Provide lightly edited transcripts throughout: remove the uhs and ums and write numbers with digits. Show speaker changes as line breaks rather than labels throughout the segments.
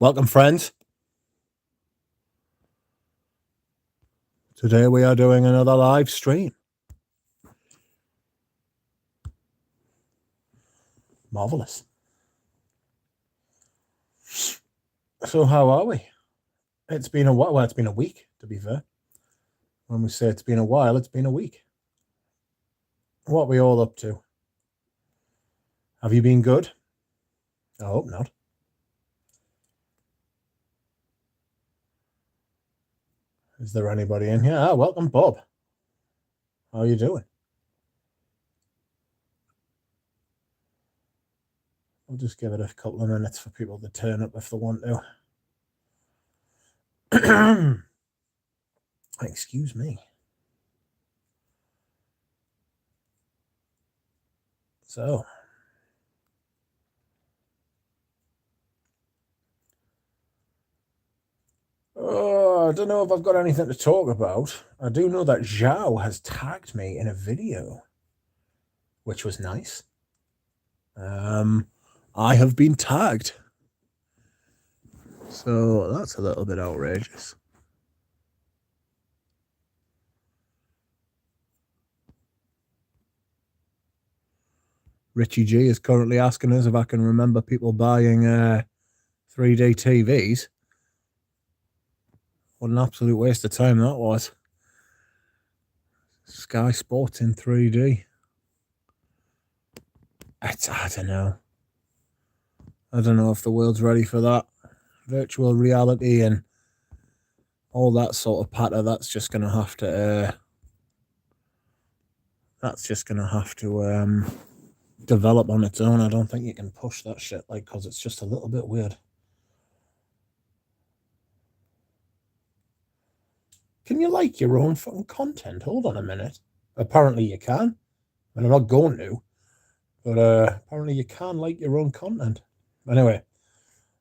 Welcome, friends. Today we are doing another live stream. Marvelous. So how are we? It's been a while. Well, it's been a week, to be fair. When we say it's been a while, it's been a week. What are we all up to? Have you been good? I hope not. Is there anybody in here? Ah, welcome, Bob. How are you doing? I'll just give it a couple of minutes for people to turn up if they want to. Excuse me. So, I don't know if I've got anything to talk about. I do know that Zhao has tagged me in a video, which was nice. I have been tagged. So that's a little bit outrageous. Richie G is currently asking us if I can remember people buying 3D TVs. What an absolute waste of time that was. Sky Sports in 3D. I don't know. I don't know if the world's ready for that. Virtual reality and all that sort of patter, that's just going to have to... develop on its own. I don't think you can push that shit, because it's just a little bit weird. Can you like your own fucking content? Hold on a minute. Apparently you can. And I'm not going to. But apparently you can like your own content. Anyway,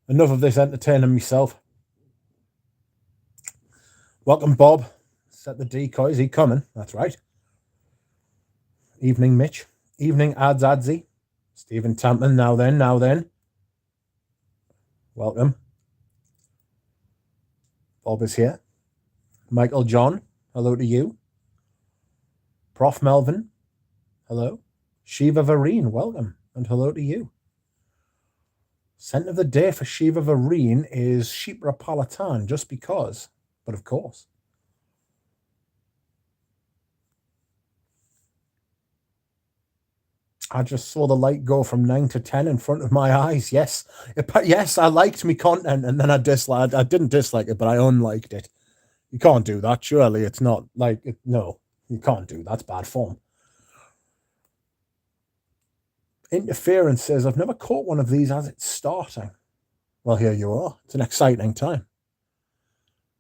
enough of this entertaining myself. Welcome, Bob. Set the decoys. He coming. That's right. Evening, Mitch. Evening, Adzy. Stephen Tampman. Now then. Welcome. Bob is here. Michael John. Hello to you. Prof. Melvin. Hello. Shiva Vareen. Welcome. And hello to you. Scent of the day for Shiva Vareen is Sheep Rapalatan, just because. But of course. I just saw the light go from 9 to 10 in front of my eyes. Yes. Yes, I liked me content and then I didn't dislike it, but I unliked it. You can't do that. Surely it's not no, you can't do that. That's bad form. Interference says, I've never caught one of these as it's starting. Well, here you are. It's an exciting time.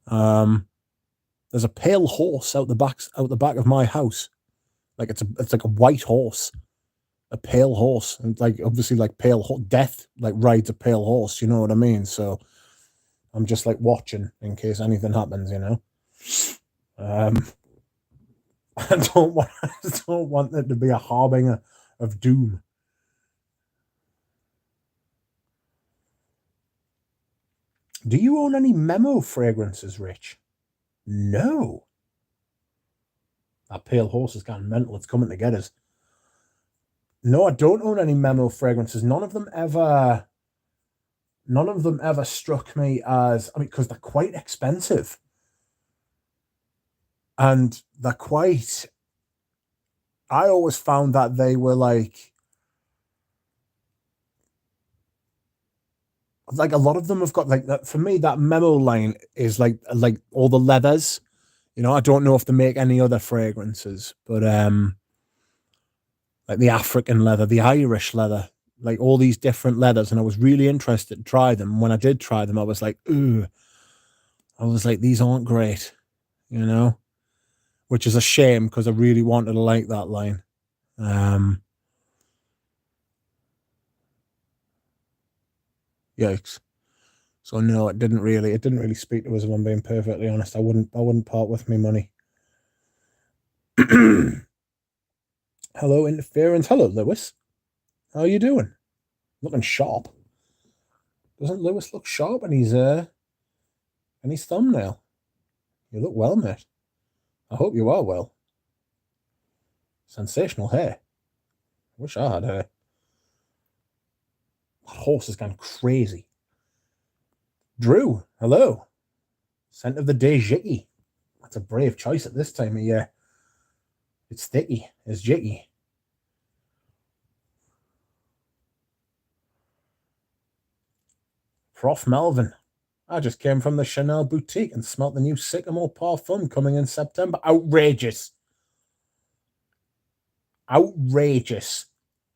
There's a pale horse out the back of my house. It's like a white horse. A pale horse, and obviously pale death rides a pale horse, you know what I mean? So I'm just watching in case anything happens, you know. I don't want it to be a harbinger of doom. Do you own any Memo fragrances, Rich? No. That pale horse is kind of mental. It's coming to get us. No, I don't own any Memo fragrances. None of them ever struck me as, because they're quite expensive. And they're quite, I always found that they were a lot of them have got that. For me, that Memo line is like all the leathers. You know, I don't know if they make any other fragrances, but the African leather, the Irish leather, all these different leathers. And I was really interested to try them. When I did try them, I was like, ooh, I was like, these aren't great, you know, which is a shame because I really wanted to like that line. Yikes. So no, it didn't really speak to us, if I'm being perfectly honest. I wouldn't part with me money. Hello, Interference. Hello, Lewis. How are you doing? Looking sharp. Doesn't Lewis look sharp in his thumbnail? You look well, mate. I hope you are well. Sensational hair. Wish I had hair. That horse has gone crazy. Drew, hello. Scent of the day, Jicky. That's a brave choice at this time of year. It's thicky. It's Jicky. Prof Melvin. I just came from the Chanel boutique and smelt the new Sycamore Parfum coming in September. Outrageous. Outrageous.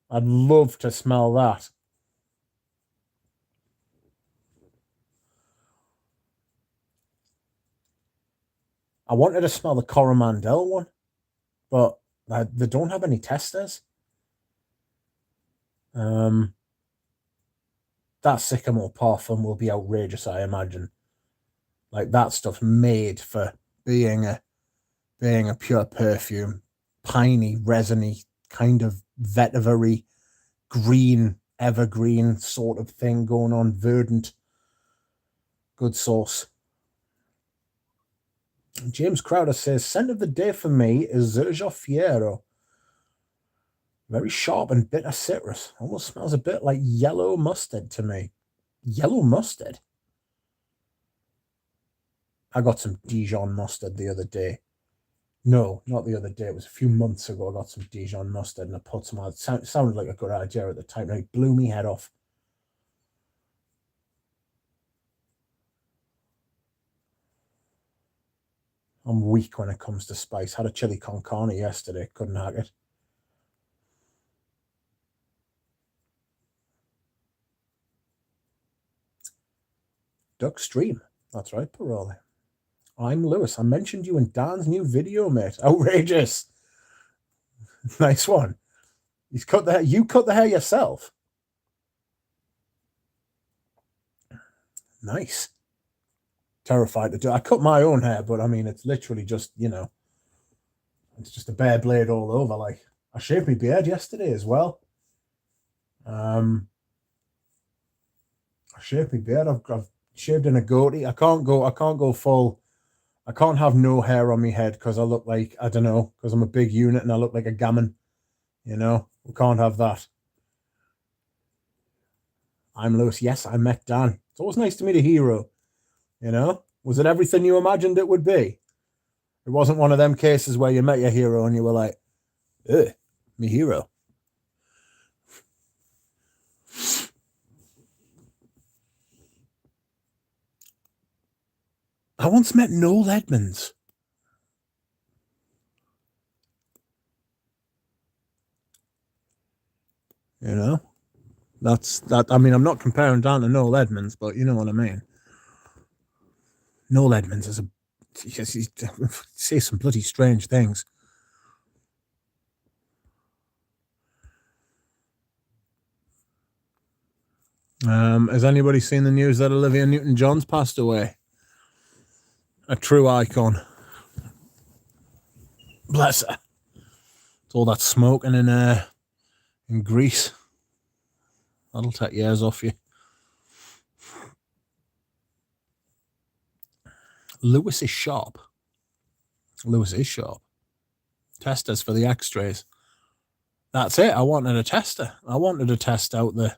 I'd love to smell that. I wanted to smell the Coromandel one, but they don't have any testers. That Sycamore Parfum will be outrageous, I imagine. Like, that stuff made for being a pure perfume. Piney, resiny, kind of vetiver-y, green, evergreen sort of thing going on. Verdant. Good sauce. James Crowder says, scent of the day for me is Zerja Fiero. Very sharp and bitter citrus. Almost smells a bit like yellow mustard to me. Yellow mustard? I got some Dijon mustard the other day. No, not the other day. It was a few months ago. I got some Dijon mustard and I put some on. It sounded like a good idea at the time. And it blew me head off. I'm weak when it comes to spice. Had a chili con carne yesterday. Couldn't hack it. Duck Stream. That's right, Parole. I'm Lewis. I mentioned you in Dan's new video, mate. Outrageous. Nice one. He's cut the hair. You cut the hair yourself. Nice. Terrified to do. I cut my own hair, but I mean, it's literally just, it's just a bare blade all over. Like, I shaved my beard yesterday as well. I shaved my beard. I've shaved in a goatee. I can't go full. I can't have no hair on my head because I look like, I don't know, because I'm a big unit and I look like a gammon. We can't have that. I'm Lewis. Yes, I met Dan. It's always nice to meet a hero. Was it everything you imagined it would be? It wasn't one of them cases where you met your hero and you were like, me hero. I once met Noel Edmonds. That's that. I mean, I'm not comparing Dan to Noel Edmonds, but you know what I mean. Noel Edmonds is he says some bloody strange things. Has anybody seen the news that Olivia Newton-John's passed away? A true icon. Bless her. It's all that smoking in Greece. That'll take years off you. Lewis is sharp. Testers for the X-rays. That's it. I wanted a tester. I wanted to test out the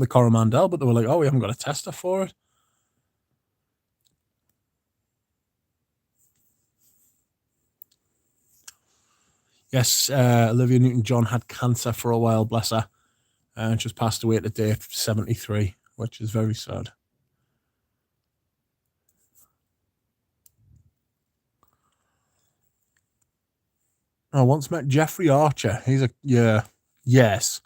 Coromandel, but they were like, oh, we haven't got a tester for it. Yes, Olivia Newton-John had cancer for a while, bless her. And just passed away today at 73, which is very sad. I once met Jeffrey Archer. Yes.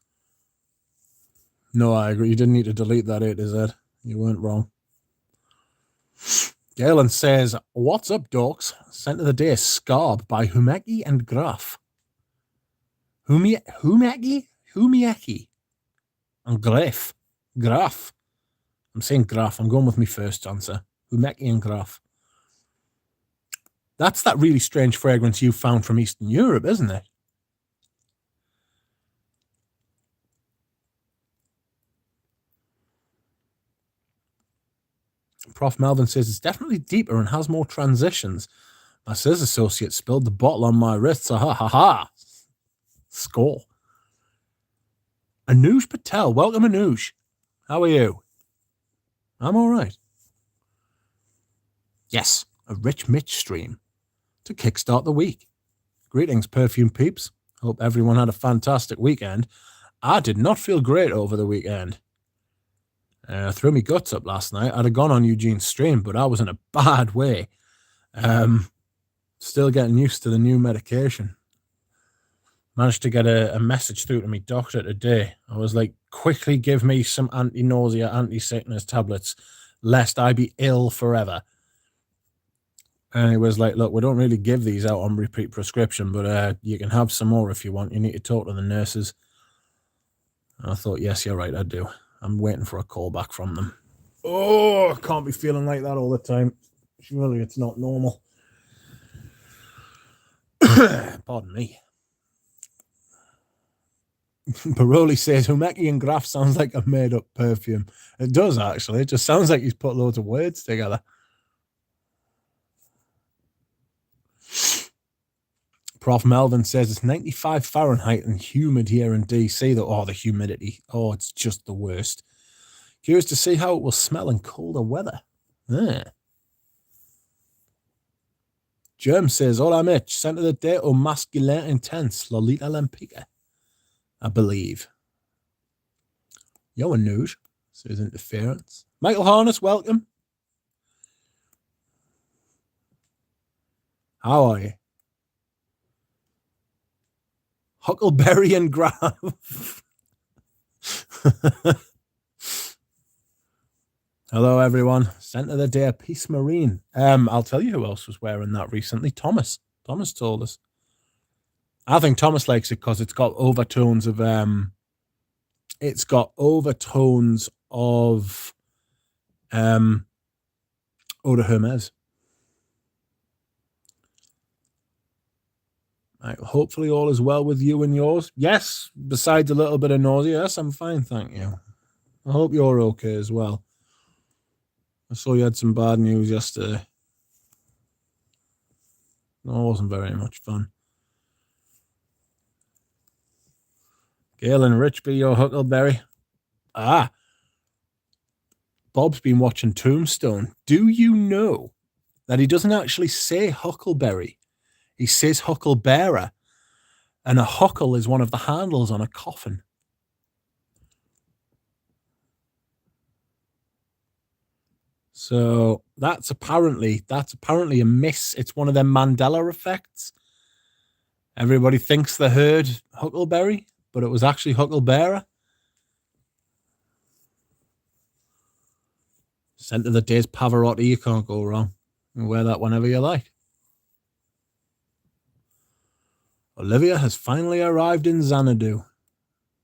No, I agree. You didn't need to delete that A to Z. You weren't wrong. Galen says, what's up, dorks? Scent of the day, Scarb by Humeki and Graf. Humeki and Graf. I'm saying Graf. I'm going with my first answer. Humeki and Graf. That's that really strange fragrance you found from Eastern Europe, isn't it? Prof. Melvin says it's definitely deeper and has more transitions. My sales associate spilled the bottle on my wrist, so ha ha ha. Score. Anuj Patel. Welcome, Anuj. How are you? I'm all right. Yes, a Rich Mitch stream to kickstart the week. Greetings, perfume peeps. Hope everyone had a fantastic weekend. I did not feel great over the weekend. Threw me guts up last night. I'd have gone on Eugene's stream, but I was in a bad way. Still getting used to the new medication. Managed to get a message through to me doctor today. I was like, quickly give me some anti-nausea, anti-sickness tablets, lest I be ill forever. And he was like, look, we don't really give these out on repeat prescription, but you can have some more if you want. You need to talk to the nurses. And I thought, yes, you're right, I do. I'm waiting for a call back from them. Oh, I can't be feeling like that all the time. Surely it's not normal. Pardon me. Paroli says Humeki and Graf sounds like a made-up perfume. It does, actually. It just sounds like he's put loads of words together. Prof. Melvin says it's 95 Fahrenheit and humid here in DC. The humidity. Oh, it's just the worst. Curious to see how it will smell in colder weather. Germ says, hola Mitch, center de day au masculin intense, Lolita Lampica. I believe. Yo, Anuj says interference. Michael Harness, welcome. How are you? Huckleberry and Graf. Hello, everyone. Center of the day, Peace Marine. I'll tell you who else was wearing that recently. Thomas. Thomas told us. I think Thomas likes it because it's got overtones of Eau de Hermes. Right, hopefully all is well with you and yours. Yes, besides a little bit of nausea, yes, I'm fine, thank you. I hope you're okay as well. I saw you had some bad news yesterday. No, it wasn't very much fun. Gail and Rich be your Huckleberry. Bob's been watching Tombstone. Do you know that he doesn't actually say Huckleberry? He says Hucklebearer. And a huckle is one of the handles on a coffin. So that's apparently a miss. It's one of them Mandela effects. Everybody thinks they heard Huckleberry, but it was actually Hucklebearer. Scent of the day's Pavarotti. You can't go wrong. You wear that whenever you like. Olivia has finally arrived in Xanadu.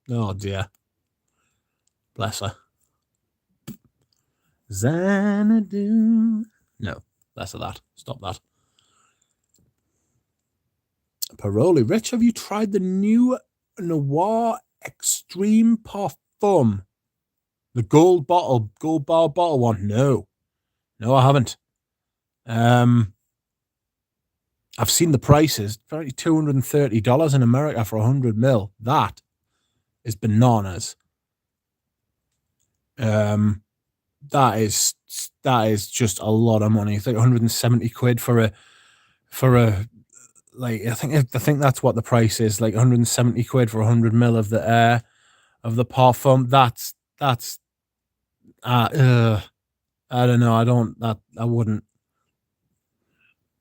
Oh dear. Bless her. Xanadu. No, less of that. Stop that. Paroli. Rich, have you tried the new Noir Extreme Parfum? The gold bar bottle one? No, I haven't. I've seen the prices. Apparently $230 in America for 100 ml. That is bananas. That is just a lot of money. It's like 170 quid for a like I think that's what the price is. Like 170 quid for 100 ml of the parfum. That's I don't know. I wouldn't.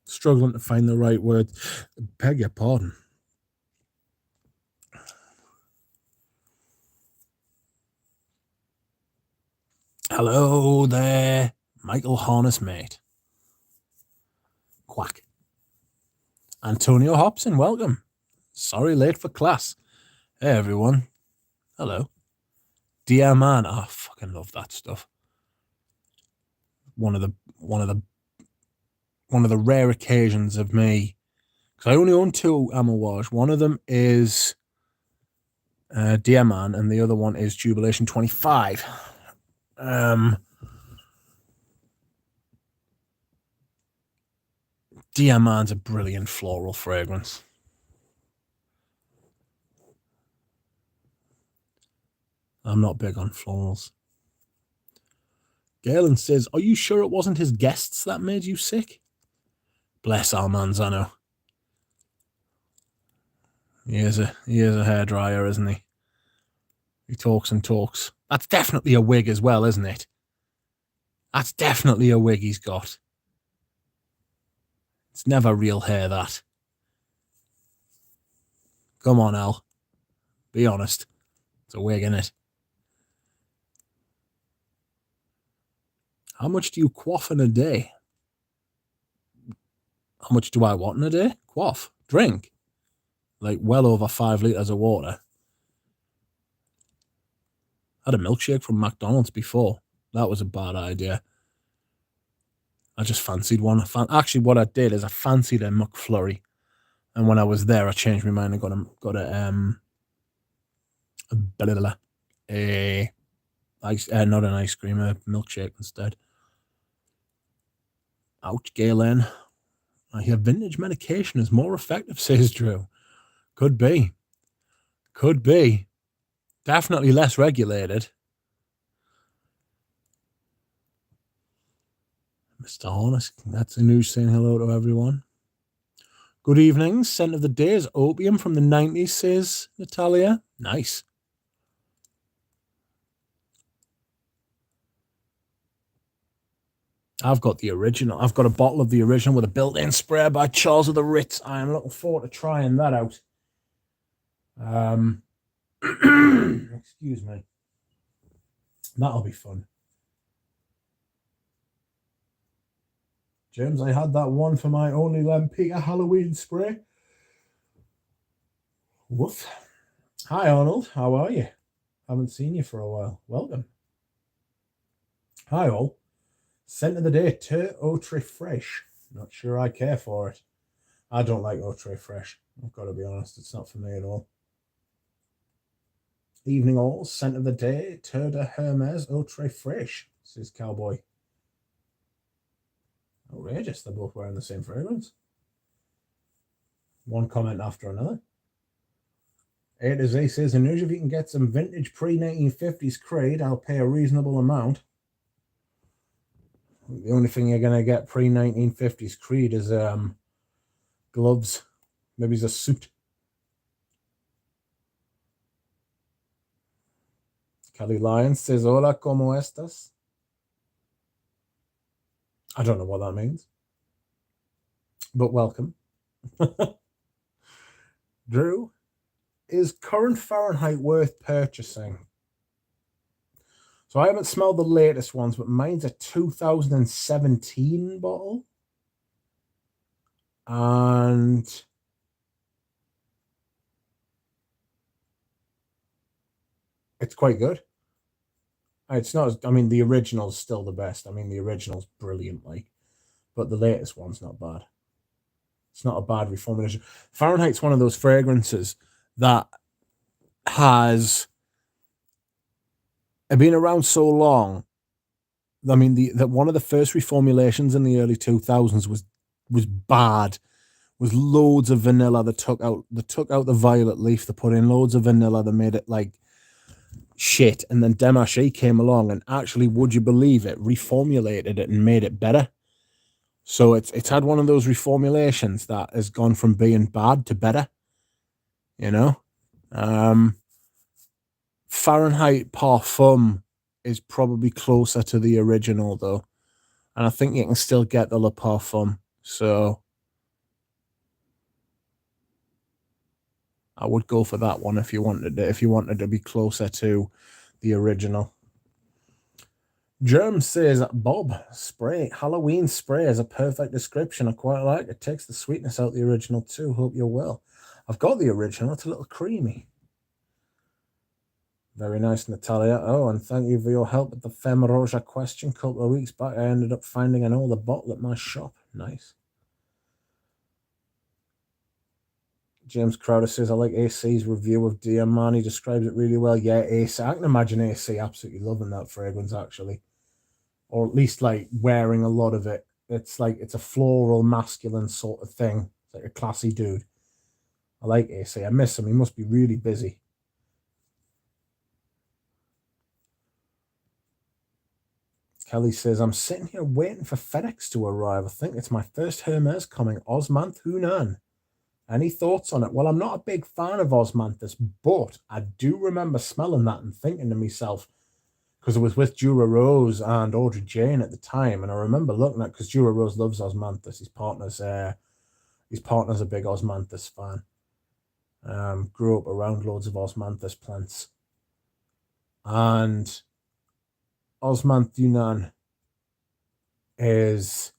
Struggling to find the right word. Beg your pardon. Hello there, Michael Harness, mate. Quack. Antonio Hobson, welcome. Sorry, late for class. Hey, everyone. Hello. Dear man, I fucking love that stuff. One of the rare occasions of me, because I only own 2 Amouage. One of them is Dear Man, and the other one is Jubilation 25. Diamant's a brilliant floral fragrance. I'm not big on florals. Galen says, are you sure it wasn't his guests that made you sick? Bless our Manzano. He is a hairdryer, isn't he? He talks and talks. That's definitely a wig as well, isn't it? That's definitely a wig he's got. It's never real hair, that. Come on, Al. Be honest. It's a wig, innit? How much do you quaff in a day? How much do I what in a day? Quaff. Drink. Like well over 5 litres of water. I had a milkshake from McDonald's before. That was a bad idea. I just fancied one. Actually, what I did is I fancied a McFlurry. And when I was there, I changed my mind and got not an ice cream, a milkshake instead. Ouch, Galen. I hear vintage medication is more effective, says Drew. Could be. Could be. Definitely less regulated. Mr. Hornis, that's the news saying hello to everyone. Good evening. Scent of the day is opium from the 90s, says Natalia. Nice. I've got the original. I've got a bottle of the original with a built-in spray by Charles of the Ritz. I am looking forward to trying that out. Excuse me. That'll be fun. James, I had that one for my only Lempeter Halloween spray. Woof. Hi, Arnold. How are you? Haven't seen you for a while. Welcome. Hi, all. Scent of the day, Autre Fresh. Not sure I care for it. I don't like Autre Fresh. I've got to be honest. It's not for me at all. Evening all. Scent of the day, Tour de Hermes Autre Fresh, says Cowboy. Outrageous. They're both wearing the same fragrance. One comment after another. A to Z says, in news if you can get some vintage pre-1950s Creed, I'll pay a reasonable amount. The only thing you're going to get pre-1950s Creed is gloves. Maybe it's a suit. Kelly Lyons says, hola, ¿cómo estás? I don't know what that means. But welcome. Drew, is current Fahrenheit worth purchasing? So I haven't smelled the latest ones, but mine's a 2017 bottle. And it's quite good. It's not, I mean, the original's still the best. I mean, the original's brilliant, like, but the latest one's not bad. It's not a bad reformulation. Fahrenheit's one of those fragrances that has been around so long. I mean, the one of the first reformulations in the early 2000s was bad. Was loads of vanilla. They took out the violet leaf. They put in loads of vanilla. They made it like shit. And then Demaché came along and actually, would you believe it, reformulated it and made it better. So it's had one of those reformulations that has gone from being bad to better. You know? Fahrenheit Parfum is probably closer to the original though. And I think you can still get the Le Parfum. So I would go for that one if you wanted to be closer to the original. Germ says, Bob, spray, Halloween spray is a perfect description. I quite like it. It takes the sweetness out of the original too. Hope you're well. I've got the original. It's a little creamy. Very nice, Natalia. Oh, and thank you for your help with the Femme Roja question. A couple of weeks back, I ended up finding an older bottle at my shop. Nice. James Crowder says, I like AC's review of Diamant. He describes it really well. Yeah, AC. I can imagine AC absolutely loving that fragrance, actually. Or at least, like, wearing a lot of it It's like, it's a floral, masculine sort of thing. It's like a classy dude. I like AC. I miss him. He must be really busy. Kelly says, I'm sitting here waiting for FedEx to arrive. I think it's my first Hermes coming. Osmanth Hunan. Any thoughts on it? Well, I'm not a big fan of Osmanthus, but I do remember smelling that and thinking to myself, because it was with Dura Rose and Audrey Jane at the time, and I remember looking at, because Dura Rose loves Osmanthus. His partner's a big Osmanthus fan. Grew up around loads of Osmanthus plants, and Osmanth Yunan is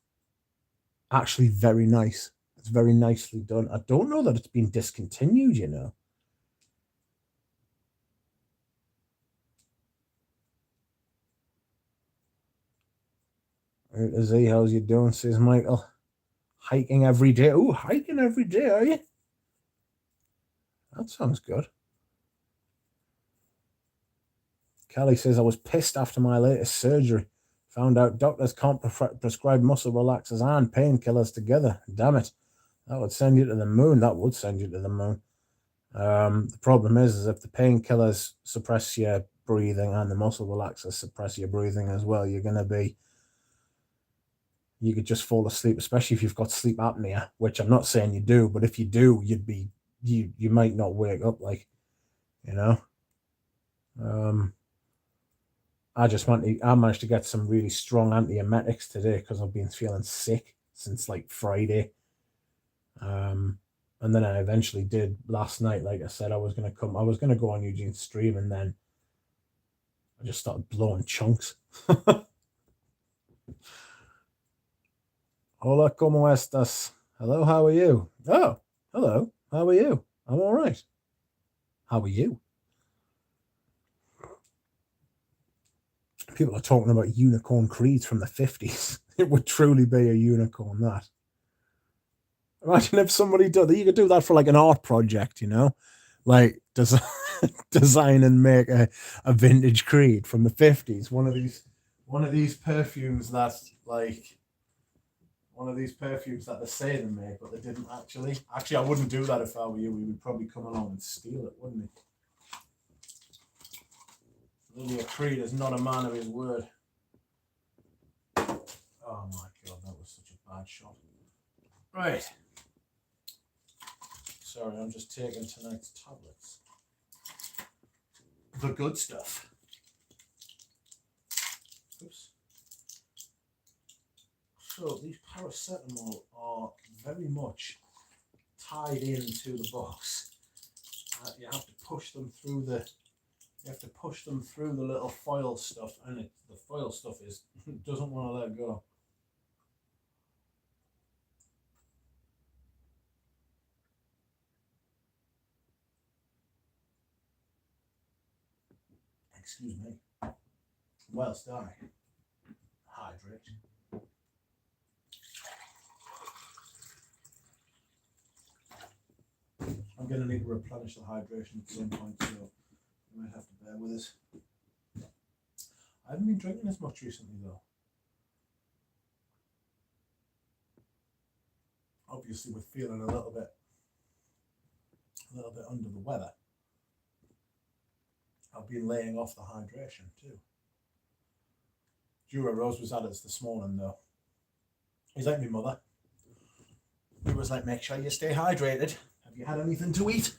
actually very nice. It's very nicely done. I don't know that it's been discontinued, you know. Z, how's you doing? Says Michael. Hiking every day. Oh, hiking every day, are you? That sounds good. Kelly says, I was pissed after my latest surgery. Found out doctors can't prescribe muscle relaxers and painkillers together. Damn it. That would send you to the moon. That would send you to the moon. The problem is if the painkillers suppress your breathing and the muscle relaxers suppress your breathing as well, you could just fall asleep, especially if you've got sleep apnea, which I'm not saying you do, but if you do, you might not wake up, like, you know. I managed to get some really strong antiemetics today because I've been feeling sick since like Friday. And then I eventually did last night. Like I said, I was going to go on Eugene's stream, and then I just started blowing chunks. Hola, ¿cómo estás? Hello, how are you? Oh, hello, how are you? I'm all right. How are you? People are talking about unicorn creeds from the 50s. It would truly be a unicorn, that. Imagine if somebody did that. You could do that for like an art project, you know? Like design and make a vintage creed from the 50s. One of these perfumes that's like one of these perfumes that they say they make, but they didn't actually. Actually, I wouldn't do that if I were you. We would probably come along and steal it, wouldn't we? Lydia Creed is not a man of his word. Oh my god, that was such a bad shot. Right. Sorry, I'm just taking tonight's tablets. The good stuff. Oops. So these paracetamol are very much tied into the box. You have to push them through the little foil stuff, and the foil stuff doesn't want to let go. Excuse me. Whilst I hydrate. I'm going to need to replenish the hydration at some point, so you might have to bear with us. I haven't been drinking as much recently, though. Obviously, we're feeling a little bit under the weather. I've been laying off the hydration too. Dura Rose was at us this morning, though. He's like my mother. He was like, make sure you stay hydrated. Have you had anything to eat?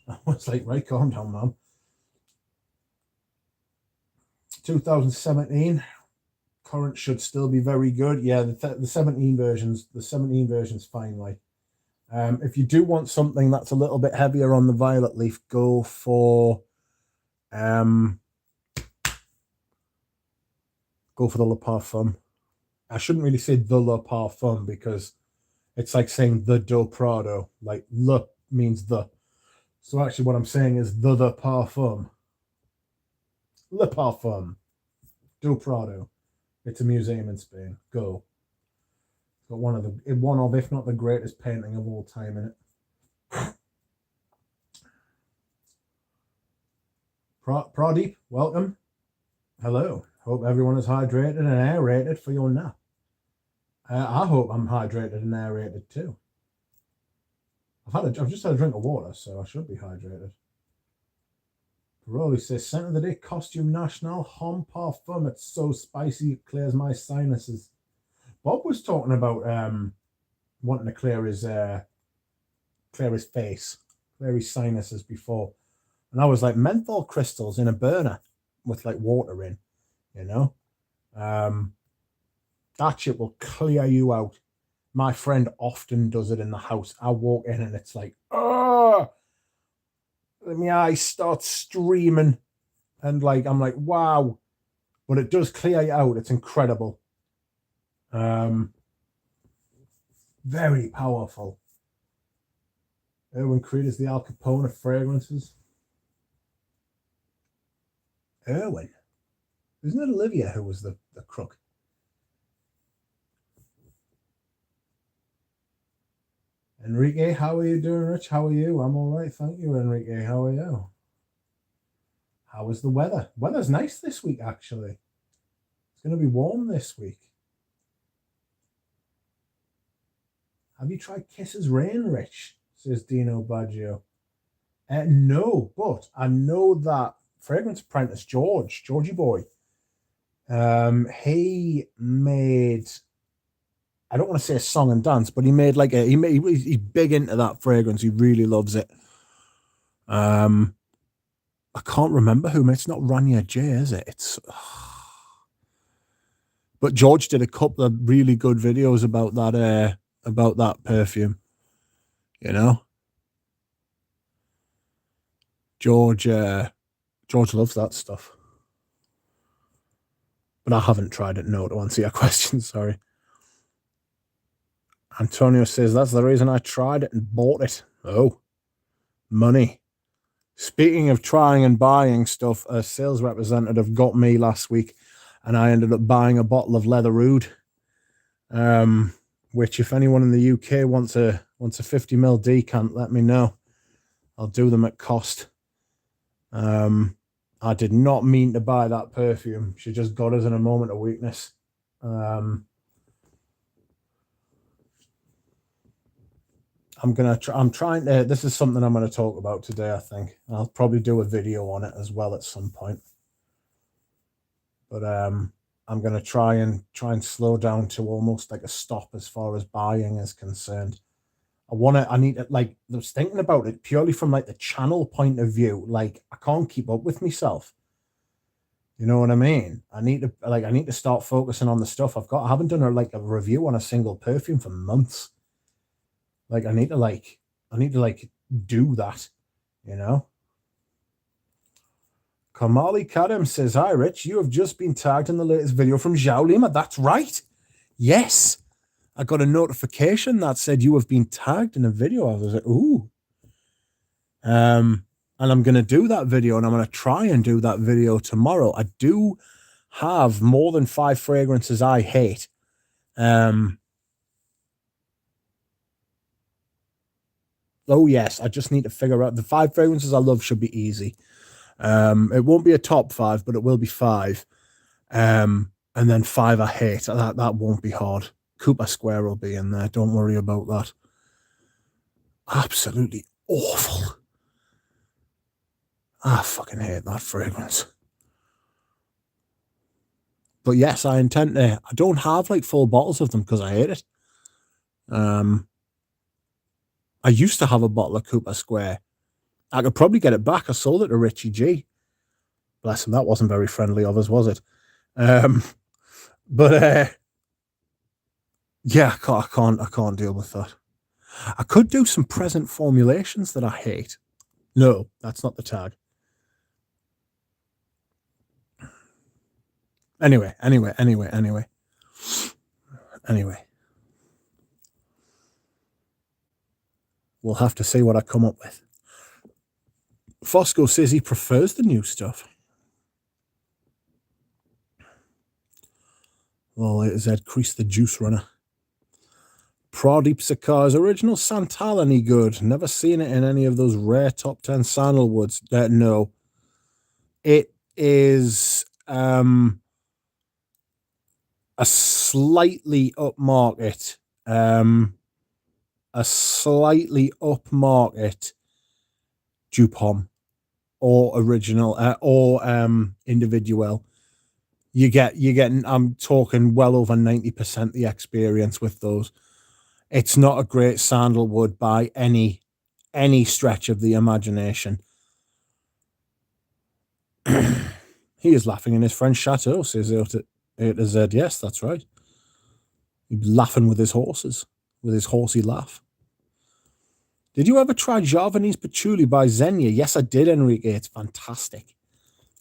I was like, right, calm down, Mum. 2017. Current should still be very good. Yeah, the 17 version's fine. Like, if you do want something that's a little bit heavier on the violet leaf, go for the Le Parfum. I shouldn't really say the Le Parfum because it's like saying the Do Prado. Like, le means the. So actually what I'm saying is the Parfum. Le Parfum. Do Prado. It's a museum in Spain. Go. It's got one of, if not the greatest painting of all time in it. Pradeep, welcome. Hello. Hope everyone is hydrated and aerated for your nap. I hope I'm hydrated and aerated too. I've just had a drink of water, so I should be hydrated. Rolly says, Scent of the Day Costume National Homme Parfum. It's so spicy it clears my sinuses. Bob was talking about wanting to clear his face, clear his sinuses before. And I was like, menthol crystals in a burner with like water in, you know? That shit will clear you out. My friend often does it in the house. I walk in and it's like, oh, my eyes start streaming. And like, I'm like, wow. But it does clear you out. It's incredible. Very powerful. Erwin Creed is the Al Capone of fragrances. Erwin? Isn't it Olivia who was the crook? Enrique, how are you doing, Rich? How are you? I'm all right, thank you, Enrique. How are you? How is the weather? Weather's nice this week, actually. It's going to be warm this week. Have you tried Kisses Rain, Rich? Says Dino Baggio. No, but I know that fragrance apprentice Georgie boy, he made, I don't want to say a song and dance, but he made like he's big into that fragrance. He really loves it. I can't remember who. It's not Rania J, is it? It's. But George did a couple of really good videos about that perfume. You know, George loves that stuff. But I haven't tried it. No, to answer your question. Sorry. Antonio says that's the reason I tried it and bought it. Oh, money. Speaking of trying and buying stuff, a sales representative got me last week, and I ended up buying a bottle of Leather Oud. Which, if anyone in the UK wants a 50ml decant, let me know. I'll do them at cost. I did not mean to buy that perfume. She just got us in a moment of weakness. I'm trying to. This is something I'm going to talk about today. I think I'll probably do a video on it as well at some point. But I'm going to try and slow down to almost like a stop as far as buying is concerned. I need it. Like, I was thinking about it purely from like the channel point of view. Like, I can't keep up with myself. You know what I mean? I need to start focusing on the stuff I've got. I haven't done a review on a single perfume for months. Like, I need to do that, you know? Kamali Kadam says, hi, Rich. You have just been tagged in the latest video from Zhao Lima. That's right. Yes. I got a notification that said you have been tagged in a video. I was like, ooh. And I'm going to do that video, and I'm going to try and do that video tomorrow. I do have more than 5 fragrances I hate. Oh, yes. I just need to figure out the 5 fragrances I love should be easy. It won't be a top 5, but it will be 5. And then 5 I hate. That won't be hard. Cooper Square will be in there. Don't worry about that. Absolutely awful. I fucking hate that fragrance. But yes, I intend to. I don't have like full bottles of them because I hate it. I used to have a bottle of Cooper Square. I could probably get it back. I sold it to Richie G. Bless him. That wasn't very friendly of us, was it? But yeah, I can't deal with that. I could do some present formulations that I hate. No, that's not the tag. Anyway. We'll have to see what I come up with. Fosco says he prefers the new stuff. Well, it is Ed Crease the Juice Runner. Pradeep Sakar's original Santal, any good? Never seen it in any of those rare top 10 sandalwoods. No. It is a slightly upmarket, Dupont or original or individual. You're getting, I'm talking well over 90% the experience with those. It's not a great sandalwood by any stretch of the imagination. He is laughing in his friend's chateau, says A to Z. Yes, that's right. He's laughing with his horses, with his horsey laugh. Did you ever try Javanese patchouli by Xenia? Yes, I did, Enrique. It's fantastic.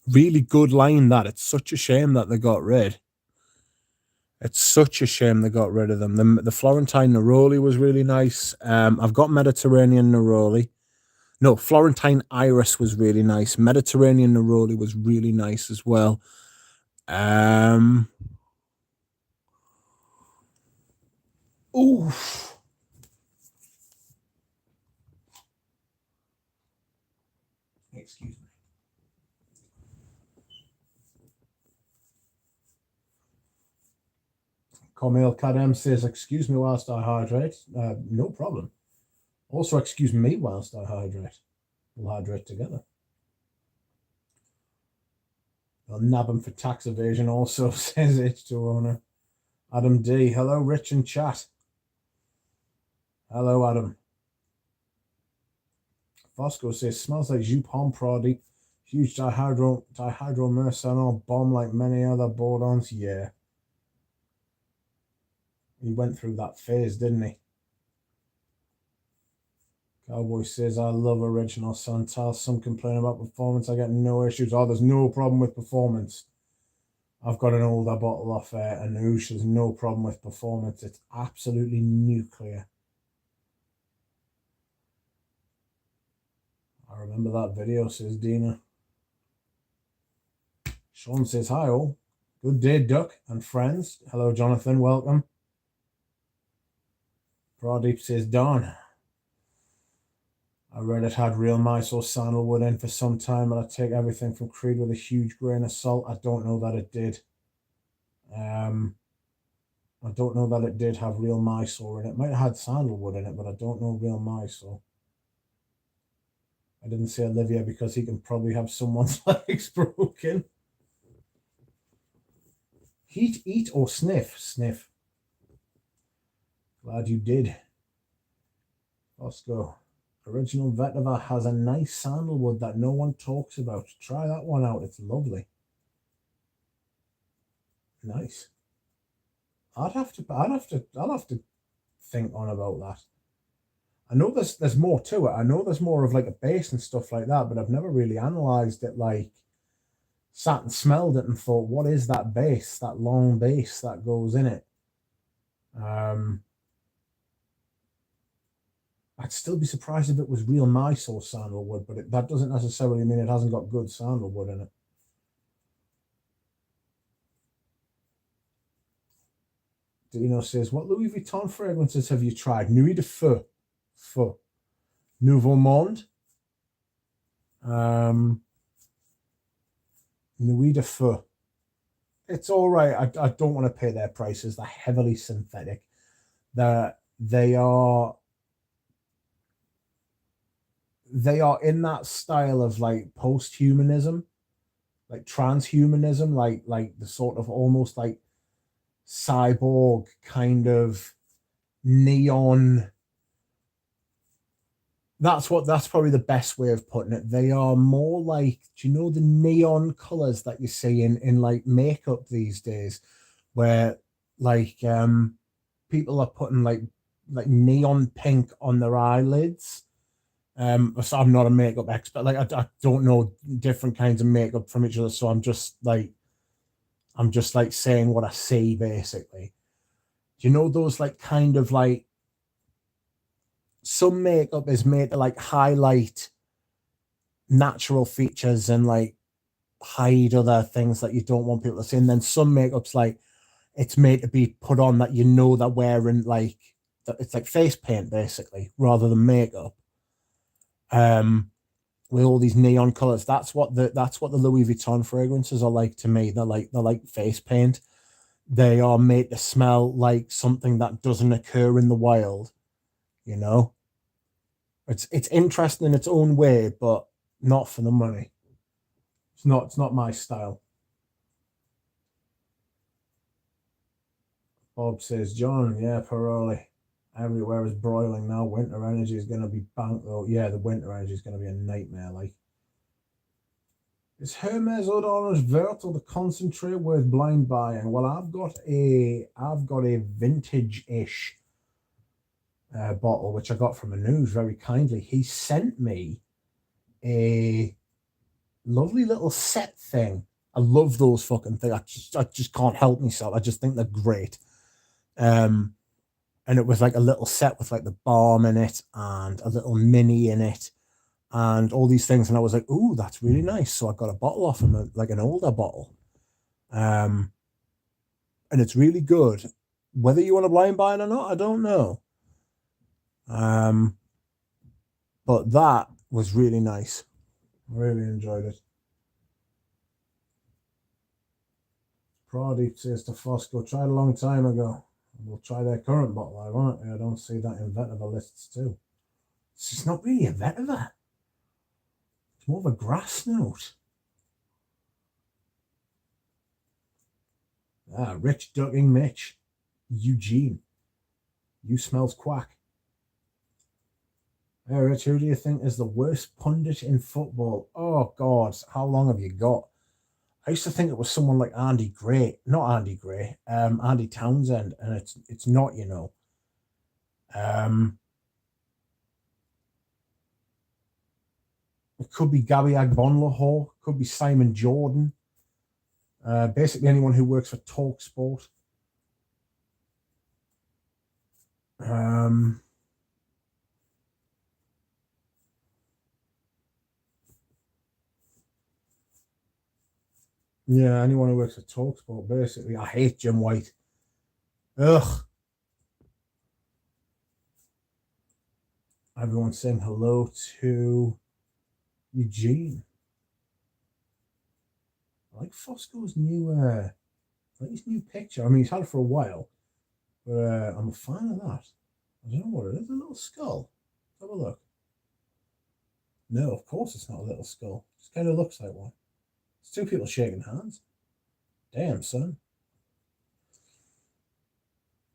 Really good line, that. It's such a shame that they got rid. It's such a shame they got rid of them. The Florentine Neroli was really nice. I've got Mediterranean Neroli. No, Florentine Iris was really nice. Mediterranean Neroli was really nice as well. Oof. Excuse me. Kamil Kadem says, excuse me whilst I hydrate. No problem. Also, excuse me whilst I hydrate. We'll hydrate together. They'll nab him for tax evasion also, says H2 owner. Adam D. Hello, Rich and chat. Hello, Adam. Fosco says, smells like Jupon Prodi. Huge dihydro mercenol bomb like many other bourdons. Yeah. He went through that phase, didn't he? Cowboy says, I love original Santal. Some complain about performance. I get no issues. Oh, there's no problem with performance. I've got an older bottle off Anoush. There's no problem with performance. It's absolutely nuclear. I remember that video, says Dina. Sean says, hi all. Good day, Duck and friends. Hello, Jonathan. Welcome. Pradeep says, Dawn. I read it had real mice or sandalwood in for some time, but I take everything from Creed with a huge grain of salt. I don't know that it did. I don't know that it did have real Mysore in it. It might have had sandalwood in it, but I don't know real Mysore. I didn't say Olivia because he can probably have someone's legs broken. Heat, eat, or sniff? Sniff. Glad you did. Let's go. Original Vetiver has a nice sandalwood that no one talks about. Try that one out. It's lovely. Nice. I'll have to think on about that. I know there's more to it. I know there's more of like a base and stuff like that, but I've never really analyzed it, like sat and smelled it and thought, what is that base, that long base that goes in it? I'd still be surprised if it was real Mysore sandalwood, but that doesn't necessarily mean it hasn't got good sandalwood in it. Dino says, what Louis Vuitton fragrances have you tried? Nuit de Feu. Nouveau Monde. Nuit de Feu. It's all right. I don't want to pay their prices. They're heavily synthetic. They are in that style of like post-humanism, like transhumanism, like the sort of almost like cyborg kind of neon. That's probably the best way of putting it. They are more like, do you know the neon colors that you see in like makeup these days, where like people are putting like neon pink on their eyelids. So I'm not a makeup expert. Like I don't know different kinds of makeup from each other. So I'm just like saying what I see basically. Do you know those like kind of like, some makeup is made to like highlight natural features and like hide other things that you don't want people to see. And then some makeup's like, it's made to be put on that you know they're wearing, like that it's like face paint basically rather than makeup. With all these neon colors, that's what the Louis Vuitton fragrances are like to me. They're like face paint. they are made to smell like something that doesn't occur in the wild, you know? It's interesting in its own way, but not for the money. It's not my style. Bob says, John, yeah, Paroli. Everywhere is broiling now. Winter energy is going to be banked, though. Yeah, the winter energy is going to be a nightmare. Like, is Hermes Eau d'Orange Vert or the concentrate worth blind buying? Well, I've got a vintage-ish bottle which I got from Anuj very kindly. He sent me a lovely little set thing. I love those fucking things. I just can't help myself. I just think they're great. And it was like a little set with like the balm in it and a little mini in it and all these things. And I was like, ooh, that's really nice. So I got a bottle off him, like an older bottle. And it's really good. Whether you want to blind buy it or not, I don't know. But that was really nice. I really enjoyed it. Pradeep says to Fosco, tried a long time ago. We'll try their current bottle, ironically. I don't see that in vetiver lists too. It's just not really a vetiver. It's more of a grass note. Rich ducking Mitch. Eugene. You smells quack. Hey, Rich, who do you think is the worst pundit in football? Oh, God, how long have you got? I used to think it was someone like Andy Gray. Not Andy Gray, Andy Townsend, and it's not, you know. It could be Gabby Agbonlahor, could be Simon Jordan. Basically anyone who works for TalkSport. Yeah, anyone who works for TalkSport, basically. I hate Jim White. Ugh. Everyone's saying hello to Eugene. I like Fosco's his new picture. I mean, he's had it for a while, but I'm a fan of that. I don't know what it is. A little skull. Let's have a look. No, of course it's not a little skull. It just kind of looks like one. It's two people shaking hands. Damn, son.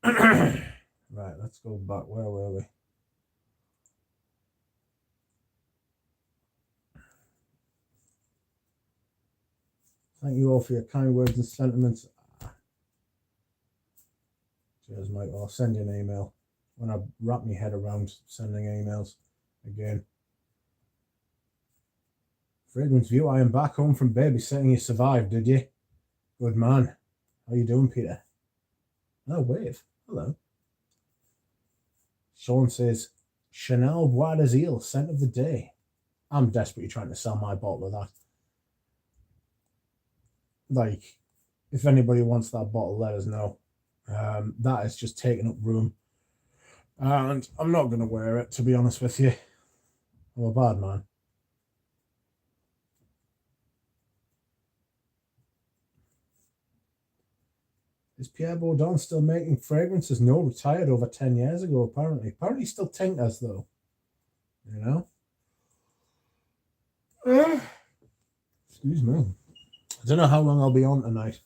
Right, let's go back. Where were we? Thank you all for your kind words and sentiments. Cheers, mate. I'll send you an email when I wrap my head around sending emails again. Fragrance View, I am back home from babysitting. You survived, did you? Good man. How you doing, Peter? Oh, wave. Hello. Sean says, Chanel Bois d'Azil, scent of the day. I'm desperately trying to sell my bottle of that. Like, if anybody wants that bottle, let us know. That is just taking up room. And I'm not going to wear it, to be honest with you. I'm a bad man. Is Pierre Baudin still making fragrances? No, retired over 10 years ago, apparently. Apparently still tinkers, though. You know? Excuse me. I don't know how long I'll be on tonight.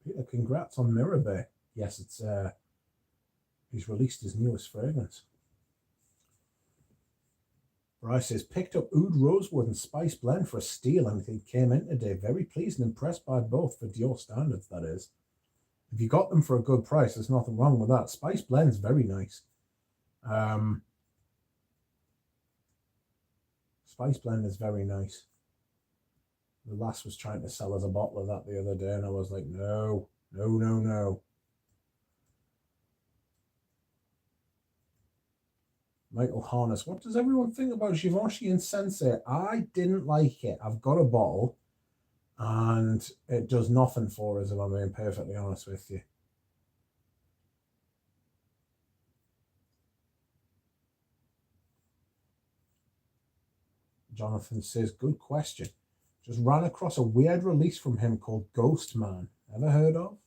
Peter, congrats on Mirror Bay. Yes, it's he's released his newest fragrance. Bryce says, picked up Oud Rosewood and Spice Blend for a steal and he came in today. Very pleased and impressed by both for Dior standards, that is. If you got them for a good price, there's nothing wrong with that. Spice Blend's very nice. Spice Blend is very nice. The lass was trying to sell us a bottle of that the other day, and I was like, no. Michael Harness, what does everyone think about Givenchy and Sensei? I didn't like it. I've got a bottle, and it does nothing for us, if I'm being perfectly honest with you. Jonathan says, good question. Just ran across a weird release from him called Ghost Man. Ever heard of?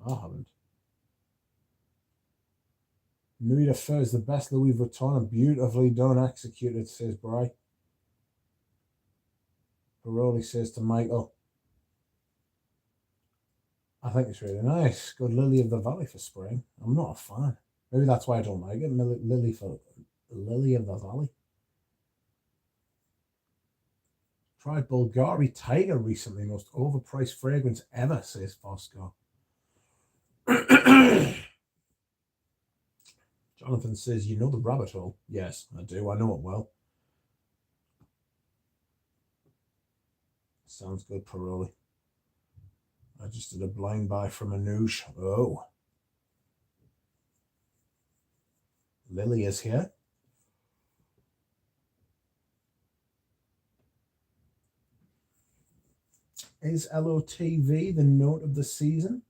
I haven't. Nuit de Feu is the best Louis Vuitton and beautifully done, executed, says Bry. Paroli says to Michael, I think it's really nice. Good Lily of the Valley for spring. I'm not a fan. Maybe that's why I don't like it. Lily of the Valley. Tried Bulgari Tiger recently. Most overpriced fragrance ever, says Fosco. Jonathan says, you know the rabbit hole. Yes, I do. I know it well. Sounds good, Paroli. I just did a blind buy from Anoush. Oh. Lily is here. Is LOTV the note of the season?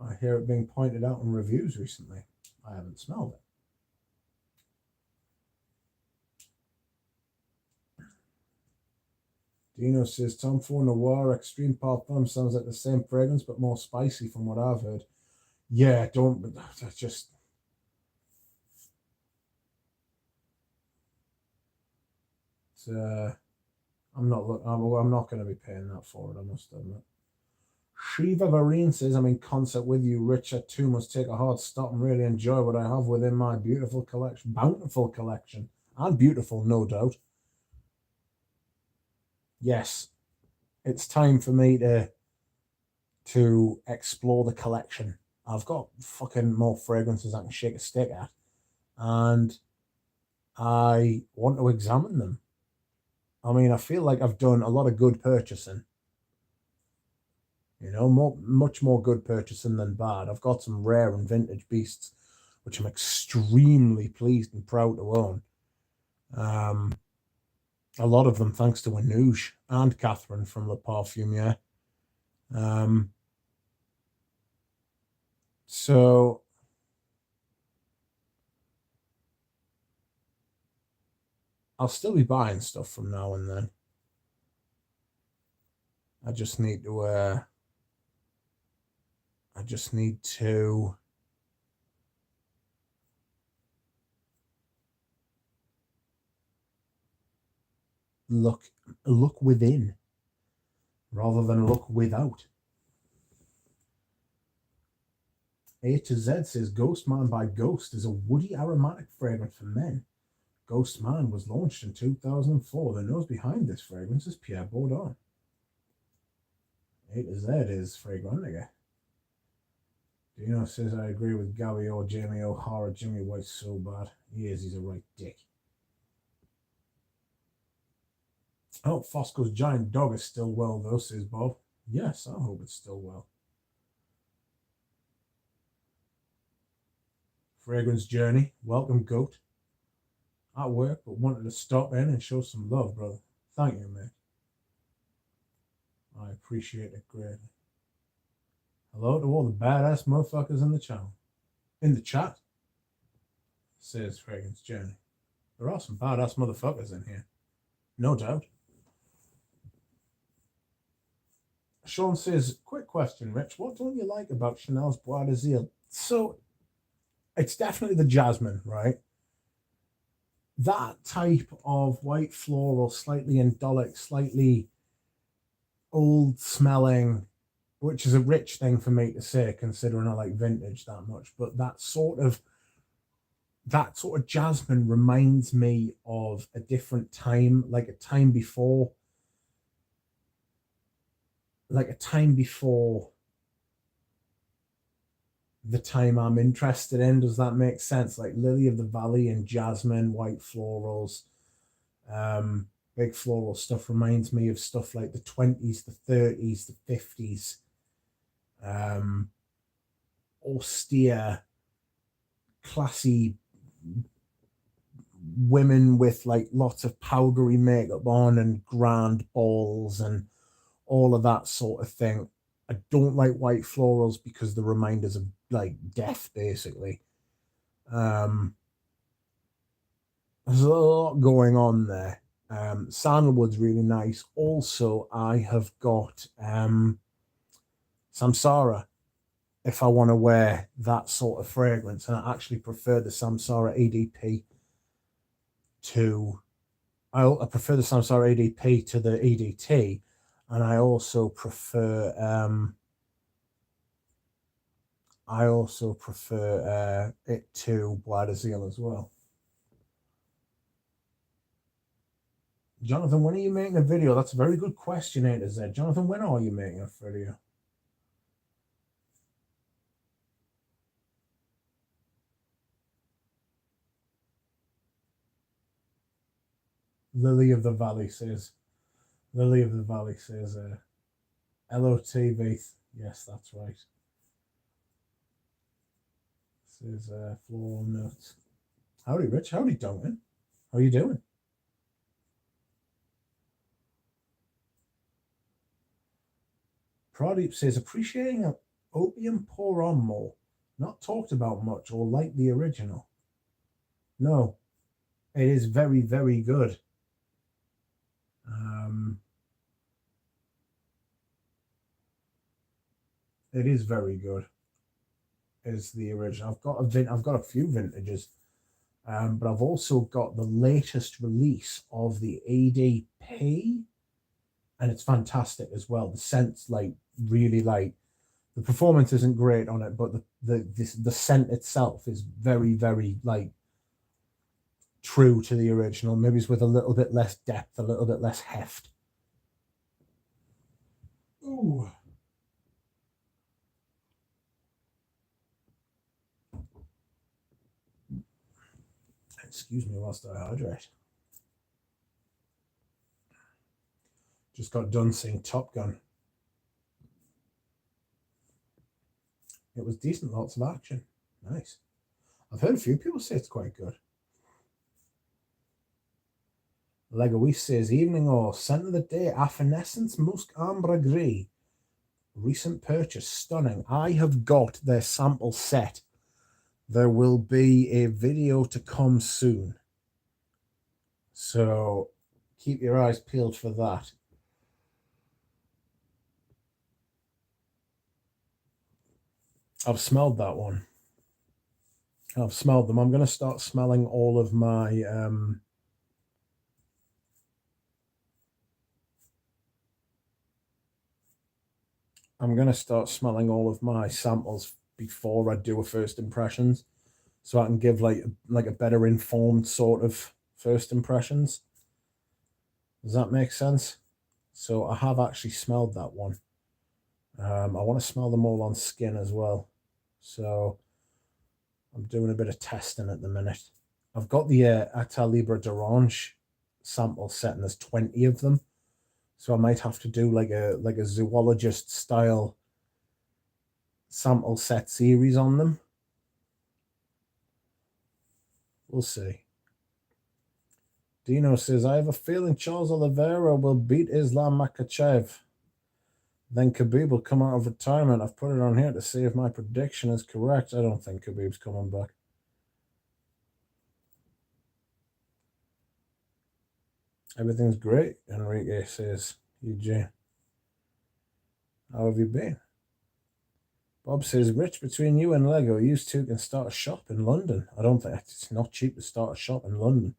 I hear it being pointed out in reviews recently. I haven't smelled it. Dino says, Tom Ford Noir Extreme Parfum sounds like the same fragrance, but more spicy from what I've heard. Yeah, don't, that's just... I'm not going to be paying that for it, I must admit. Shiva Vareen says, I'm in concert with you. Richard too must take a hard stop and really enjoy what I have within my beautiful collection. Bountiful collection. And beautiful, no doubt. Yes. It's time for me to explore the collection. I've got fucking more fragrances I can shake a stick at. And I want to examine them. I mean, I feel like I've done a lot of good purchasing. You know, much more good purchasing than bad. I've got some rare and vintage beasts, which I'm extremely pleased and proud to own. A lot of them thanks to Anoush and Catherine from Le Parfumier. So I'll still be buying stuff from now and then. I just need to look within rather than look without. A to Z says Ghost Man by Ghost is a woody aromatic fragrance for men. Ghost Man was launched in 2004. The nose behind this fragrance is Pierre Bourdon. A to Z is Fragrantica. Dino says, I agree with Gabby or Jamie O'Hara. Jimmy White's so bad. He is, he's a right dick. Oh, Fosco's giant dog is still well, though, says Bob. Yes, I hope it's still well. Fragrance Journey. Welcome, Goat. At work, but wanted to stop in and show some love, brother. Thank you, mate. I appreciate it greatly. Hello to all the badass motherfuckers in the channel. In the chat, says Fragrance Journey. There are some badass motherfuckers in here. No doubt. Sean says, quick question, Rich. What don't you like about Chanel's Bois d'Azil? So, it's definitely the jasmine, right? That type of white floral, slightly indolic, slightly old smelling, which is a rich thing for me to say, considering I like vintage that much. But that sort of jasmine reminds me of a different time, like a time before the time I'm interested in. Does that make sense? Like Lily of the Valley and jasmine, white florals, big floral stuff reminds me of stuff like the 20s, the 30s, the 50s. Austere, classy women with like lots of powdery makeup on and grand balls and all of that sort of thing. I don't like white florals because they're reminders of like death, basically. There's a lot going on there. Sandalwood's really nice. Also, I have got Samsara if I want to wear that sort of fragrance. And I actually prefer the Samsara EDP to... I prefer the Samsara EDP to the EDT. And I also prefer... it to Bois de Zeal as well. Jonathan, when are you making a video? That's a very good question, A to Z. Jonathan, when are you making a video? Lily of the Valley says, LOTV. Yes, that's right. Says Floral Notes. Howdy, Rich. Howdy, Duncan. How are you doing? Pradeep says, appreciating an opium pour on more. Not talked about much or like the original. No, it is very, very good. It is very good. Is the original. I've got a few vintages, but I've also got the latest release of the EDP, and it's fantastic as well. The scent's like really light. The performance isn't great on it, but the scent itself is very, very like true to the original. Maybe it's with a little bit less depth, a little bit less heft. Ooh. Excuse me whilst I hydrate. Just got done seeing Top Gun. It was decent, lots of action. Nice. I've heard a few people say it's quite good. Legoise says, evening or scent of the day, Affinescence Musk Ambre Gris. Recent purchase, stunning. I have got their sample set. There will be a video to come soon. So keep your eyes peeled for that. I've smelled that one. I've smelled them. I'm going to start smelling all of my... I'm going to start smelling all of my samples before I do a first impressions, so I can give like a better informed sort of first impressions. Does that make sense? So I have actually smelled that one. I want to smell them all on skin as well. So I'm doing a bit of testing at the minute. I've got the Atta Libre d'Orange sample set, and there's 20 of them. So I might have to do like a zoologist style sample set series on them. We'll see. Dino says, I have a feeling Charles Oliveira will beat Islam Makhachev. Then Khabib will come out of retirement. I've put it on here to see if my prediction is correct. I don't think Khabib's coming back. Everything's great, Enrique says. Eugene. How have you been? Bob says, Rich, between you and Lego, you two can start a shop in London. I don't think it's not cheap to start a shop in London.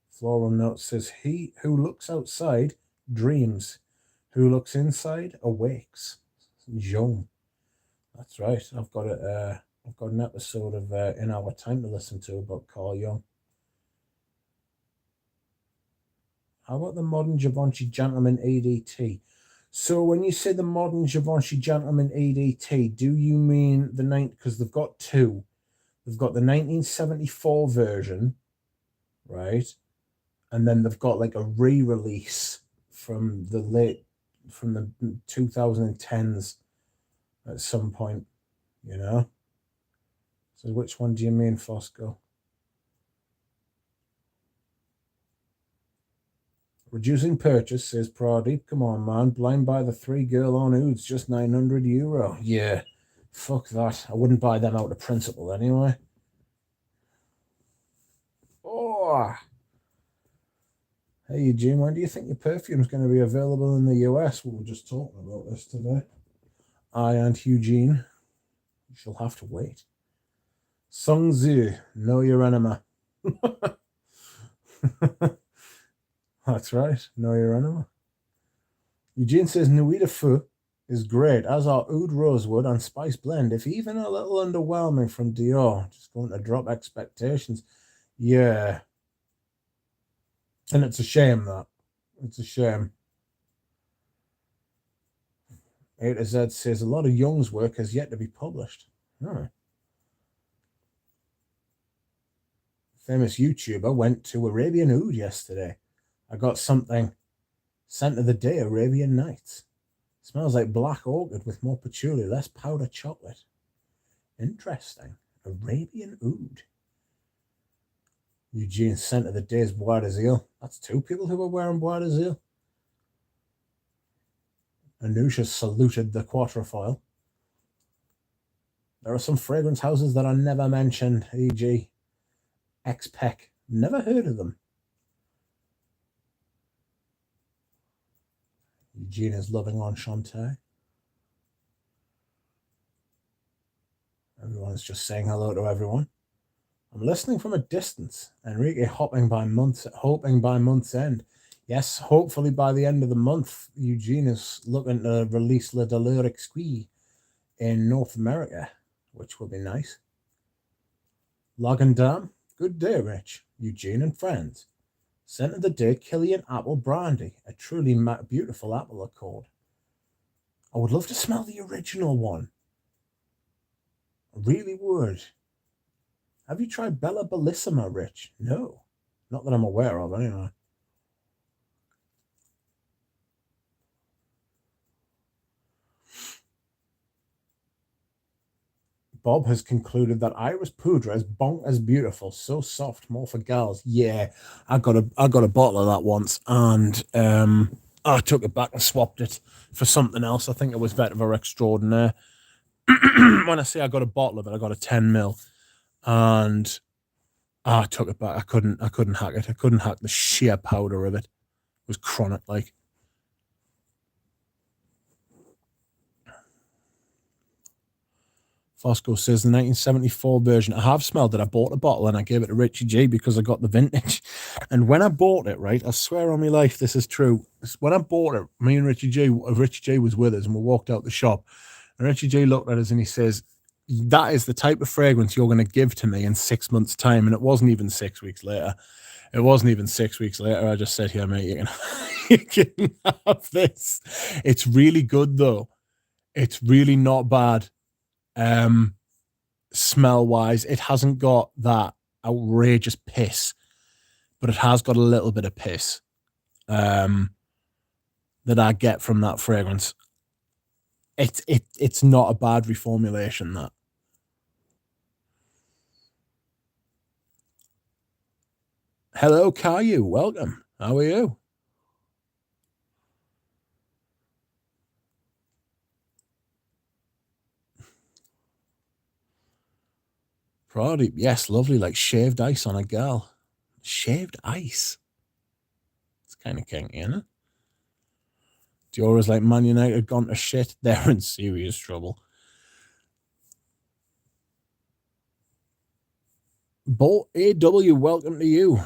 Floral Note says, he who looks outside dreams. Who looks inside awakes. Jung. That's right. I've got an episode of In Our Time to listen to about Carl Jung. How about the modern Givenchy Gentleman EDT? So when you say the modern Givenchy Gentleman EDT, do you mean the because they've got two. They've got the 1974 version, right? And then they've got like a re-release from the 2010s at some point, you know? So which one do you mean, Fosco? Reducing purchase, says Pradeep. Come on, man. Blind buy the 3 girl on Ouds, just €900. Yeah, fuck that. I wouldn't buy them out of principle anyway. Oh. Hey, Eugene, when do you think your perfume's going to be available in the US? We were just talking about this today. I and Eugene. You shall have to wait. Sung Tzu, know your enemy. That's right, know your enemy. Eugene says Nuita Fu is great, as are Oud Rosewood and Spice Blend. If even a little underwhelming from Dior, just going to drop expectations. Yeah. And it's a shame that. It's a shame. A to Z says a lot of Young's work has yet to be published. Oh. Famous YouTuber went to Arabian Oud yesterday. I got something. Scent of the day, Arabian Nights. Smells like black orchid with more patchouli, less powder chocolate. Interesting. Arabian Oud. Eugene's scent of the day is Bois d'Azil. That's two people who are wearing Bois d'Azil. Anusha saluted the quatrefoil. There are some fragrance houses that are never mentioned, e.g. X-Pec. Never heard of them. Eugene is loving Enchanté. Everyone is just saying hello to everyone. I'm listening from a distance. Enrique hoping by month's end. Yes, hopefully by the end of the month, Eugene is looking to release Le Douleur Exquis in North America, which will be nice. Logan Dam, good day, Rich. Eugene and friends. Scent of the day, Killian Apple Brandy, a truly beautiful apple accord. I would love to smell the original one. I really would. Have you tried Bella Bellissima, Rich? No. Not that I'm aware of, anyway. Bob has concluded that Iris Poudre is bonkers beautiful, so soft, more for gals. Yeah, I got a bottle of that once, and I took it back and swapped it for something else. I think it was Vetiver Extraordinaire. When I say I got a bottle of it, I got a 10ml, and I took it back. I couldn't hack it. I couldn't hack the sheer powder of it. It was chronic, like. Fosco says the 1974 version. I have smelled it. I bought a bottle and I gave it to Richie G because I got the vintage. And when I bought it, right, I swear on my life this is true. When I bought it, me and Richie G was with us and we walked out the shop. And Richie G looked at us and he says, that is the type of fragrance you're going to give to me in 6 months' time. And it wasn't even 6 weeks later. I just said, here, mate, you can have this. It's really good, though. It's really not bad. Smell wise, it hasn't got that outrageous piss, but it has got a little bit of piss that I get from that fragrance. It's not a bad reformulation, that. Hello, Caillou. Welcome. How are you? Proddy, yes, lovely, like shaved ice on a girl. Shaved ice. It's kind of kinky, isn't it? Diora's like, Man United gone to shit. They're in serious trouble. Bolt AW, welcome to you.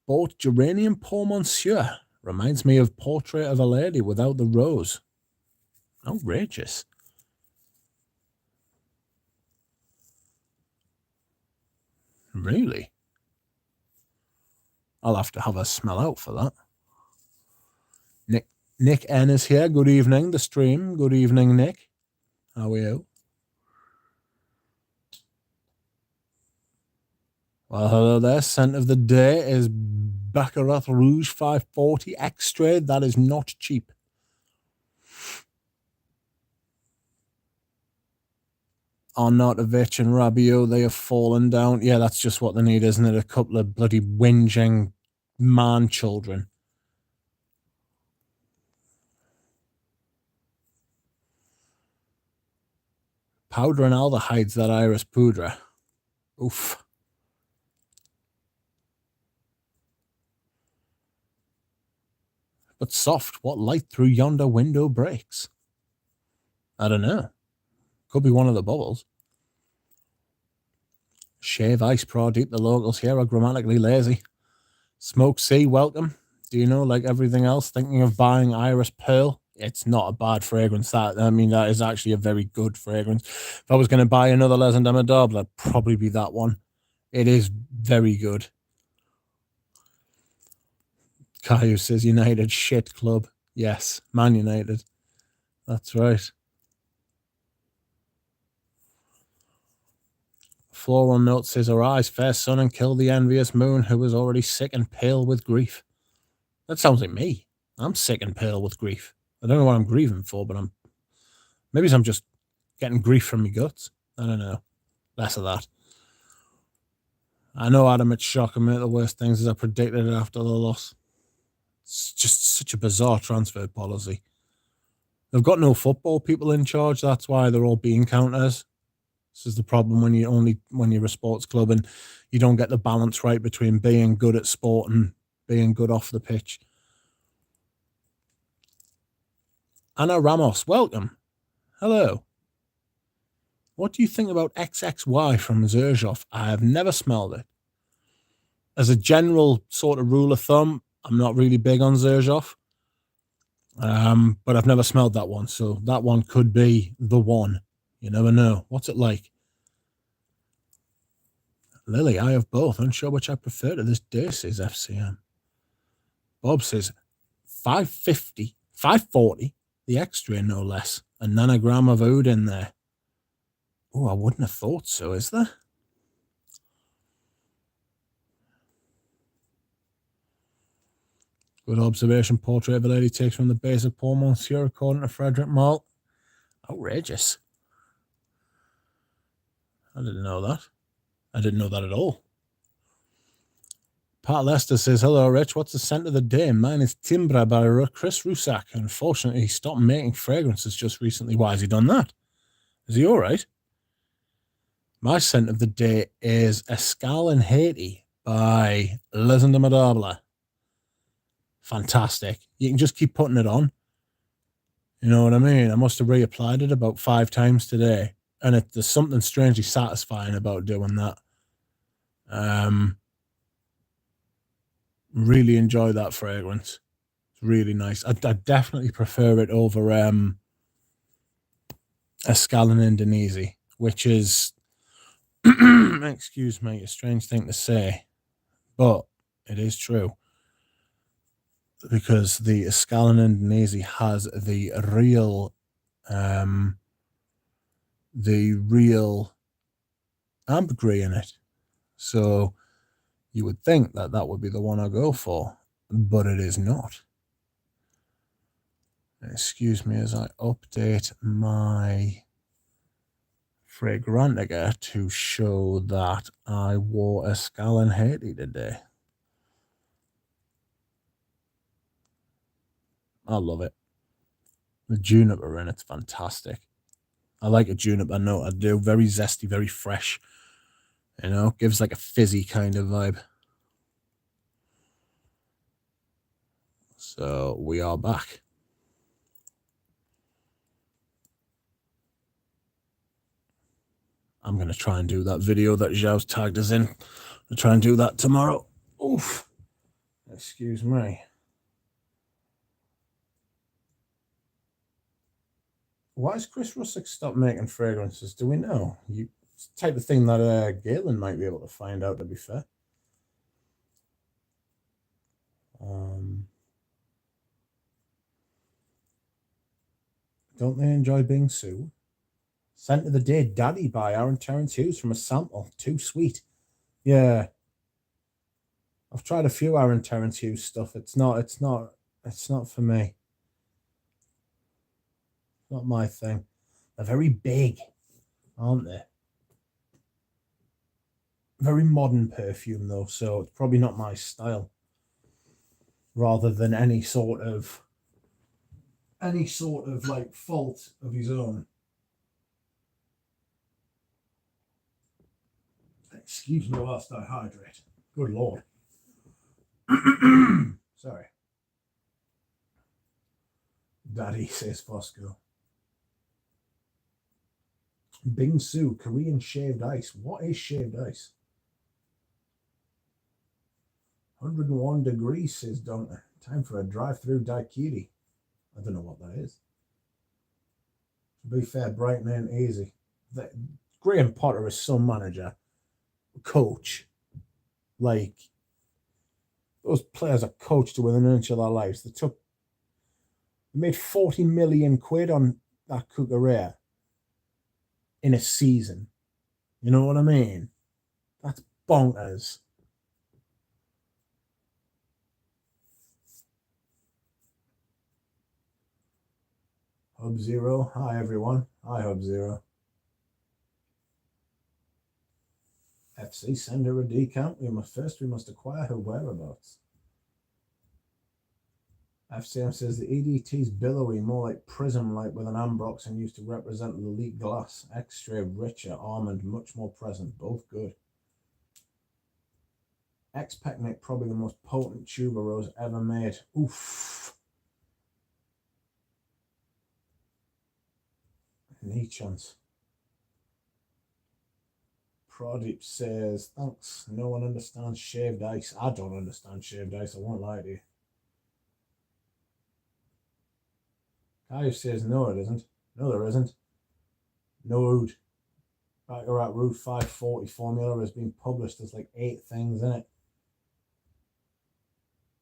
Bought Geranium Pour Monsieur. Reminds me of Portrait of a Lady without the rose. Outrageous. Really? I'll have to have a smell out for that. Nick N is here. Good evening, the stream. Good evening, Nick. How are you? Well, hello there. Scent of the day is Baccarat Rouge 540 Extra. That is not cheap. Arnautovic and Rabiot, they have fallen down. Yeah, that's just what they need, isn't it? A couple of bloody whinging man children. Powder and aldehydes, that Iris Poudre. Oof. but soft. What light through yonder window breaks? I don't know. Could be one of the bubbles. Shave ice pro deep. The locals here are grammatically lazy. Smoke sea, welcome. Do you know, like everything else, thinking of buying Iris Pearl? It's not a bad fragrance. That is actually a very good fragrance. If I was going to buy another Les and Demodable, it'd probably be that one. It is very good. Caillou says United shit club. Yes, Man United. That's right. Floral note says, arise, fair sun, and kill the envious moon who is already sick and pale with grief. That sounds like me. I'm sick and pale with grief. I don't know what I'm grieving for, but maybe I'm just getting grief from my guts. I don't know. Less of that. I know, Adam, it's shocking me. The worst things as I predicted it after the loss. It's just such a bizarre transfer policy. They've got no football people in charge. That's why they're all bean counters. This is the problem when you're a sports club and you don't get the balance right between being good at sport and being good off the pitch. Anna Ramos, welcome. Hello. What do you think about XXY from Zerzhov? I have never smelled it. As a general sort of rule of thumb, I'm not really big on Zerzhov. But I've never smelled that one, so that one could be the one. You never know. What's it like? Lily, I have both. Unsure which I prefer to this day, says FCM. Bob says 550, 540, the extra no less. A nanogram of oud in there. Oh, I wouldn't have thought so, is there? Good observation. Portrait of a lady takes from the base of Paul Monsieur, according to Frederick Malt. Outrageous. I didn't know that. I didn't know that at all. Pat Lester says, hello, Rich. What's the scent of the day? Mine is Timbra by Chris Rusak. Unfortunately, he stopped making fragrances just recently. Why has he done that? Is he all right? My scent of the day is Escal in Haiti by Les Indomadables. Fantastic. You can just keep putting it on. You know what I mean? I must have reapplied it about 5 times today. And there's something strangely satisfying about doing that. Really enjoy that fragrance. It's really nice. I definitely prefer it over Escal in Indonesia, which is, excuse me, a strange thing to say, but it is true. Because the Escal in Indonesia has the real ambergris in it. So you would think that would be the one I go for, but it is not. Excuse me as I update my Fragrantica to show that I wore Escal in Haiti today. I love it. The juniper in it's fantastic. I like a juniper note. I do. Very zesty, very fresh. You know, gives like a fizzy kind of vibe. So we are back. I'm going to try and do that video that Zhao's tagged us in. I'll try and do that tomorrow. Oof. Excuse me. Why has Chris Russick stopped making fragrances? Do we know? It's the type of thing that Galen might be able to find out, to be fair. Don't they enjoy being sued? Scent of the Day, Daddy by Aaron Terrence Hughes from a sample. Too sweet. Yeah. I've tried a few Aaron Terrence Hughes stuff. It's not for me. Not my thing. They're very big, aren't they? Very modern perfume though, so it's probably not my style. Rather than any sort of like fault of his own. Excuse me whilst I hydrate. Good Lord. Sorry. Daddy, says Fosco. Bingsu, Korean shaved ice. What is shaved ice? 101 degrees, says Duncan. Time for a drive-through daiquiri. I don't know what that is. To be fair, Brighton ain't easy. Graham Potter is some manager, coach. Like, those players are coached to within an inch of their lives. They made 40 million quid on that Cucurella in a season. You know what I mean? That's bonkers. Hub Zero. Hi, everyone. Hi, Hub Zero. FC, send her a decant. We must acquire her whereabouts. FCM says the EDT's billowy, more like prism-like with an ambrox and used to represent the elite glass. Extra, richer, almond, much more present. Both good. Ex-Pecnic, probably the most potent tuberose ever made. Oof. Knee chance. Prodip says, thanks. No one understands shaved ice. I don't understand shaved ice. I won't lie to you. Caillou says, no, it isn't. No, there isn't. No route. Baccarat Route 540 formula has been published. There's like 8 things in it.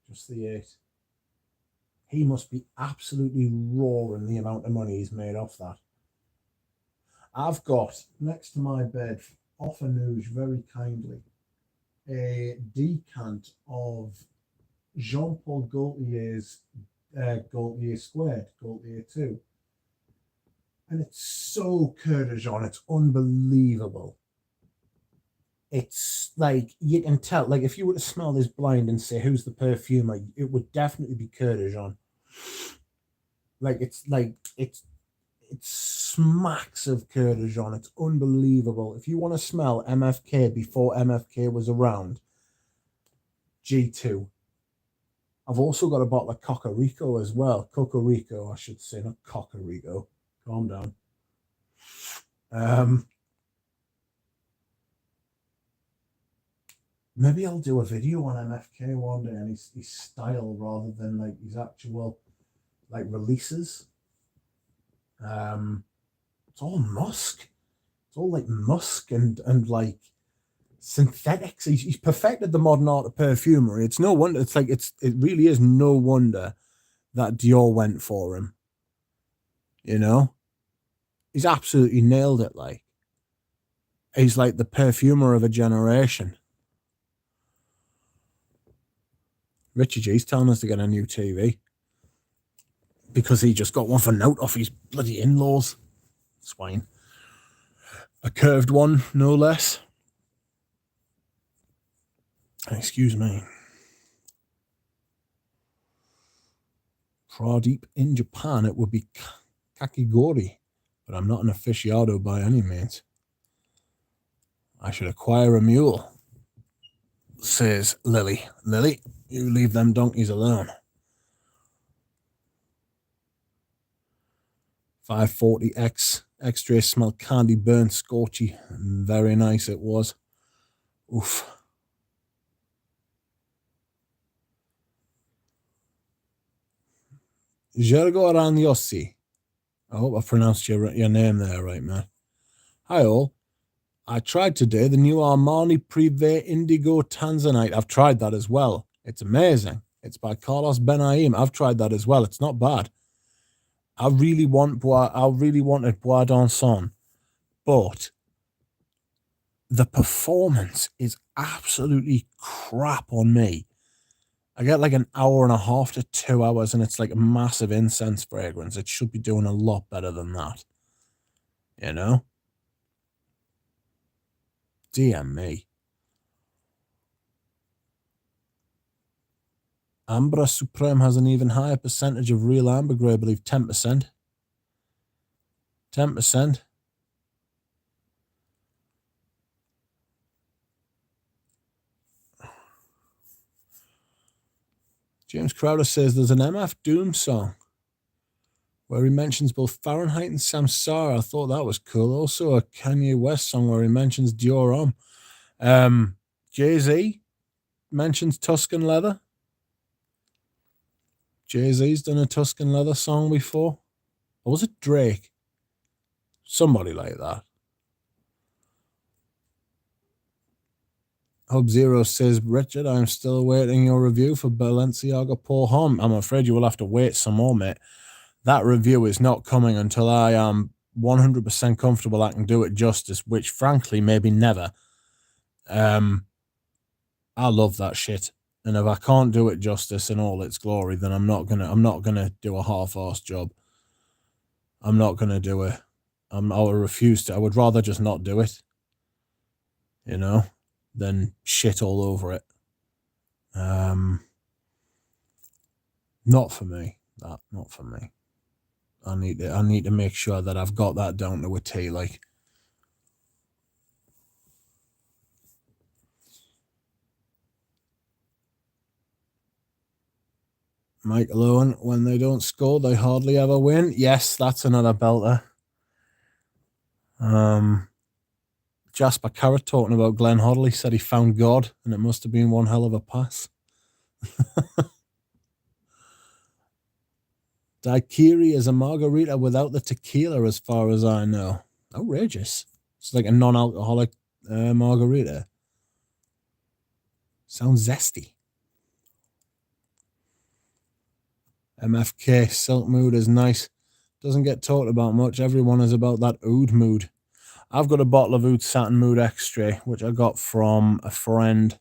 Just the 8. He must be absolutely roaring the amount of money he's made off that. I've got, next to my bed, off a Nouge very kindly, a decant of Jean-Paul Gaultier's Gaultier Squared, Gaultier 2. And it's so Coeur de Jean, it's unbelievable. It's like, you can tell, like, if you were to smell this blind and say, who's the perfumer, it would definitely be Coeur de Jean. It smacks of Coeur de Jean. It's unbelievable. If you want to smell MFK before MFK was around, G2. I've also got a bottle of Cocorico as well. Cocorico, I should say, not Cocorico. Calm down. Maybe I'll do a video on MFK one day and his style rather than like his actual like releases. It's all musk. It's all like musk and like synthetics. He's perfected the modern art of perfumery. It's no wonder. It really is no wonder that Dior went for him. You know, he's absolutely nailed it. Like, he's like the perfumer of a generation. Richie G's telling us to get a new TV because he just got one for note off his bloody in-laws. Swine. A curved one, no less. Excuse me. Pradeep, in Japan, it would be kakigori, but I'm not an aficionado by any means. I should acquire a mule, says Lily. Lily, you leave them donkeys alone. 540X extra smell candy burnt scorchy. Very nice it was. Oof. Jergo Aranyossi. I hope I pronounced your name there right, man. Hi all. I tried today the new Armani Privé Indigo Tanzanite. I've tried that as well. It's amazing. It's by Carlos Benaim. I've tried that as well. It's not bad. I really wanted Bois d'Anson, but the performance is absolutely crap on me. I get like an hour and a half to 2 hours, and it's like a massive incense fragrance. It should be doing a lot better than that. You know? Dear me. Ambra Supreme has an even higher percentage of real ambergris, I believe, 10%. 10%. James Crowder says there's an MF Doom song. where he mentions both Fahrenheit and Samsara. I thought that was cool. Also a Kanye West song where he mentions Dior Homme. Jay-Z mentions Tuscan Leather. Jay-Z's done a Tuscan Leather song before. Or was it Drake? Somebody like that. Hub Zero says, Richard, I'm still awaiting your review for Balenciaga Paul Homme. I'm afraid you will have to wait some more, mate. That review is not coming until I am 100% comfortable I can do it justice, which frankly, maybe never. I love that shit. And if I can't do it justice in all its glory, then I'm not gonna do a half-assed job. I'm not gonna do it. I will refuse to. I would rather just not do it, than shit all over it. Not for me. Not for me. I need to make sure that I've got that down to a T. Like, Michael Owen, when they don't score, they hardly ever win. Yes, that's another belter. Jasper Carrot talking about Glenn Hoddle. He said he found God, and it must have been one hell of a pass. Daiquiri is a margarita without the tequila, as far as I know. Outrageous. It's like a non-alcoholic margarita. Sounds zesty. MFK, Silk Mood is nice. Doesn't get talked about much. Everyone is about that oud mood. I've got a bottle of Oud Satin Mood Extra, which I got from a friend.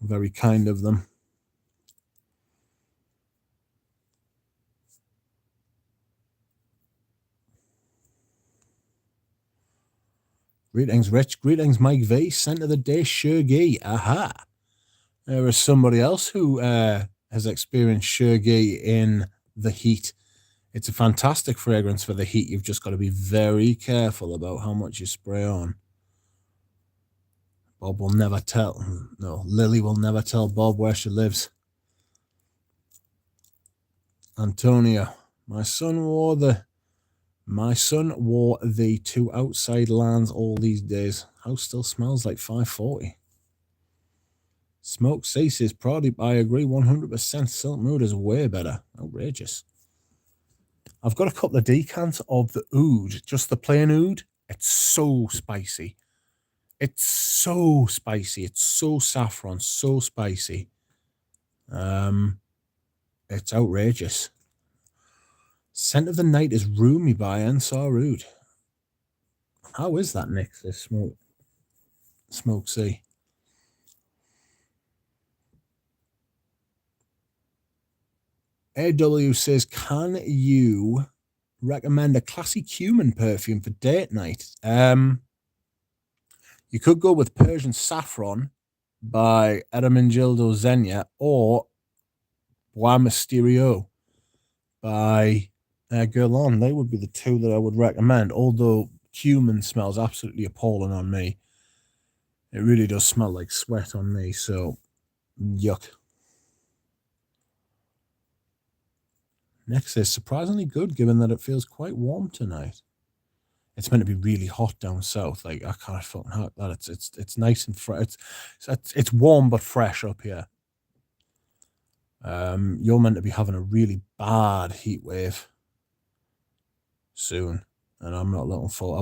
Very kind of them. Greetings, Rich. Greetings, Mike V. Sent of the day, Shergi. Aha. There is somebody else who has experienced Shergi in the heat. It's a fantastic fragrance for the heat. You've just got to be very careful about how much you spray on. Bob will never tell. No, Lily will never tell Bob where she lives. Antonio, my son wore the two outside lands all these days. House still smells like 540. Smoke ceases. Pradeep, I agree 100%. Silk Mood is way better. Outrageous. I've got a couple of decants of the oud, just the plain oud. It's so spicy. It's so spicy. It's so saffron, so spicy. It's outrageous. Scent of the Night is Roomy by Ansar Oud. How is that, Nick? This Smoke C. AW says, can you recommend a classy cumin perfume for date night? You could go with Persian Saffron by Ermenegildo Zegna or Bois Mysterio by Guerlain. They would be the two that I would recommend, although cumin smells absolutely appalling on me. It really does smell like sweat on me, so yuck. Next is surprisingly good, given that it feels quite warm tonight. It's meant to be really hot down south. Like, I can't fucking hack that. It's nice and fresh. It's warm but fresh up here. You're meant to be having a really bad heat wave soon, and I'm not looking for.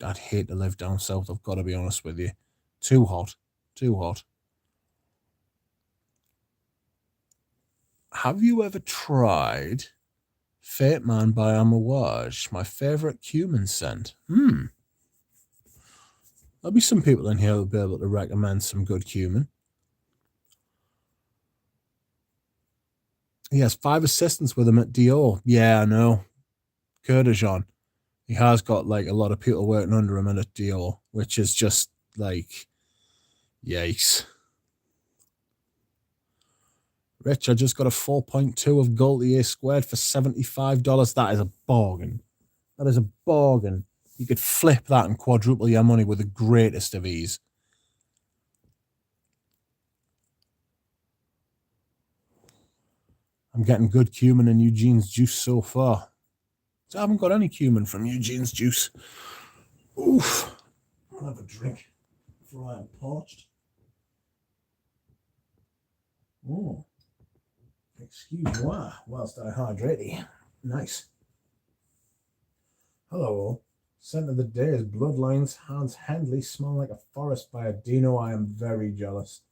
I'd hate to live down south. I've got to be honest with you. Too hot. Have you ever tried Fate Man by Amouage, my favorite cumin scent? There'll be some people in here who'll be able to recommend some good cumin. He has 5 assistants with him at Dior. Yeah, I know. Kurdajan. He has got like a lot of people working under him at Dior, which is just like, yikes. Rich, I just got a 4.2 of Gaultier squared for $75. That is a bargain. That is a bargain. You could flip that and quadruple your money with the greatest of ease. I'm getting good cumin in Eugene's juice so far. So I haven't got any cumin from Eugene's juice. Oof. I'll have a drink before I am parched. Oh. Excuse moi whilst I hydrate. Nice. Hello all. Scent of the day is Bloodlines Hans Hendley, smell like a forest by Adino. I am very jealous.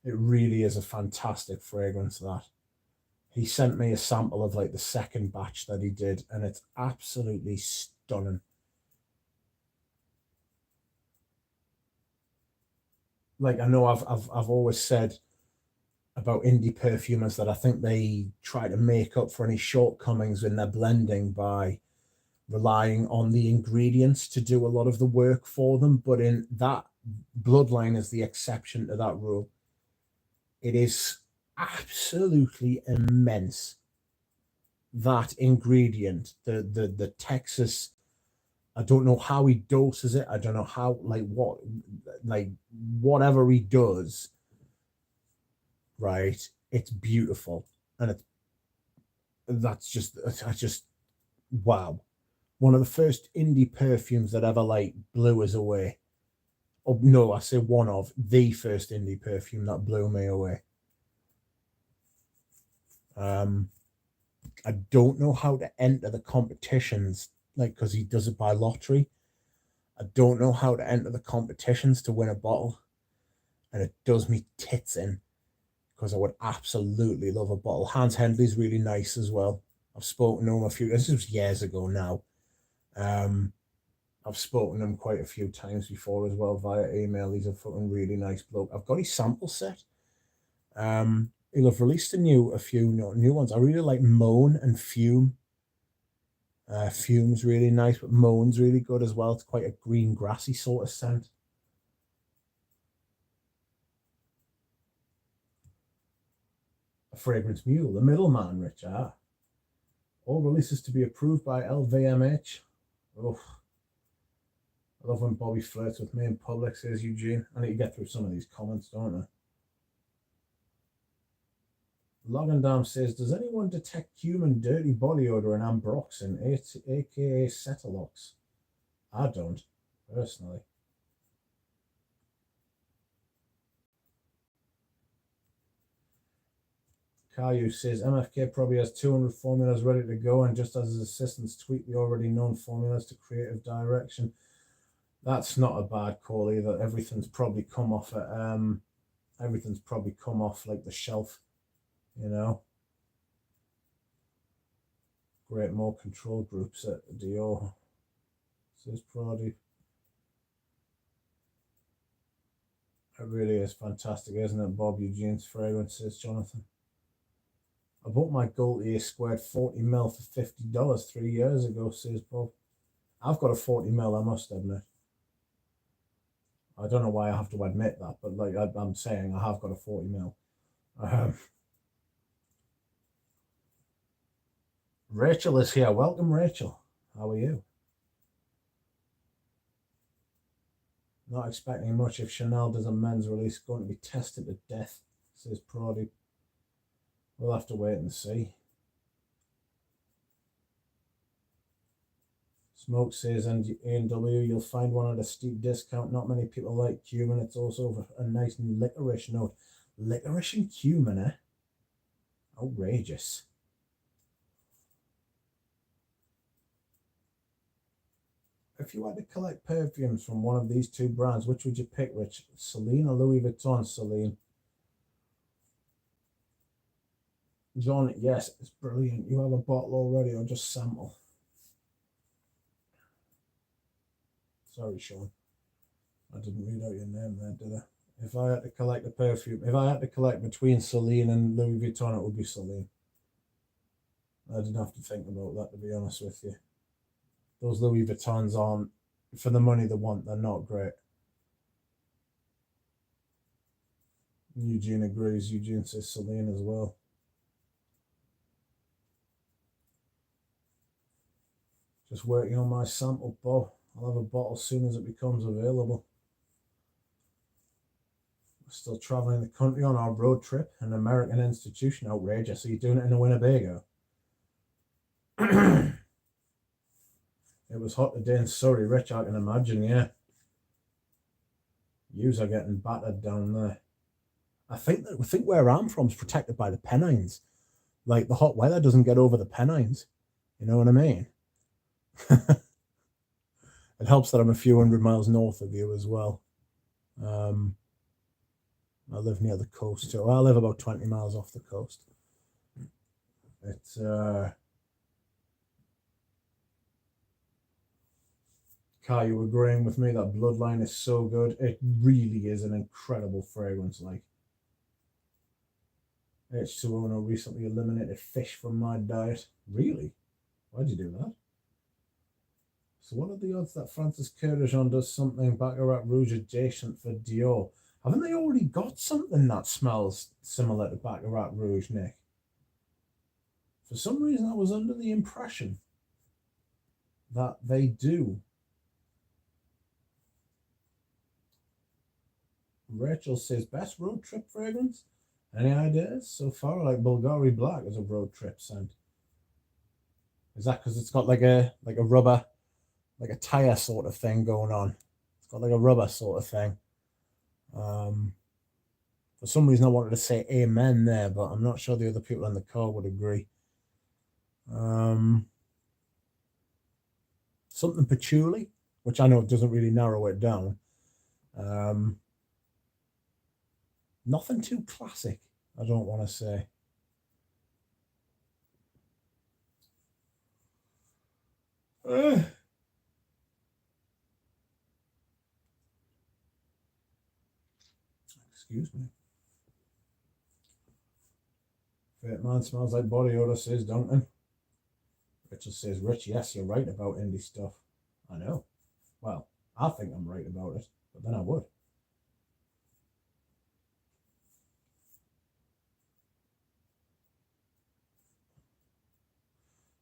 It really is a fantastic fragrance, that. He sent me a sample of like the second batch that he did, and it's absolutely stunning. Like, I know I've always said about indie perfumers that I think they try to make up for any shortcomings in their blending by relying on the ingredients to do a lot of the work for them. But in that, Bloodline is the exception to that rule. It is absolutely immense. That ingredient, the Texas, I don't know how he doses it. I don't know how, like whatever he does, right? It's beautiful, and that's just wow. One of the first indie perfumes that ever like blew us away. Oh no, I say one of the first indie perfume that blew me away. I don't know how to enter the competitions, like, because he does it by lottery. I don't know how to enter the competitions to win a bottle, and it does me tits in, because I would absolutely love a bottle. Hans Hendley's really nice as well. I've spoken to him a few. This was years ago now. I've spoken to him quite a few times before as well via email. He's a fucking really nice bloke. I've got his sample set. He'll have released a few new ones. I really like Moan and Fume. Fume's really nice, but Moan's really good as well. It's quite a green, grassy sort of scent. A fragrance mule, the middleman, Richard. All releases to be approved by LVMH. Oh, I love when Bobby flirts with me in public, says Eugene. I need to get through some of these comments, don't I? Logendam says, does anyone detect human dirty body odor in ambroxan, aka Cetalox? I don't, personally. Caillou says, MFK probably has 200 formulas ready to go and just has his assistants tweak the already known formulas to creative direction. That's not a bad call either. Everything's probably come off like the shelf, you know. Great, more control groups at Dior, says Prodi. It really is fantastic, isn't it, Bob? Eugene's fragrance, says Jonathan. I bought my Gaultier squared 40ml for $50 3 years ago, says Bob. I've got a 40ml, I must admit. I don't know why I have to admit that, but like I'm saying, I have got a 40ml. Rachel is here. Welcome, Rachel. How are you? Not expecting much if Chanel does a men's release. Going to be tested to death, says Prodi. We'll have to wait and see. Smoke says, and A&W, you'll find one at a steep discount. Not many people like cumin. It's also a nice licorice note. Licorice and cumin, eh? Outrageous. If you had to collect perfumes from one of these two brands, which would you pick, Rich? Celine or Louis Vuitton? Celine. John, yes, it's brilliant. You have a bottle already, or just sample? Sorry, Sean. I didn't read out your name there, did I? If I had to collect a perfume, if I had to collect between Celine and Louis Vuitton, it would be Celine. I didn't have to think about that, to be honest with you. Those Louis Vuittons aren't, for the money they want, they're not great. Eugene agrees. Eugene says Celine as well. Just working on my sample, Bob. I'll have a bottle as soon as it becomes available. We're still traveling the country on our road trip. An American institution. Outrageous. So you're doing it in a Winnebago. It was hot today in Surrey, Rich, I can imagine, yeah. Yous are getting battered down there. I think where I'm from is protected by the Pennines. Like, the hot weather doesn't get over the Pennines. You know what I mean? It helps that I'm a few hundred miles north of you as well. I live near the coast too. I live about 20 miles off the coast. It's Kai, you agreeing with me that Bloodline is so good? It really is an incredible fragrance. Like, H2O recently eliminated fish from my diet. Really? Why'd you do that? So what are the odds that Francis Kurkdjian does something Baccarat Rouge adjacent for Dior? Haven't they already got something that smells similar to Baccarat Rouge, Nick? For some reason, I was under the impression that they do. Rachel says, best road trip fragrance? Any ideas so far? Like Bulgari Black as a road trip scent. Is that because it's got like a rubber, like a tire sort of thing going on? It's got like a rubber sort of thing. For some reason, I wanted to say amen there, but I'm not sure the other people in the car would agree. Something patchouli, which I know doesn't really narrow it down. Nothing too classic, I don't want to say. Excuse me. Fat man smells like body odor, says Duncan. Richard says, Rich, yes, you're right about indie stuff. I know. Well, I think I'm right about it, but then I would.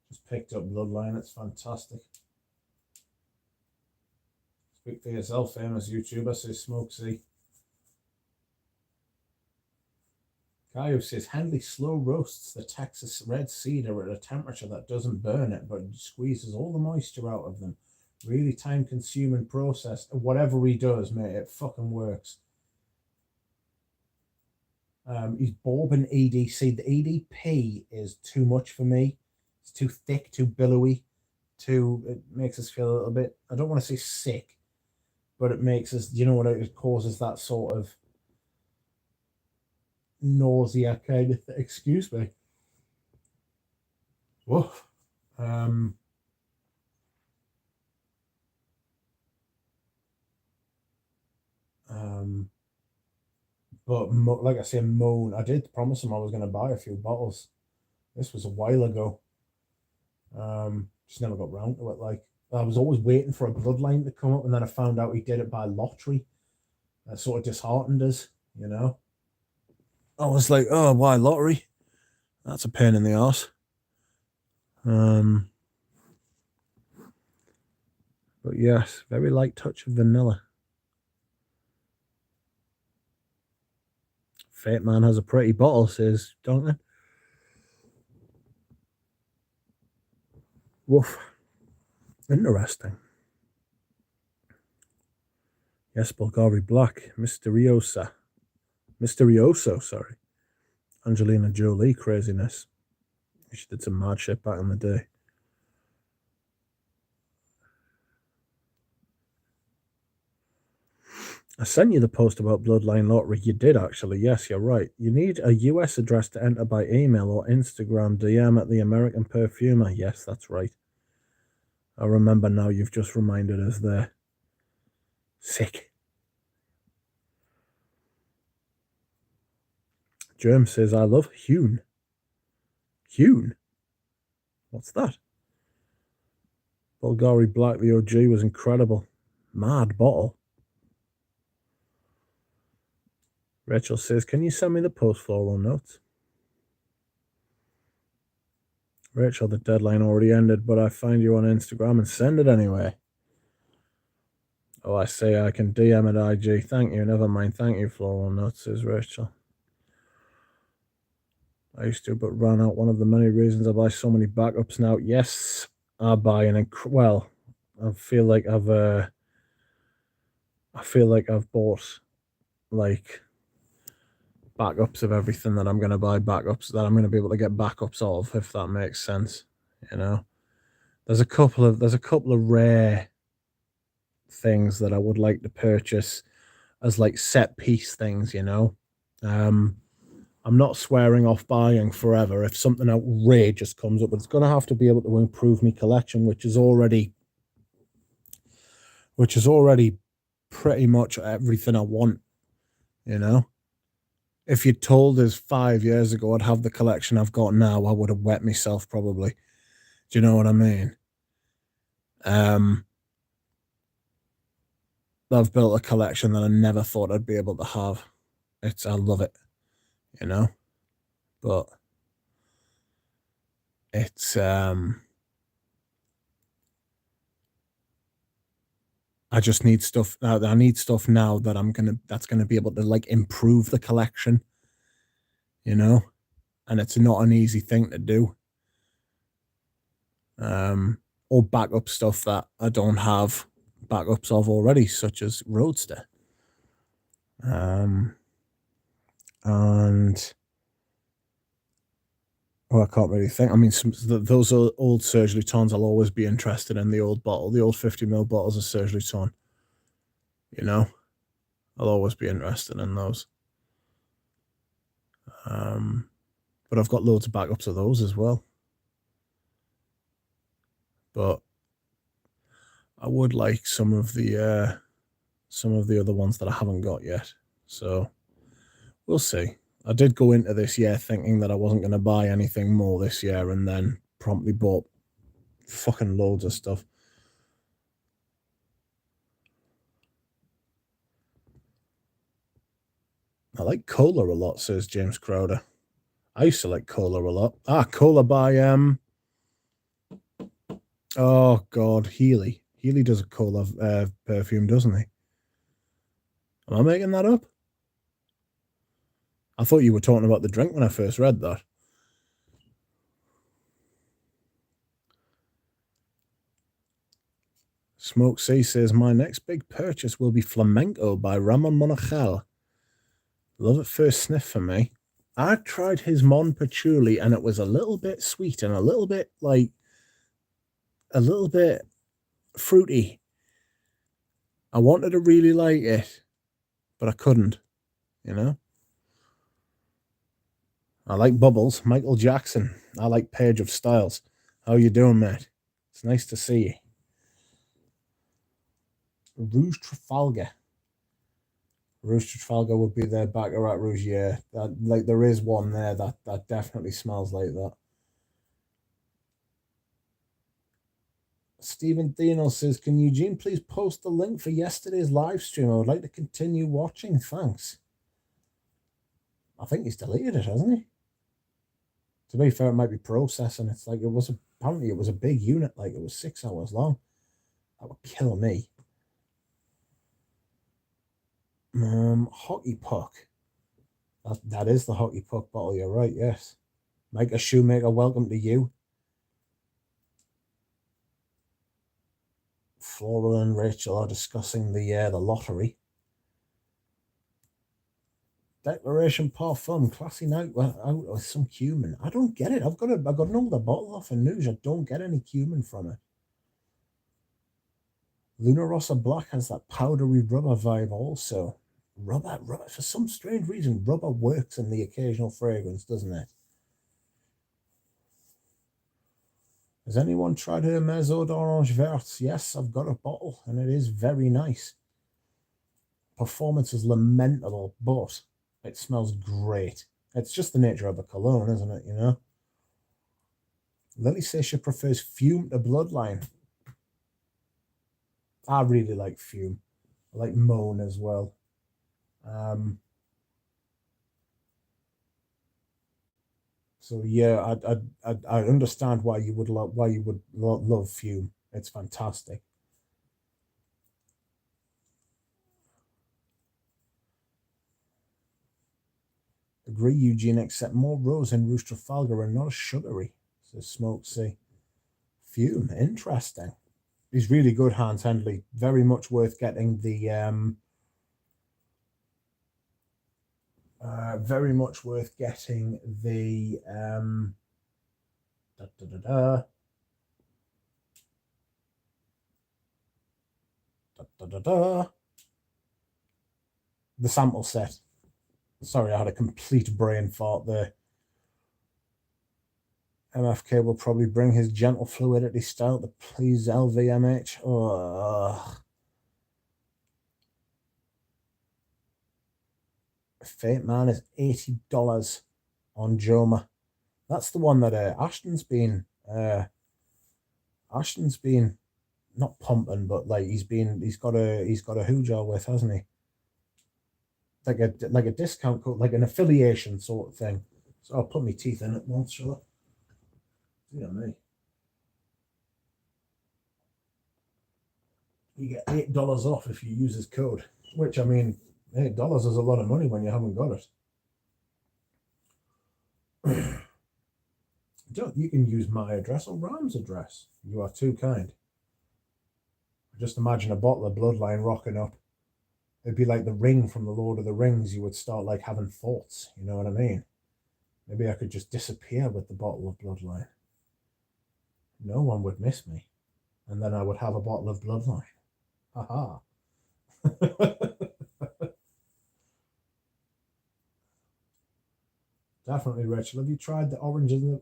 Just picked up Bloodline. It's fantastic. Speak for yourself, famous YouTuber, says Smokesy. Caillou says, Handley slow roasts the Texas red cedar at a temperature that doesn't burn it, but squeezes all the moisture out of them. Really time-consuming process. Whatever he does, mate, it fucking works. He's bourbon EDC. The EDP is too much for me. It's too thick, too billowy. It makes us feel a little bit, I don't want to say sick, but it makes us, you know what, it causes that sort of nausea kind of thing. Excuse me. Woof. But like I say, Moan, I did promise him I was going to buy a few bottles. This was a while ago. Just never got round to it. Like, I was always waiting for a Bloodline to come up, and then I found out he did it by lottery. That sort of disheartened us, you know. I was like, oh, why lottery? That's a pain in the arse. But yes, very light touch of vanilla. Fate Man has a pretty bottle, says Duncan. Woof. Interesting. Yes, Bulgari Black. Mysterioso, sorry. Angelina Jolie craziness. She did some mad shit back in the day. I sent you the post about Bloodline Lottery. You did, actually. Yes, you're right. You need a US address to enter by email or Instagram DM at the American Perfumer. Yes, that's right. I remember now. You've just reminded us there. Sick. Germ says, I love Hune. Hune? What's that? Bulgari Black, the OG, was incredible. Mad bottle. Rachel says, can you send me the post floral notes? Rachel, the deadline already ended, but I find you on Instagram and send it anyway. Oh, I say I can DM at IG. Thank you. Never mind. Thank you, Floral Nuts, says Rachel. I used to, but ran out. One of the many reasons I buy so many backups now. Yes, I buy well, I feel like I've bought like backups of everything that I'm going to buy, backups that I'm going to be able to get backups of, if that makes sense. You know, there's a couple of rare things that I would like to purchase as like set piece things. You know, I'm not swearing off buying forever if something outrageous comes up, but it's going to have to be able to improve my collection, which is already pretty much everything I want. You know, if you'd told us 5 years ago I'd have the collection I've got now, I would have wet myself probably. Do you know what I mean? I've built a collection that I never thought I'd be able to have. I love it, you know, but it's I just need stuff. I need stuff now that that's gonna be able to like improve the collection, you know, and it's not an easy thing to do. Or backup stuff that I don't have backups of already, such as Roadster. And well, I can't really think. I mean, those old Serge Lutons I'll always be interested in. The old 50ml bottles of Serge Luton. You know, I'll always be interested in those. But I've got loads of backups of those as well. But I would like some of the other ones that I haven't got yet. So we'll see. I did go into this year thinking that I wasn't going to buy anything more this year, and then promptly bought fucking loads of stuff. I like cola a lot, says James Crowder. I used to like cola a lot. Cola by oh god, Healy. Healy does a cola perfume, doesn't he? Am I making that up? I thought you were talking about the drink when I first read that. Smoke C says, my next big purchase will be Flamenco by Ramon Monachel. Love at first sniff for me. I tried his Mon Patchouli and it was a little bit sweet and a little bit fruity. I wanted to really like it, but I couldn't, you know? I like Bubbles, Michael Jackson. I like Page of Styles. How you doing, mate? It's nice to see you. Rouge Trafalgar. Rouge Trafalgar would be their Baccarat Rouge, yeah. There is one there that definitely smells like that. Stephen Dino says, can Eugene please post the link for yesterday's live stream? I would like to continue watching. Thanks. I think he's deleted it, hasn't he? To be fair, it might be processing. It's like apparently it was a big unit, like it was 6 hours long. That would kill me. Hockey puck. That is the hockey puck bottle. You're right. Yes. Micah Shoemaker, welcome to you. Floral and Rachel are discussing the lottery. Declaration Parfum, classy night out with some cumin. I don't get it. I've got an older bottle off in Nuge. I don't get any cumin from it. Luna Rossa Black has that powdery rubber vibe also. Rubber, for some strange reason, rubber works in the occasional fragrance, doesn't it? Has anyone tried Hermes Eau d'Orange Vert? Yes, I've got a bottle, and it is very nice. Performance is lamentable, but it smells great. It's just the nature of a cologne, isn't it, you know? Lily says she prefers Fume to Bloodline. I really like Fume. I like Moan as well. So yeah, I understand why you would love Fume. It's fantastic. Agree, Eugene, except more rose in Rouge Trafalgar and not as sugary, says Smoke C. Fume, interesting. He's really good, Hans Hendley. Very much worth getting the very much worth getting the the sample set. Sorry, I had a complete brain fart there. MFK will probably bring his gentle fluidity style to please LVMH. Oh. Fate Man is $80 on Joma. That's the one that Ashton's been not pumping, but like he's got a hoojar with, hasn't he? Like a discount code, like an affiliation sort of thing. So I'll put my teeth in it once, shall I? Dear me. You get $8 off if you use his code, which, I mean, $8 is a lot of money when you haven't got it. You can use my address or Ram's address. You are too kind. Just imagine a bottle of Bloodline rocking up. It'd be like the ring from the Lord of the Rings. You would start like having thoughts. You know what I mean? Maybe I could just disappear with the bottle of Bloodline. No one would miss me. And then I would have a bottle of Bloodline. Haha. Definitely, Rachel. Have you tried the oranges?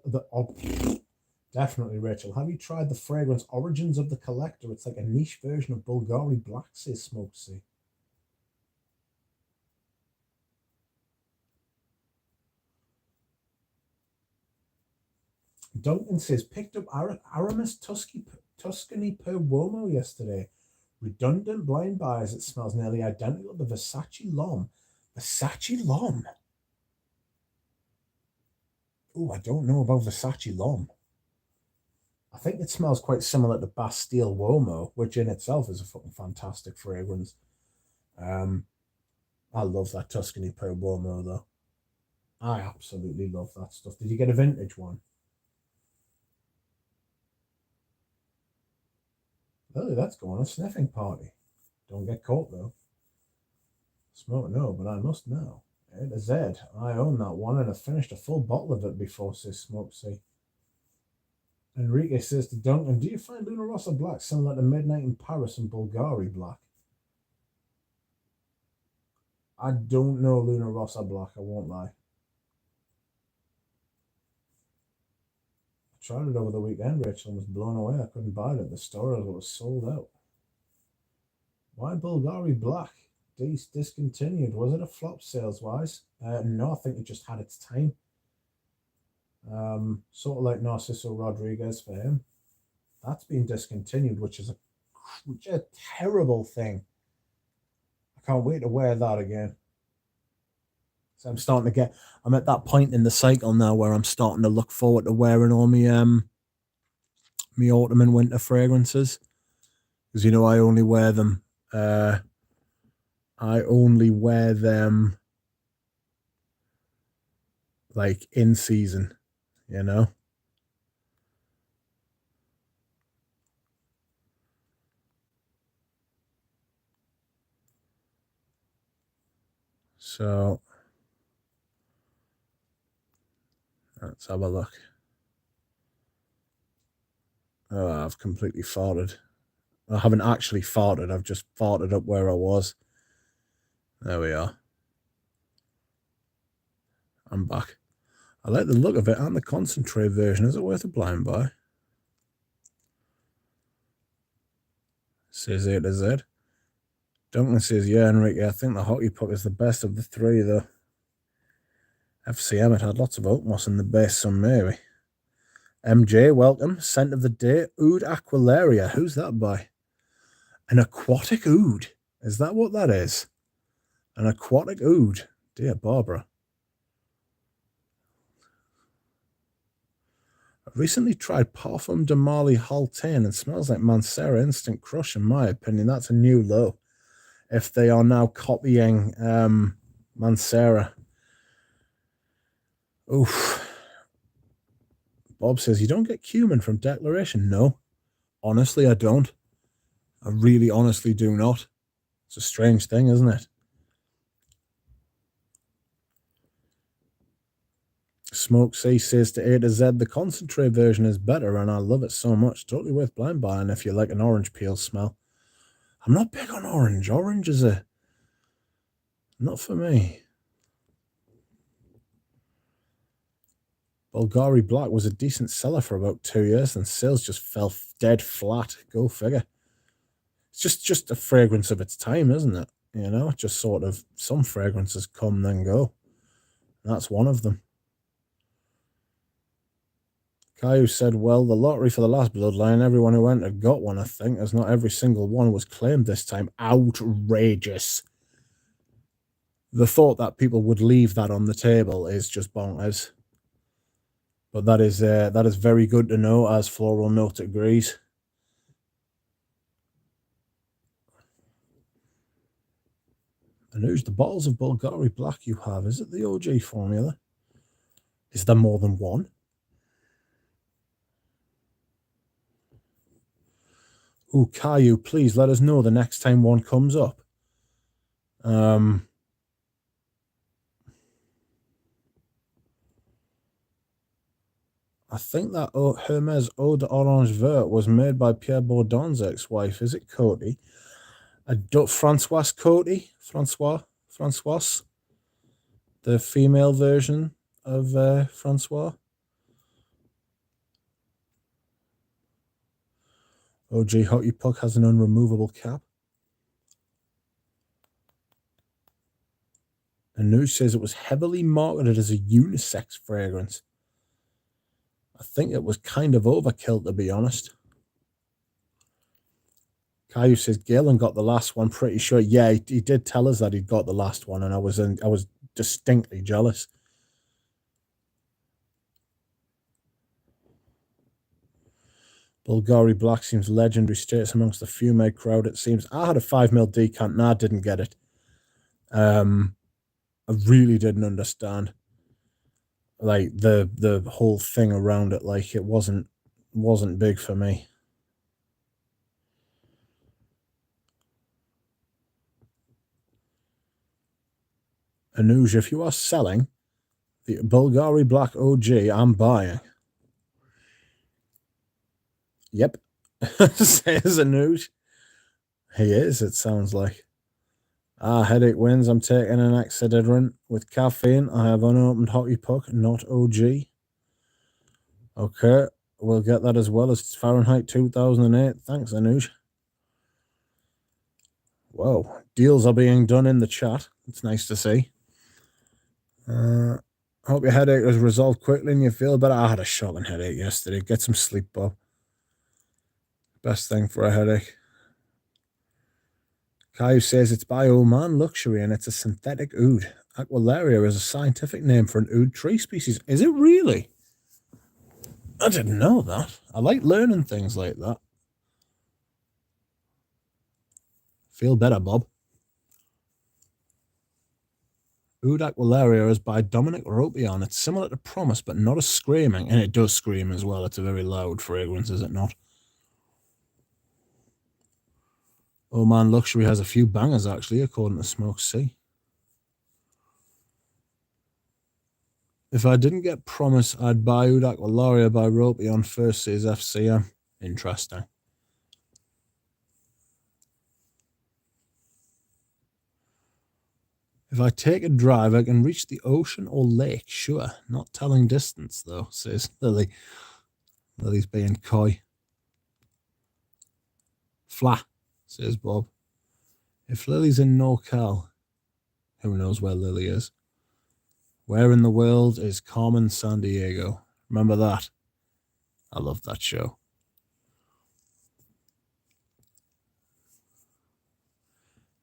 Definitely, Rachel. Have you tried the fragrance Origins of the Collector? It's like a niche version of Bulgari Black, says Smoke C. Duncan says, picked up Aramis Tuscany per Uomo yesterday. Redundant blind buys. It smells nearly identical to Versace L'Homme. Versace L'Homme? Oh, I don't know about Versace L'Homme. I think it smells quite similar to Bastille Uomo, which in itself is a fucking fantastic fragrance. I love that Tuscany per Uomo, though. I absolutely love that stuff. Did you get a vintage one? Oh, that's going on a sniffing party. Don't get caught, though. Smoke no, but I must know. A to Z. I own that one and I finished a full bottle of it before, says Smoke C. Enrique says to Duncan, do you find Luna Rossa Black similar to Midnight in Paris and Bulgari Black? I don't know Luna Rossa Black, I won't lie. I tried it over the weekend, Rachel, and was blown away. I couldn't buy it at the store as it was sold out. Why Bulgari Black? Discontinued. Was it a flop sales-wise? No, I think it just had its time. Sort of like Narciso Rodriguez for him. That's been discontinued, which is a terrible thing. I can't wait to wear that again. So I'm at that point in the cycle now where I'm starting to look forward to wearing all my autumn and winter fragrances. Because, you know, I only wear them like in season, you know. So let's have a look. Oh, I've completely farted. I haven't actually farted. I've just farted up where I was. There we are. I'm back. I like the look of it and the concentrate version. Is it worth a blind buy? Says A to Z. Duncan says, yeah, Enrique, I think the hockey puck is the best of the three, though. FCM, it had lots of oak moss in the base, so maybe. MJ, welcome. Scent of the day, Oud Aquilaria. Who's that by? An aquatic oud. Is that what that is? An aquatic oud. Dear Barbara. I've recently tried Parfum de Marly Haltain and smells like Mancera Instant Crush, in my opinion. That's a new low. If they are now copying Mancera. Oof. Bob says, you don't get cumin from Declaration. No. Honestly, I don't. I really honestly do not. It's a strange thing, isn't it? Smoke C says to A to Z, the concentrate version is better, and I love it so much. Totally worth blind buying if you like an orange peel smell. I'm not big on orange. Orange is not for me. Bulgari Black was a decent seller for about 2 years, and sales just fell dead flat. Go figure. It's just a fragrance of its time, isn't it? You know, just sort of some fragrances come then go. That's one of them. Caillou said, well, the lottery for the last bloodline, everyone who entered got one, I think, as not every single one was claimed this time. Outrageous. The thought that people would leave that on the table is just bonkers. But that is very good to know, as Floral Note agrees. And who's the bottles of Bulgari Black you have? Is it the OG formula? Is there more than one? Ooh, Caillou, please let us know the next time one comes up. I think that Hermes Eau d'Orange Vert was made by Pierre Bourdon's ex-wife. Is it Coty? Francois Coty? Francois? The female version of Francois? OG Hockey Puck has an unremovable cap. And news says it was heavily marketed as a unisex fragrance. I think it was kind of overkill, to be honest. Caillou says Galen got the last one, pretty sure. Yeah, he did tell us that he'd got the last one, and I was distinctly jealous. Bulgari Black seems legendary status amongst the fume crowd, it seems. I had a 5ml decant. Nah, I didn't get it. I really didn't understand, like, the whole thing around it. Like, it wasn't big for me. Anuj, if you are selling the Bulgari Black OG, I'm buying. Yep, says Anuj. He is, it sounds like. Headache wins. I'm taking an Excedrin with caffeine. I have unopened Hockey Puck, not OG. Okay, we'll get that as well as Fahrenheit 2008. Thanks, Anuj. Whoa, deals are being done in the chat. It's nice to see. Hope your headache was resolved quickly and you feel better. I had a shocking headache yesterday. Get some sleep, Bob. Best thing for a headache. Caillou says it's by Old Man Luxury and it's a synthetic oud. Aquilaria is a scientific name for an oud tree species. Is it really? I didn't know that. I like learning things like that. Feel better, Bob. Oud Aquilaria is by Dominic Ropion. It's similar to Promise, but not as screaming. And it does scream as well. It's a very loud fragrance, is it not? Oh Man Luxury has a few bangers, actually, according to Smoke C. If I didn't get Promise, I'd buy Oud Aquilaria by Ropion first, says FCM. Interesting. If I take a drive, I can reach the ocean or lake. Sure, not telling distance, though, says Lily. Lily's being coy. Fla, says Bob. If Lily's in NorCal, who knows where Lily is? Where in the world is Carmen Sandiego? Remember that? I love that show.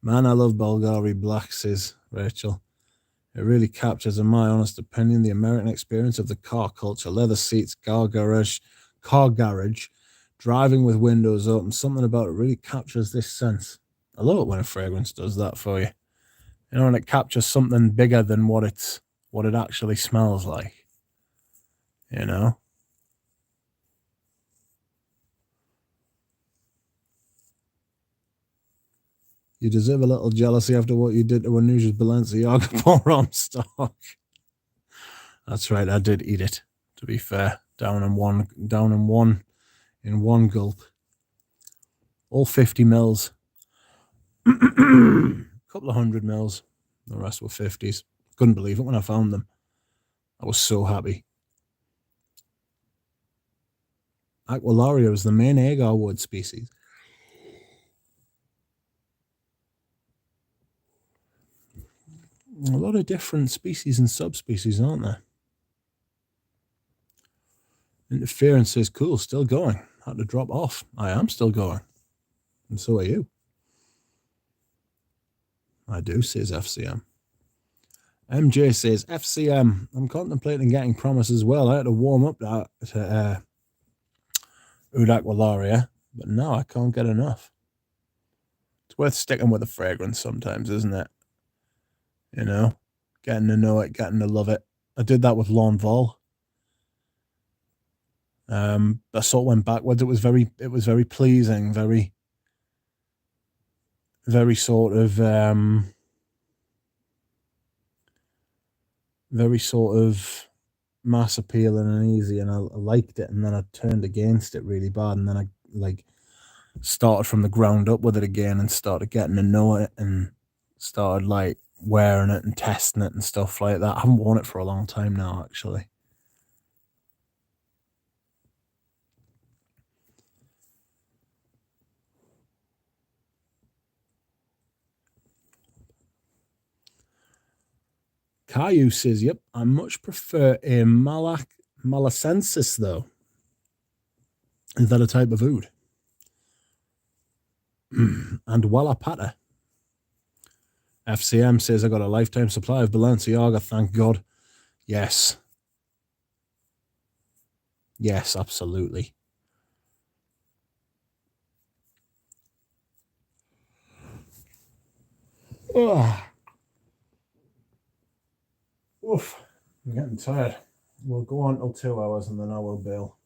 Man, I love Bulgari Black, says Rachel. It really captures, in my honest opinion, the American experience of the car culture. Leather seats, car garage, driving with windows open. Something about it really captures this sense. I love it when a fragrance does that for you. You know, when it captures something bigger than what it actually smells like. You know? You deserve a little jealousy after what you did to Anush's Balenciaga pour-on stock. That's right, I did eat it, to be fair. Down in one gulp. All 50 mils. Couple of 100 mils. The rest were 50s. Couldn't believe it when I found them. I was so happy. Aqualaria is the main agar wood species. A lot of different species and subspecies, aren't there? Interference says, cool, still going. Had to drop off. I am still going. And so are you. I do, says FCM. MJ says, FCM, I'm contemplating getting Promise as well. I had to warm up that to Oud Aqualaria, but now I can't get enough. It's worth sticking with the fragrance sometimes, isn't it? You know, getting to know it, getting to love it. I did that with Lawn Vol. I sort of went backwards. It was very pleasing, very sort of very sort of mass appealing and easy, and I liked it, and then I turned against it really bad, and then I like started from the ground up with it again and started getting to know it and started like wearing it and testing it and stuff like that. I haven't worn it for a long time now, actually. Caillou says, yep, I much prefer a Malacensis, though. Is that a type of oud? And Wallapata. FCM says, I got a lifetime supply of Balenciaga, thank God. Yes. Yes, absolutely. Oh. Oof. I'm getting tired. We'll go on till 2 hours and then I will bail.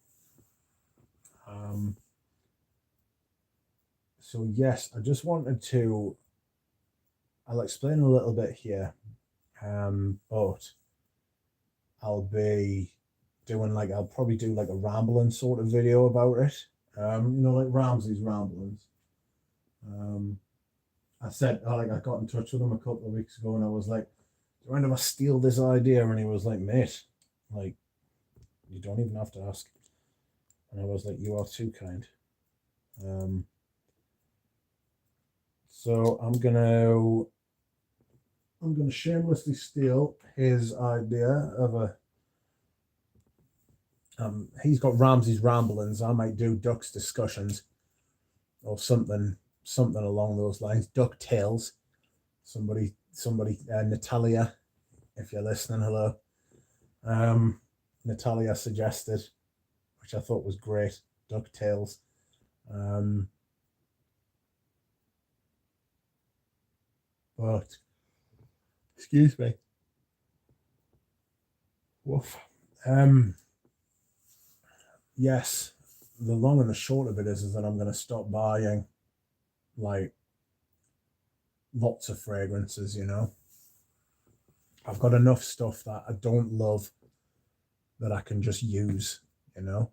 So yes, I just wanted to. I'll explain a little bit here, but I'll be doing I'll probably do like a rambling sort of video about it. Like Ramsey's ramblings. I said, I got in touch with him a couple of weeks ago, and I was like, "Do you mind if I steal this idea?" And he was like, "Mate, like, you don't even have to ask." And I was like, "You are too kind." So I'm gonna shamelessly steal his idea of a. He's got Ramsey's ramblings. I might do Duck's discussions, or something along those lines. Duck Tales. Somebody, Natalia, if you're listening, hello. Natalia suggested, which I thought was great, Duck Tales. But excuse me. Woof. Yes, the long and the short of it is that I'm going to stop buying like lots of fragrances. I've got enough stuff that I don't love that I can just use. And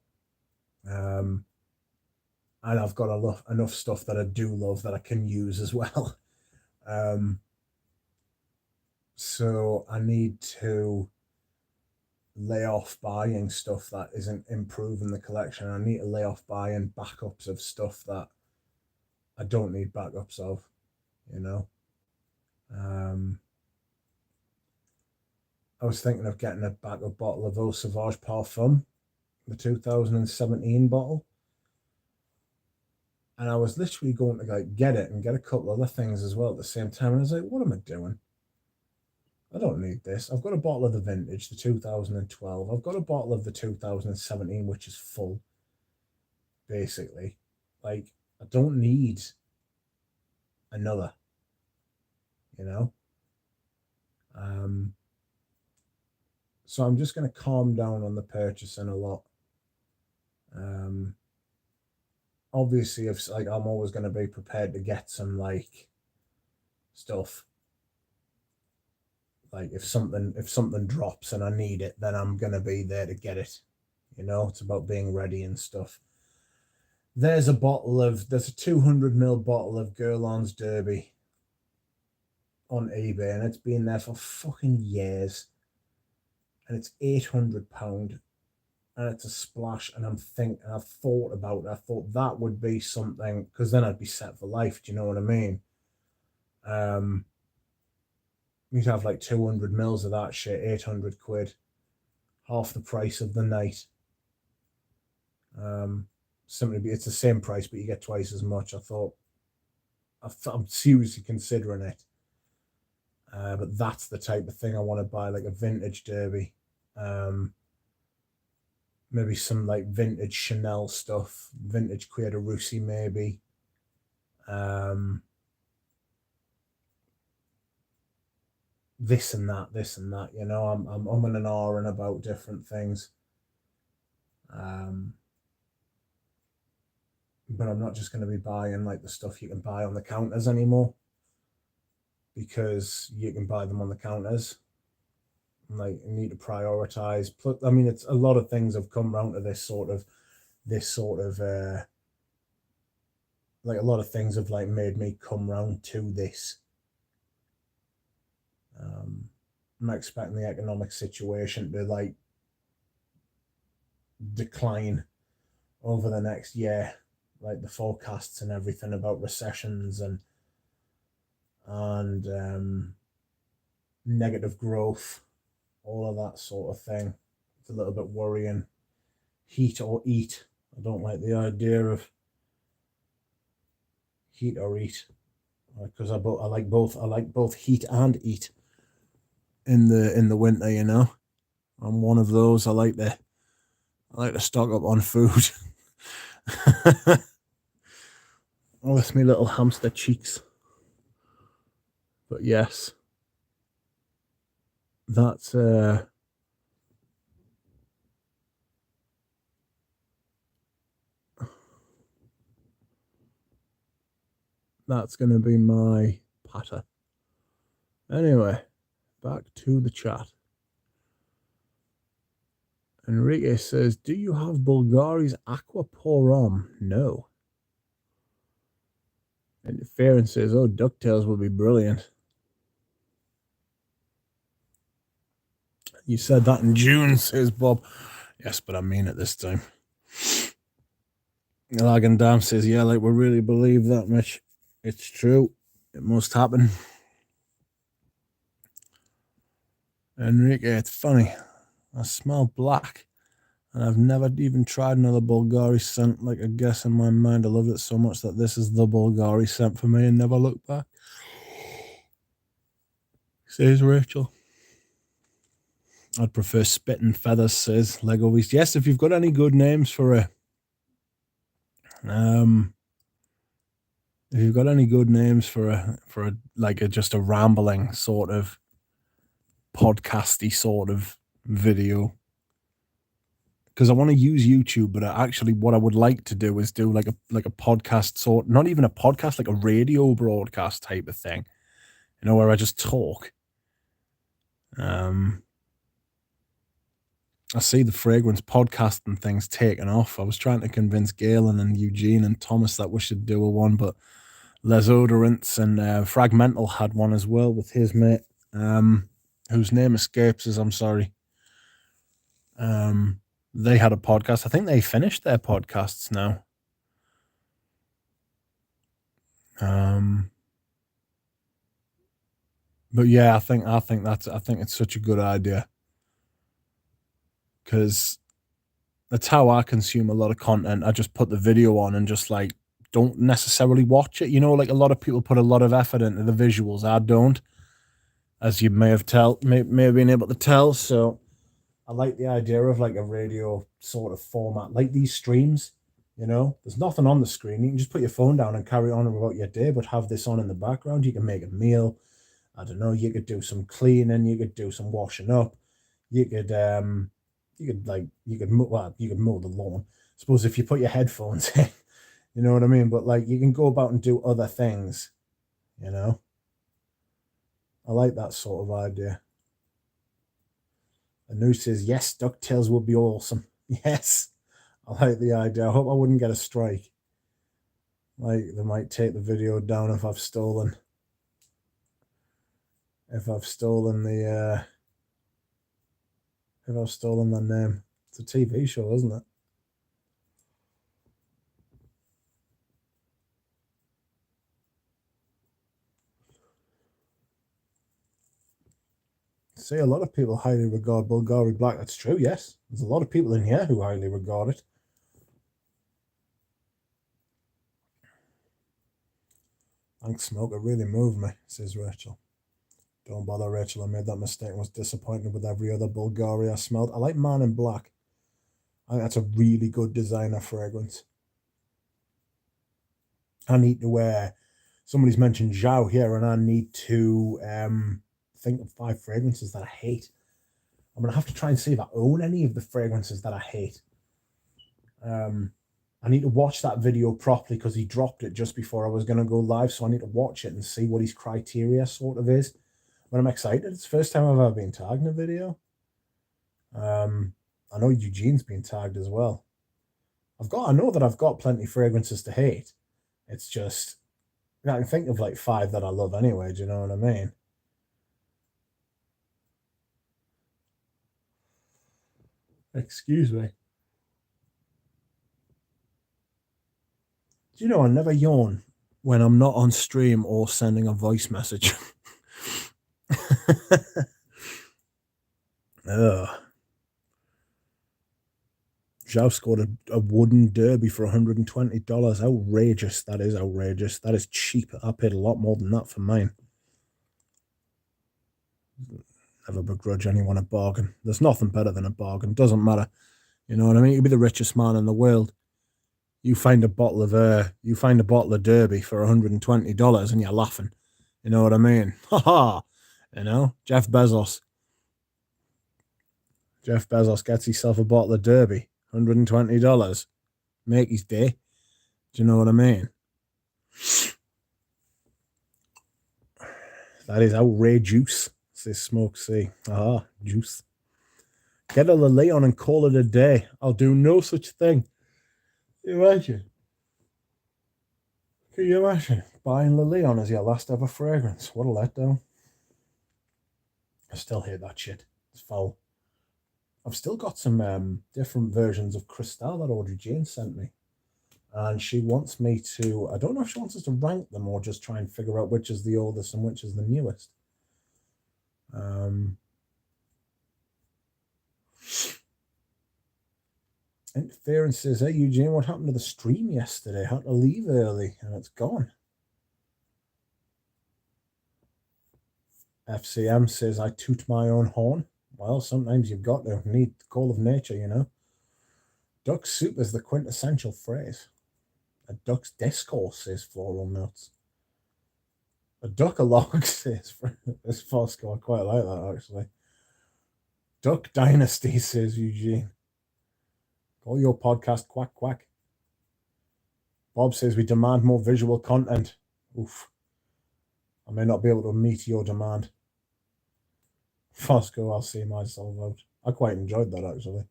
I've got enough stuff that I do love that I can use as well. So I need to lay off buying stuff that isn't improving the collection. I need to lay off buying backups of stuff that I don't need backups of. I was thinking of getting a backup bottle of Eau Sauvage Parfum, the 2017 bottle. And I was literally going to get it and get a couple other things as well at the same time. And I was like, what am I doing? I don't need this. I've got a bottle of the vintage, the 2012. I've got a bottle of the 2017, which is full, basically. I don't need another, So I'm just going to calm down on the purchasing a lot. Obviously, if like I'm always going to be prepared to get some like stuff. Like if something drops and I need it, then I'm going to be there to get it. You know, it's about being ready and stuff. There's a 200ml bottle of Guerlain's Derby on eBay, and it's been there for fucking years. And it's £800, and it's a splash. And I've thought about it. I thought that would be something, because then I'd be set for life. Do you know what I mean? You'd have like 200 mils of that shit, 800 quid, half the price of the night. It's the same price, but you get twice as much. I'm seriously considering it. But that's the type of thing I want to buy, like a vintage Derby. Maybe some like vintage Chanel stuff, vintage Cuir de Russie maybe. This and that, you know. I'm umming and ahhing about different things. But I'm not just going to be buying like the stuff you can buy on the counters anymore, because you can buy them on the counters. Like, you need to prioritize. I mean, it's a lot of things have come round to this sort of like a lot of things have like made me come round to this. I'm not expecting the economic situation to like decline over the next year, like the forecasts and everything about recessions and negative growth, all of that sort of thing. It's a little bit worrying. Heat or eat. I don't like the idea of heat or eat, because I like both. I like both heat and eat in the winter. You know, I'm one of those. I like to stock up on food. With me little hamster cheeks. But yes, that's going to be my patter. Anyway, back to the chat. Enrique says, do you have Bulgari's Aqua Pour-Homme? No. Interference says, oh, DuckTales would be brilliant. You said that in June, says Bob. Yes, but I mean it this time. Lagan Dam says, yeah, like we really believe that, Mitch. It's true. It must happen. Enrique, it's funny. I smell black, and I've never even tried another Bulgari scent. Like, I guess in my mind, I loved it so much that this is the Bulgari scent for me and never look back. Says Rachel. I'd prefer Spit and Feathers, says Lego Beast. Yes, if you've got any good names for a if you've got any good names for a like just a rambling sort of podcasty sort of video, because I want to use YouTube, but what I would like to do is do like a podcast sort, not even a podcast, like a radio broadcast type of thing, you know, where I just talk. I see the fragrance podcast and things taking off. I was trying to convince Galen and Eugene and Thomas that we should do a one, but Les Odorants and Fragmental had one as well with his mate, whose name escapes us, I'm sorry. They had a podcast. I think they finished their podcasts now. But yeah, I think it's such a good idea, because that's how I consume a lot of content. I just put the video on and just like don't necessarily watch it. You know, like a lot of people put a lot of effort into the visuals. I don't, as you may have been able to tell. So I like the idea of like a radio sort of format, like these streams. You know, there's nothing on the screen. You can just put your phone down and carry on about your day, but have this on in the background. You can make a meal. I don't know. You could do some cleaning. You could do some washing up. you could mow the lawn. I suppose if you put your headphones in, you know what I mean? But like you can go about and do other things, you know? I like that sort of idea. Anu says, yes, DuckTales would be awesome. Yes. I like the idea. I hope I wouldn't get a strike. Like they might take the video down if I've stolen the if I've stolen the name. It's a TV show, isn't it? See, a lot of people highly regard Bulgari Black. That's true, yes. There's a lot of people in here who highly regard it. Thanks, Smoke. It really moved me, says Rachel. Don't bother, Rachel. I made that mistake and was disappointed with every other Bulgari I smelled. I like Man in Black. I think that's a really good designer fragrance. I need to wear. Somebody's mentioned Zhao here, and I need to think of 5 fragrances that I hate. I'm gonna have to try and see if I own any of the fragrances that I hate. I need to watch that video properly because he dropped it just before I was gonna go live, so I need to watch it and see what his criteria sort of is. But I'm excited. It's the first time I've ever been tagged in a video. I know Eugene's been tagged as well. I know that I've got plenty of fragrances to hate. It's just I can think of like 5 that I love anyway. Do you know what I mean? Excuse me. Do you know I never yawn when I'm not on stream or sending a voice message? Ugh. Zhao scored a wooden derby for $120. Outrageous. That is outrageous. That is cheap. I paid a lot more than that for mine. Never begrudge anyone a bargain. There's nothing better than a bargain. Doesn't matter. You know what I mean? You could be the richest man in the world. You find a bottle of Derby for $120 and you're laughing. You know what I mean? Ha ha. You know, Jeff Bezos gets himself a bottle of Derby, $120. Make his day. Do you know what I mean? That is outrageous, says Smoke C. Ah, juice. Get a Leon and call it a day. I'll do no such thing. Can you imagine? Can you imagine buying Leon as your last ever fragrance? What a letdown. I still hate that shit. It's foul. I've still got some different versions of Cristal that Audrey Jane sent me. And she wants me to, I don't know if she wants us to rank them or just try and figure out which is the oldest and which is the newest. Interference says, hey, Eugene, what happened to the stream yesterday? I had to leave early and it's gone. FCM says, I toot my own horn. Well, sometimes you've got to need the call of nature, you know. Duck soup is the quintessential phrase. A duck's discourse, says Floral Notes. A duck-a-log, says Fosco. I quite like that, actually. Duck Dynasty, says Eugene. Call your podcast Quack Quack. Bob says we demand more visual content. Oof. I may not be able to meet your demand. Fosco, I'll see myself out. I quite enjoyed that, actually.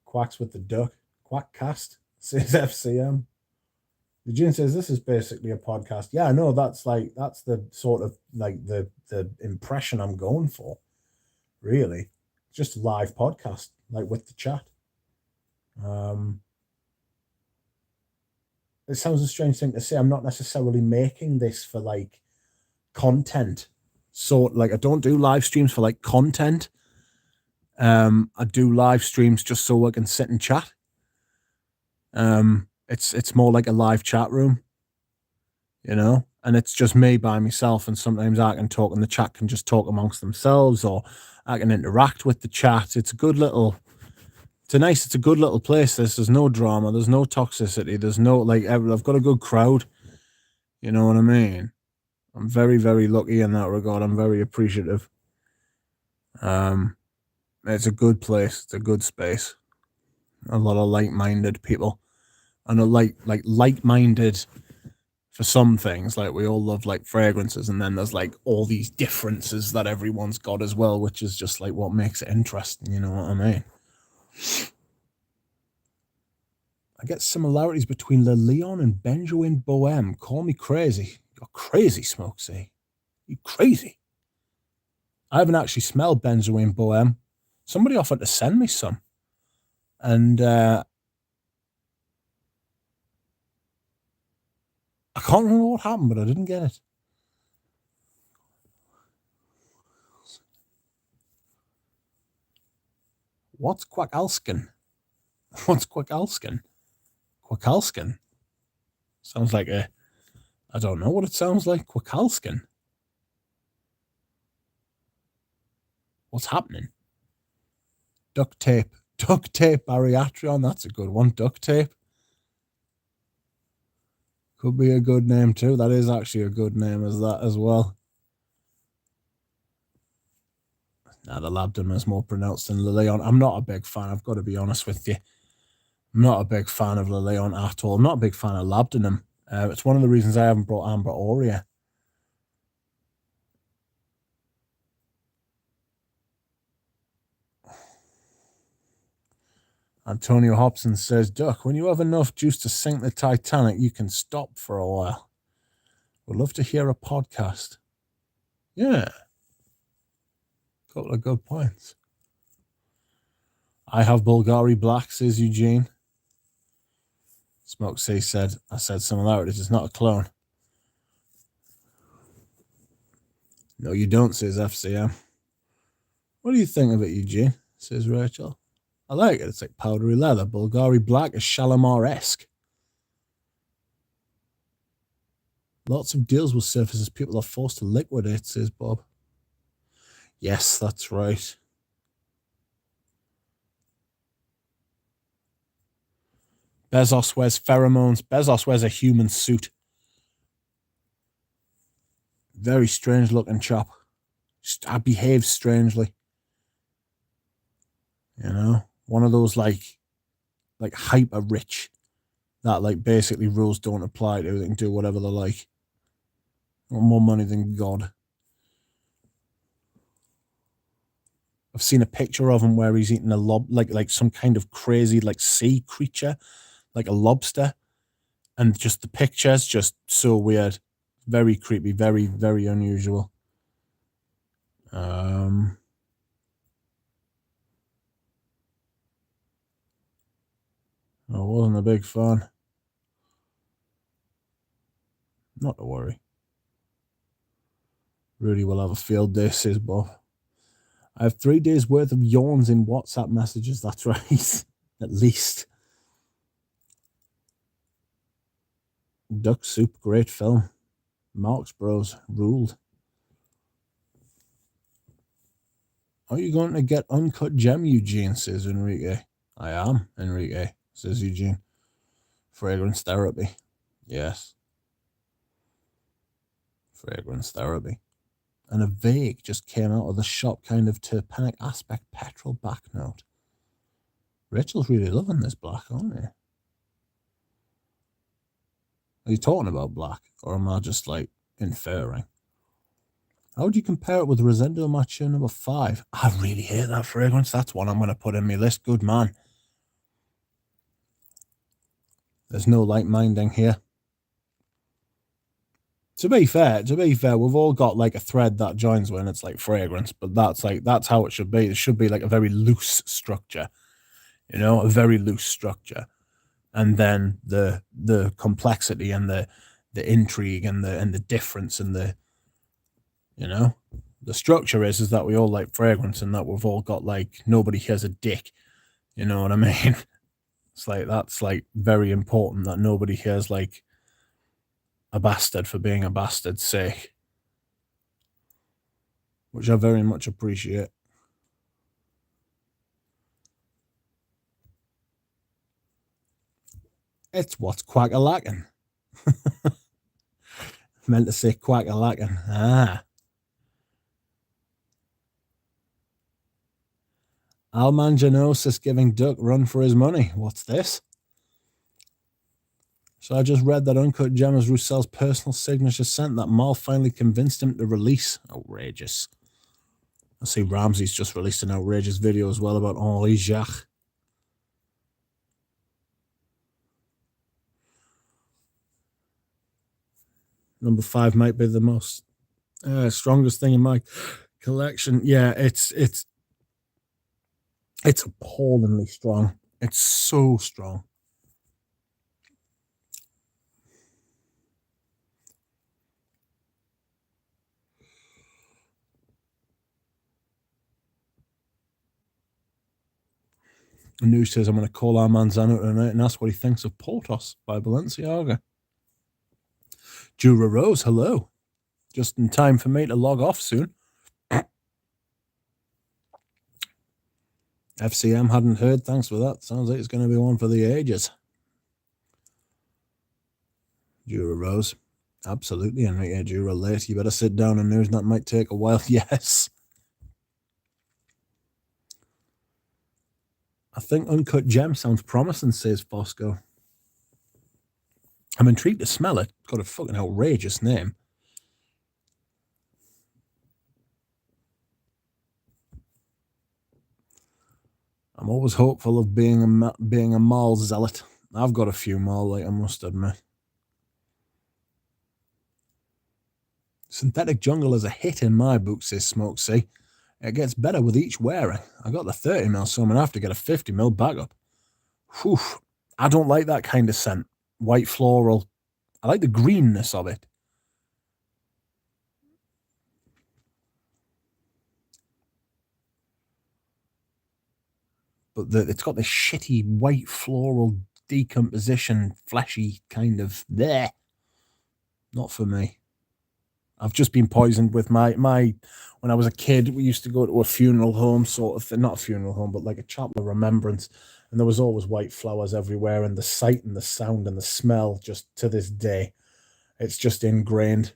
Quacks with the duck. Quackcast, says FCM. Eugene says this is basically a podcast. Yeah, I know that's the sort of like the impression I'm going for. Really, just a live podcast, like with the chat. It sounds a strange thing to say. I'm not necessarily making this for like content. So like I don't do live streams for like content. I do live streams just so I can sit and chat. It's more like a live chat room, you know, and it's just me by myself. And sometimes I can talk and the chat can just talk amongst themselves, or I can interact with the chat. It's a good little place. There's no drama. There's no toxicity. There's no I've got a good crowd. You know what I mean? I'm very, very lucky in that regard. I'm very appreciative. It's a good place. It's a good space. A lot of like-minded people, and a like-minded for some things. Like we all love like fragrances, and then there's like all these differences that everyone's got as well, which is just like what makes it interesting. You know what I mean? I get similarities between Le Leon and Benjoin Bohème. Call me crazy. You're crazy, Smokesy. You crazy. I haven't actually smelled Benzoin Bohème. Somebody offered to send me some. And I can't remember what happened, but I didn't get it. What's Quackalskin? What's Quackalskin? Quackalskin? Sounds like a... I don't know what it sounds like. Quackalskin. What's happening? Duct tape. Duct tape Bariatrion. That's a good one. Duct tape. Could be a good name too. That is actually a good name as that as well. Now the labdom is more pronounced than Le Leon. I'm not a big fan. I've got to be honest with you. I'm not a big fan of Le Leon at all. I'm not a big fan of labdanum. It's one of the reasons I haven't brought Amber Aurea. Antonio Hobson says, Duck, when you have enough juice to sink the Titanic, you can stop for a while. Would love to hear a podcast. Yeah. Couple of good points. I have Bulgari Black, says Eugene. Smoke C said, I said similarities. It's not a clone. No, you don't, says FCM. What do you think of it, Eugene? Says Rachel. I like it. It's like powdery leather. Bulgari Black is Shalimar-esque. Lots of deals will surface as people are forced to liquidate, says Bob. Yes, that's right. Bezos wears pheromones. Bezos wears a human suit. Very strange looking chap. Just behaves strangely. You know? One of those like hyper rich that like basically rules don't apply to. They can do whatever they like. Want more money than God. I've seen a picture of him where he's eating a like some kind of crazy like sea creature, like a lobster, and just the picture's just so weird, very creepy, very very unusual. I wasn't a big fan. Not to worry. Rudy will have a field day, says Bob. I have 3 days worth of yawns in WhatsApp messages. That's right. At least. Duck Soup, great film. Marx Bros ruled. Are you going to get Uncut Gem, Eugene, says Enrique. I am, Enrique, says Eugene. Fragrance therapy. Yes. Fragrance therapy. And a vague just came out of the shop, kind of terpenic aspect, petrol back note. Rachel's really loving this black, aren't you? Are you talking about black, or am I just like inferring? How would you compare it with Rosendo Macho number 5? I really hate that fragrance. That's one I'm going to put in my list. Good man. There's no like minding here. To be fair, we've all got like a thread that joins when it's like fragrance, but that's how it should be. It should be like a very loose structure, you know, a very loose structure, and then the complexity and the intrigue and the difference and the, you know, the structure is that we all like fragrance and that we've all got like nobody has a dick, you know what I mean? It's like that's like very important that nobody hears like a bastard for being a bastard's sake, which I very much appreciate. It's what's quack-a-lackin'. Meant to say quack-a-lackin'. Ah. Almangenosis giving Duck run for his money. What's this? So I just read that Uncut Gem is Roussel's personal signature scent that Mal finally convinced him to release. Outrageous. I see Ramsey's just released an outrageous video as well about Henri Jacques. Number 5 might be the most strongest thing in my collection. Yeah, it's appallingly strong. It's so strong. New says, I'm going to call Armanzano tonight and ask what he thinks of Portos by Balenciaga. Jura Rose, hello. Just in time for me to log off soon. FCM hadn't heard. Thanks for that. Sounds like it's going to be one for the ages. Jura Rose. Absolutely, Enrique. Jura late. You better sit down and news. That might take a while. Yes. I think Uncut Gem sounds promising, says Fosco. I'm intrigued to smell it. It's got a fucking outrageous name. I'm always hopeful of being a mall zealot. I've got a few more, like I must admit. Synthetic Jungle is a hit in my book, says Smoke C. It gets better with each wearing. I got the 30ml, so I'm going to have to get a 50ml backup. Whew. I don't like that kind of scent. White floral. I like the greenness of it. But it's got this shitty white floral decomposition, fleshy kind of there. Not for me. I've just been poisoned with my when I was a kid, we used to go to a funeral home, sort of thing, not a funeral home, but like a chapel of remembrance. And there was always white flowers everywhere, and the sight and the sound and the smell, just to this day, it's just ingrained.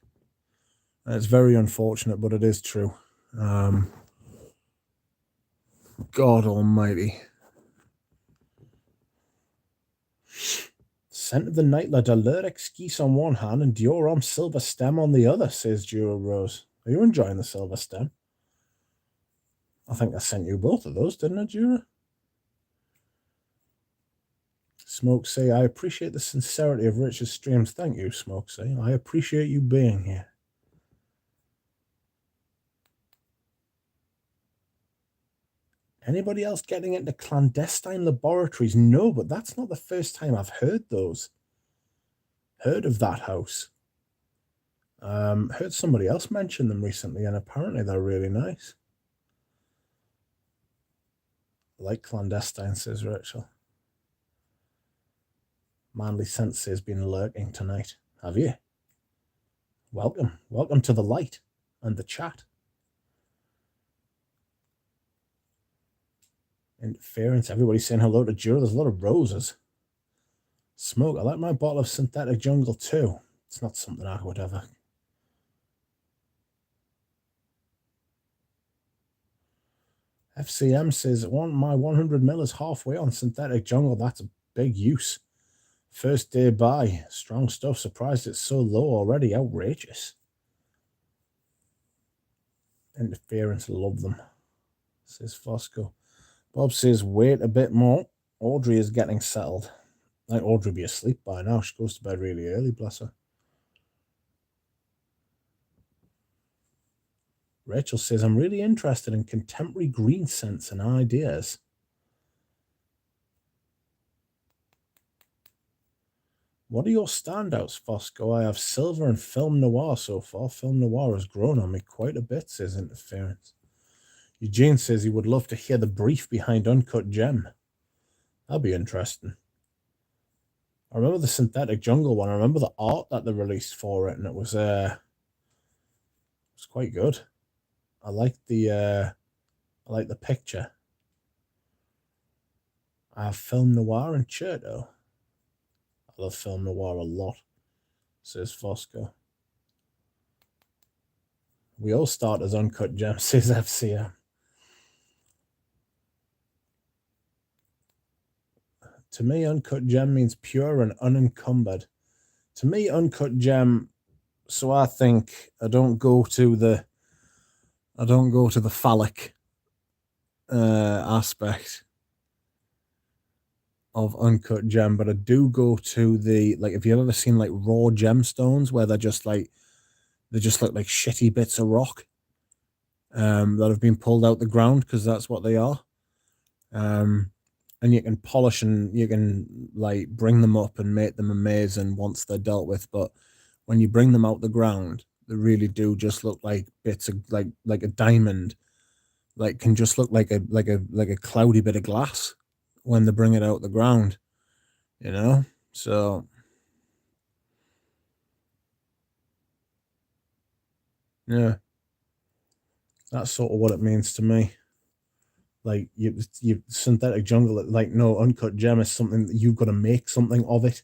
And it's very unfortunate, but it is true. God almighty. Scent of the Nightlet, a lyric geese on one hand and Dioram Silver Stem on the other, says Jura Rose. Are you enjoying the Silver Stem? I think I sent you both of those, didn't I, Jura? Smoke say, I appreciate the sincerity of Richard's streams. Thank you, Smoke say. I appreciate you being here. Anybody else getting into clandestine laboratories? No, but that's not the first time I've heard those. Heard of that house. Heard somebody else mention them recently, and apparently they're really nice. Like clandestine, says Rachel. Manly Sensei has been lurking tonight. Have you? Welcome. Welcome to the light and the chat. Interference. Everybody's saying hello to Jura. There's a lot of roses. Smoke. I like my bottle of Synthetic Jungle too. It's not something I would ever. FCM says, my 100ml is halfway on Synthetic Jungle. That's a big use. First day buy. Strong stuff. Surprised it's so low already. Outrageous. Interference. Love them, says Fosco. Bob says, wait a bit more. Audrey is getting settled. Like Audrey be asleep by now. She goes to bed really early, bless her. Rachel says, I'm really interested in contemporary green scents and ideas. What are your standouts, Fosco? I have silver and film noir so far. Film noir has grown on me quite a bit, says Interference. Eugene says he would love to hear the brief behind Uncut Gem. That'd be interesting. I remember the Synthetic Jungle one. I remember the art that they released for it, and it was quite good. I like the picture. I have film noir and Cherto. I love film noir a lot, says Fosco. We all start as Uncut Gem, says FCM. To me, uncut gem means pure and unencumbered. To me, uncut gem. So I think I don't go to the phallic aspect of uncut gem, but I do go to the, like, if you've ever seen like raw gemstones where they just look like shitty bits of rock that have been pulled out the ground, because that's what they are. And you can polish and you can like bring them up and make them amazing once they're dealt with, but when you bring them out the ground, they really do just look like bits of like a diamond, like can just look like a cloudy bit of glass when they bring it out the ground, you know? So yeah, that's sort of what it means to me. Like you synthetic jungle, like, no, uncut gem is something that you've got to make something of it,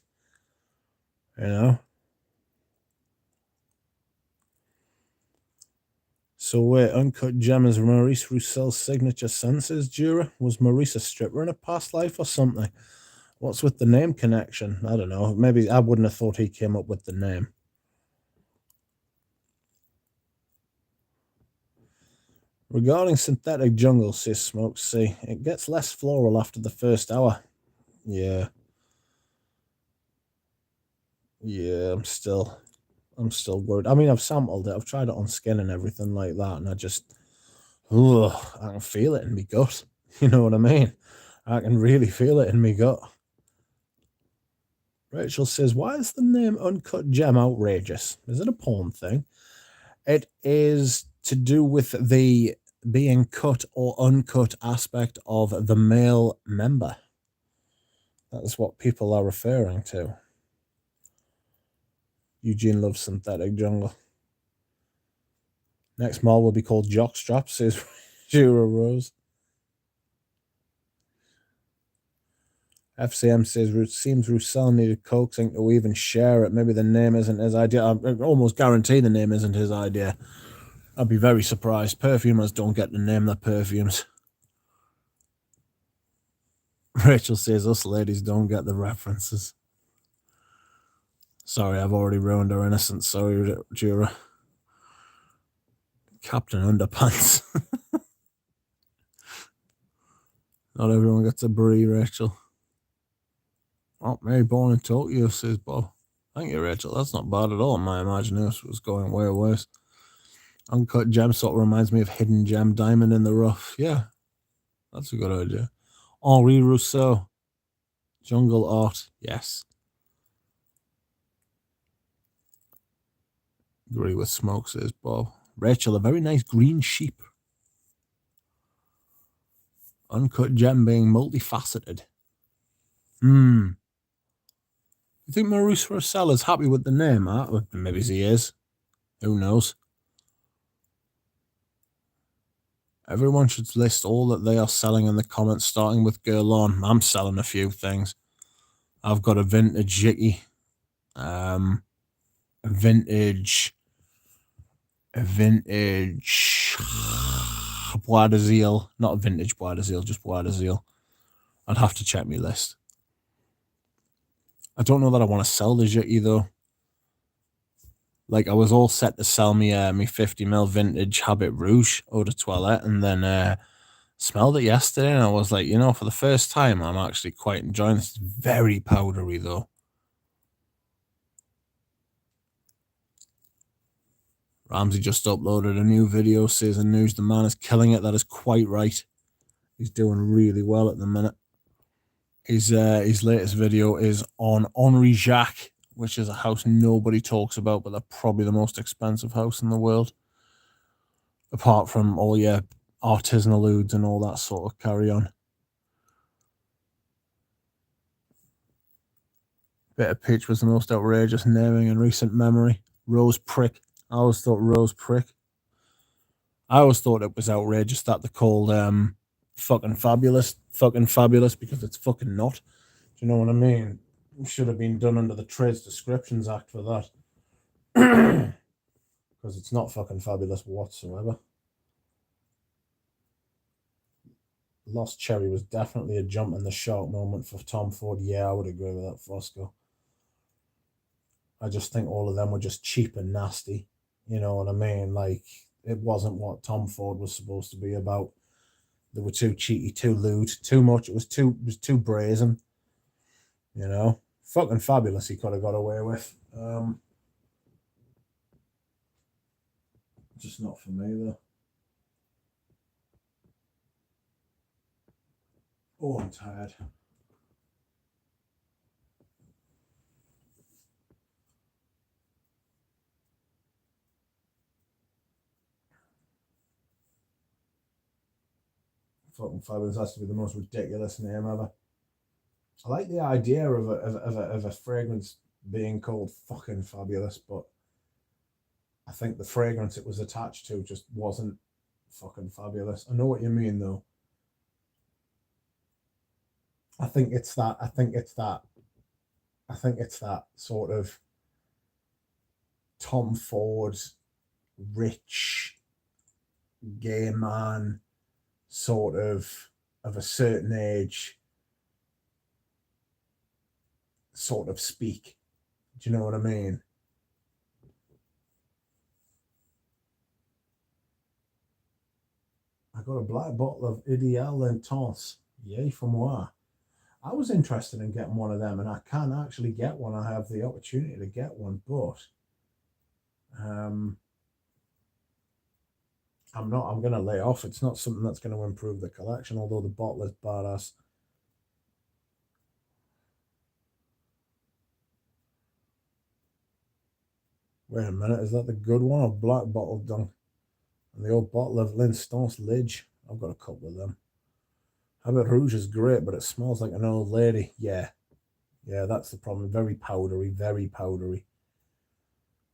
you know? So wait, uncut gem is Maurice Roussel's signature senses, Jura? Was Maurice a stripper in a past life or something? What's with the name connection? I don't know. Maybe I wouldn't have thought he came up with the name. Regarding synthetic jungle, says Smoke C, it gets less floral after the first hour. Yeah. Yeah, I'm still worried. I mean, I've sampled it. I've tried it on skin and everything like that, and I can feel it in my gut. You know what I mean? I can really feel it in my gut. Rachel says, why is the name Uncut Gem outrageous? Is it a porn thing? It is to do with the being cut or uncut aspect of the male member. That is what people are referring to. Eugene loves synthetic jungle. Next mall will be called Jockstrap, says Jura Rose. FCM says, seems Roussel needed coaxing to even share it. Maybe the name isn't his idea. I almost guarantee the name isn't his idea. I'd be very surprised. Perfumers don't get to name their perfumes. Rachel says, us ladies don't get the references. Sorry, I've already ruined her innocence. Sorry, Jura. Captain Underpants. Not everyone gets a brie, Rachel. Oh, Mary born in Tokyo, says Bob. Thank you, Rachel. That's not bad at all. My imagination was going way worse. Uncut gem sort of reminds me of hidden gem, diamond in the rough. Yeah, that's a good idea. Henri Rousseau. Jungle art. Yes. Agree with Smoke, says Bob. Rachel, a very nice green sheep. Uncut gem being multifaceted. You think Maurice Rossell is happy with the name? Huh? Maybe he is. Who knows? Everyone should list all that they are selling in the comments, starting with Guerlain. I'm selling a few things. I've got a vintage Yicky. A vintage Bois de Zile. Not a vintage Bois de Zile, just Bois de Zile. I'd have to check my list. I don't know that I want to sell the Yicky though. Like, I was all set to sell me 50ml vintage Habit Rouge Eau de Toilette, and then smelled it yesterday, and I was like, for the first time, I'm actually quite enjoying this. It's very powdery though. Ramsey just uploaded a new video, says in news the man is killing it. That is quite right. He's doing really well at the minute. His latest video is on Henri Jacques, which is a house nobody talks about, but they're probably the most expensive house in the world. Apart from all your artisanal ouds and all that sort of carry on. Bit of Peach was the most outrageous naming in recent memory. Rose Prick. I always thought Rose Prick. I always thought it was outrageous that they called fucking fabulous because it's fucking not. Do you know what I mean? It should have been done under the Trades Descriptions Act for that. Because it's not fucking fabulous whatsoever. Lost Cherry was definitely a jump in the shark moment for Tom Ford. Yeah, I would agree with that, Fosco. I just think all of them were just cheap and nasty. You know what I mean? Like, it wasn't what Tom Ford was supposed to be about. They were too cheeky, too lewd, too much. It was too brazen. You know, fucking fabulous. He could have got away with. Just not for me though. Oh, I'm tired. Fucking fabulous has to be the most ridiculous name ever. I like the idea of a fragrance being called fucking fabulous, but I think the fragrance it was attached to just wasn't fucking fabulous. I know what you mean though. I think it's that. I think it's that. I think it's that sort of Tom Ford, rich, gay man, sort of a certain age, sort of speak. Do you know what I mean? I got a black bottle of Ideal Intense. Yay for moi. I was interested in getting one of them, and I can't actually get one. I have the opportunity to get one, but um, I'm not. I'm going to lay off. It's not something that's going to improve the collection, although the bottle is badass. Wait a minute, is that the good one or black bottle dunk? And the old bottle of L'Instance Lidge. I've got a couple of them. Habit Rouge is great, but it smells like an old lady. Yeah, that's the problem. Very powdery, very powdery.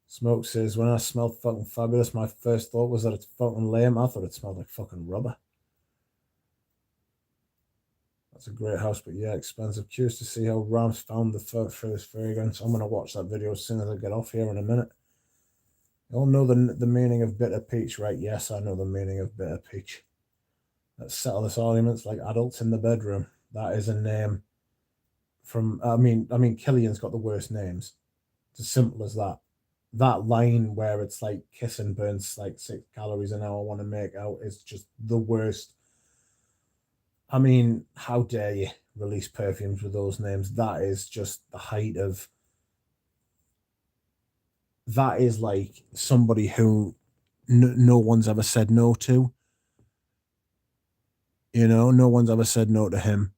Smoke says, when I smelled fucking fabulous, my first thought was that it's fucking lame. I thought it smelled like fucking rubber. That's a great house, but yeah, expensive. Curious to see how Rams found the first fragrance. I'm going to watch that video as soon as I get off here in a minute. You all know the meaning of bitter peach, right? Yes, I know the meaning of bitter peach. Let's settle this arguments like adults in the bedroom. That is a name from, I mean, Killian's got the worst names. It's as simple as that. That line where it's like kissing burns like 6 calories an hour, want to make out is just the worst. I mean, how dare you release perfumes with those names? That is just the height of. That is like somebody who no one's ever said no to. You know, no one's ever said no to him.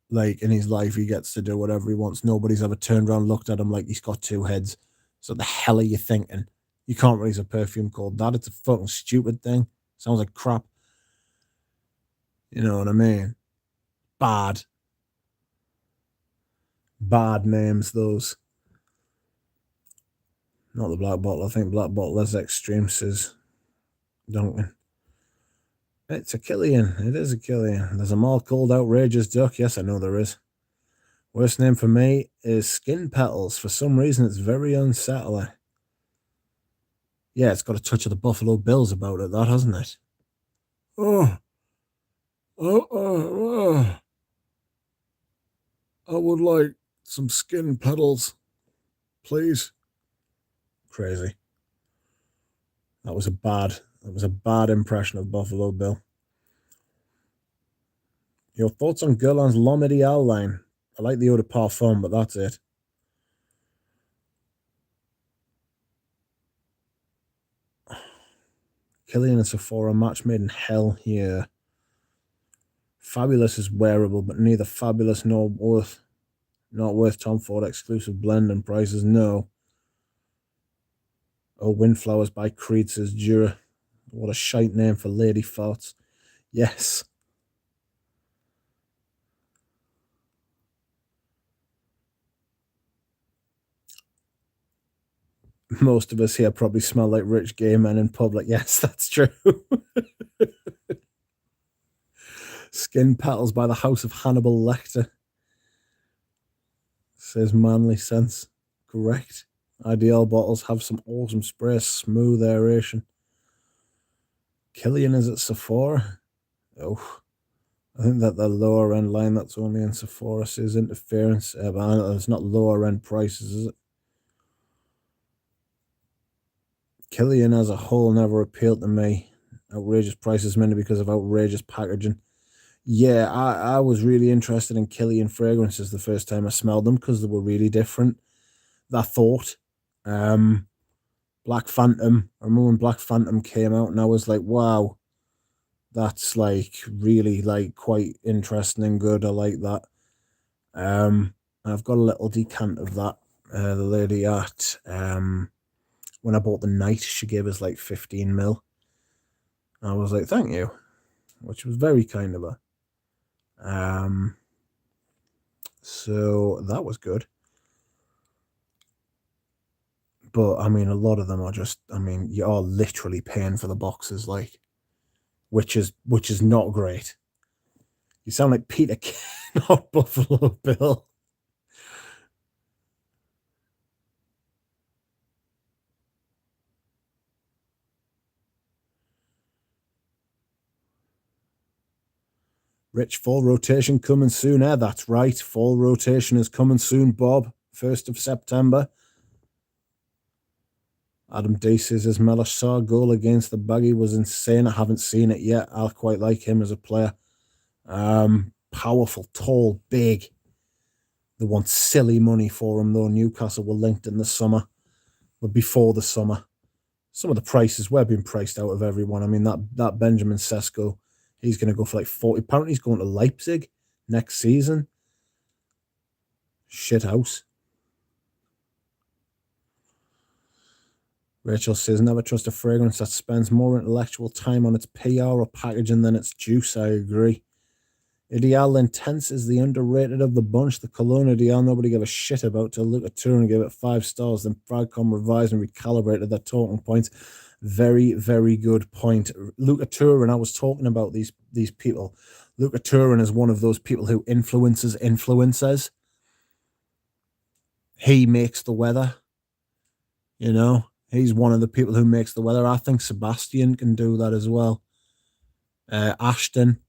Like in his life, he gets to do whatever he wants. Nobody's ever turned around, looked at him like he's got two heads. So the hell are you thinking? You can't release a perfume called that. It's a fucking stupid thing. Sounds like crap. You know what I mean? Bad. Bad names, those. Not the black bottle. I think black bottle is extreme, says Duncan. It's a Killian. It is a Killian. There's a more called Outrageous Duck. Yes, I know there is. Worst name for me is Skin Petals. For some reason, it's very unsettling. Yeah, it's got a touch of the Buffalo Bills about it, that, hasn't it? Oh. I would like some Skin Petals, please. Crazy. That was a bad impression of Buffalo Bill. Your thoughts on Guerlain's L'Homme Ideal line? I like the eau de parfum, but that's it. Killian and Sephora match made in hell here. Fabulous is wearable, but neither fabulous nor not worth Tom Ford exclusive blend and prices. No. Oh, Windflowers by Creed says Jura. What a shite name for lady farts. Yes. Most of us here probably smell like rich gay men in public. Yes, that's true. Skin Petals by the House of Hannibal Lecter. Says Manly Sense. Correct. Ideal bottles have some awesome spray, smooth aeration. Killian is at Sephora. Oh, I think that the lower end line that's only in Sephora is interference. But it's not lower end prices, is it? Killian as a whole never appealed to me. Outrageous prices mainly because of outrageous packaging. Yeah, I was really interested in Killian fragrances the first time I smelled them because they were really different. I thought. Black Phantom. I remember when Black Phantom came out and I was like, wow, that's like really like quite interesting and good. I like that. I've got a little decant of that. The lady at when I bought the night, she gave us like 15 mil. I was like, thank you, which was very kind of her. So that was good. But I mean, a lot of them are just, I mean, you are literally paying for the boxes, like, which is not great. You sound like Peter King, not Buffalo Bill. Rich, fall rotation coming soon. That's right. Fall rotation is coming soon, Bob. 1st of September. Adam D says his Melasar goal against the Baggy was insane. I haven't seen it yet. I quite like him as a player. Powerful, tall, big. They want silly money for him, though. Newcastle were linked in the summer, but before the summer. Some of the prices were being priced out of everyone. I mean, that Benjamin Sesko, he's going to go for like 40. Apparently, he's going to Leipzig next season. Shit house. Rachel says, never trust a fragrance that spends more intellectual time on its PR or packaging than its juice. I agree. Ideal Intense is the underrated of the bunch. The Cologne Ideal nobody gave a shit about till Luca Turin gave it 5 stars. Then Fragcom revised and recalibrated their talking points. Very, very good point. Luca Turin, I was talking about these people. Luca Turin is one of those people who influences influencers. He makes the weather. You know, he's one of the people who makes the weather. I think Sebastian can do that as well. Ashton.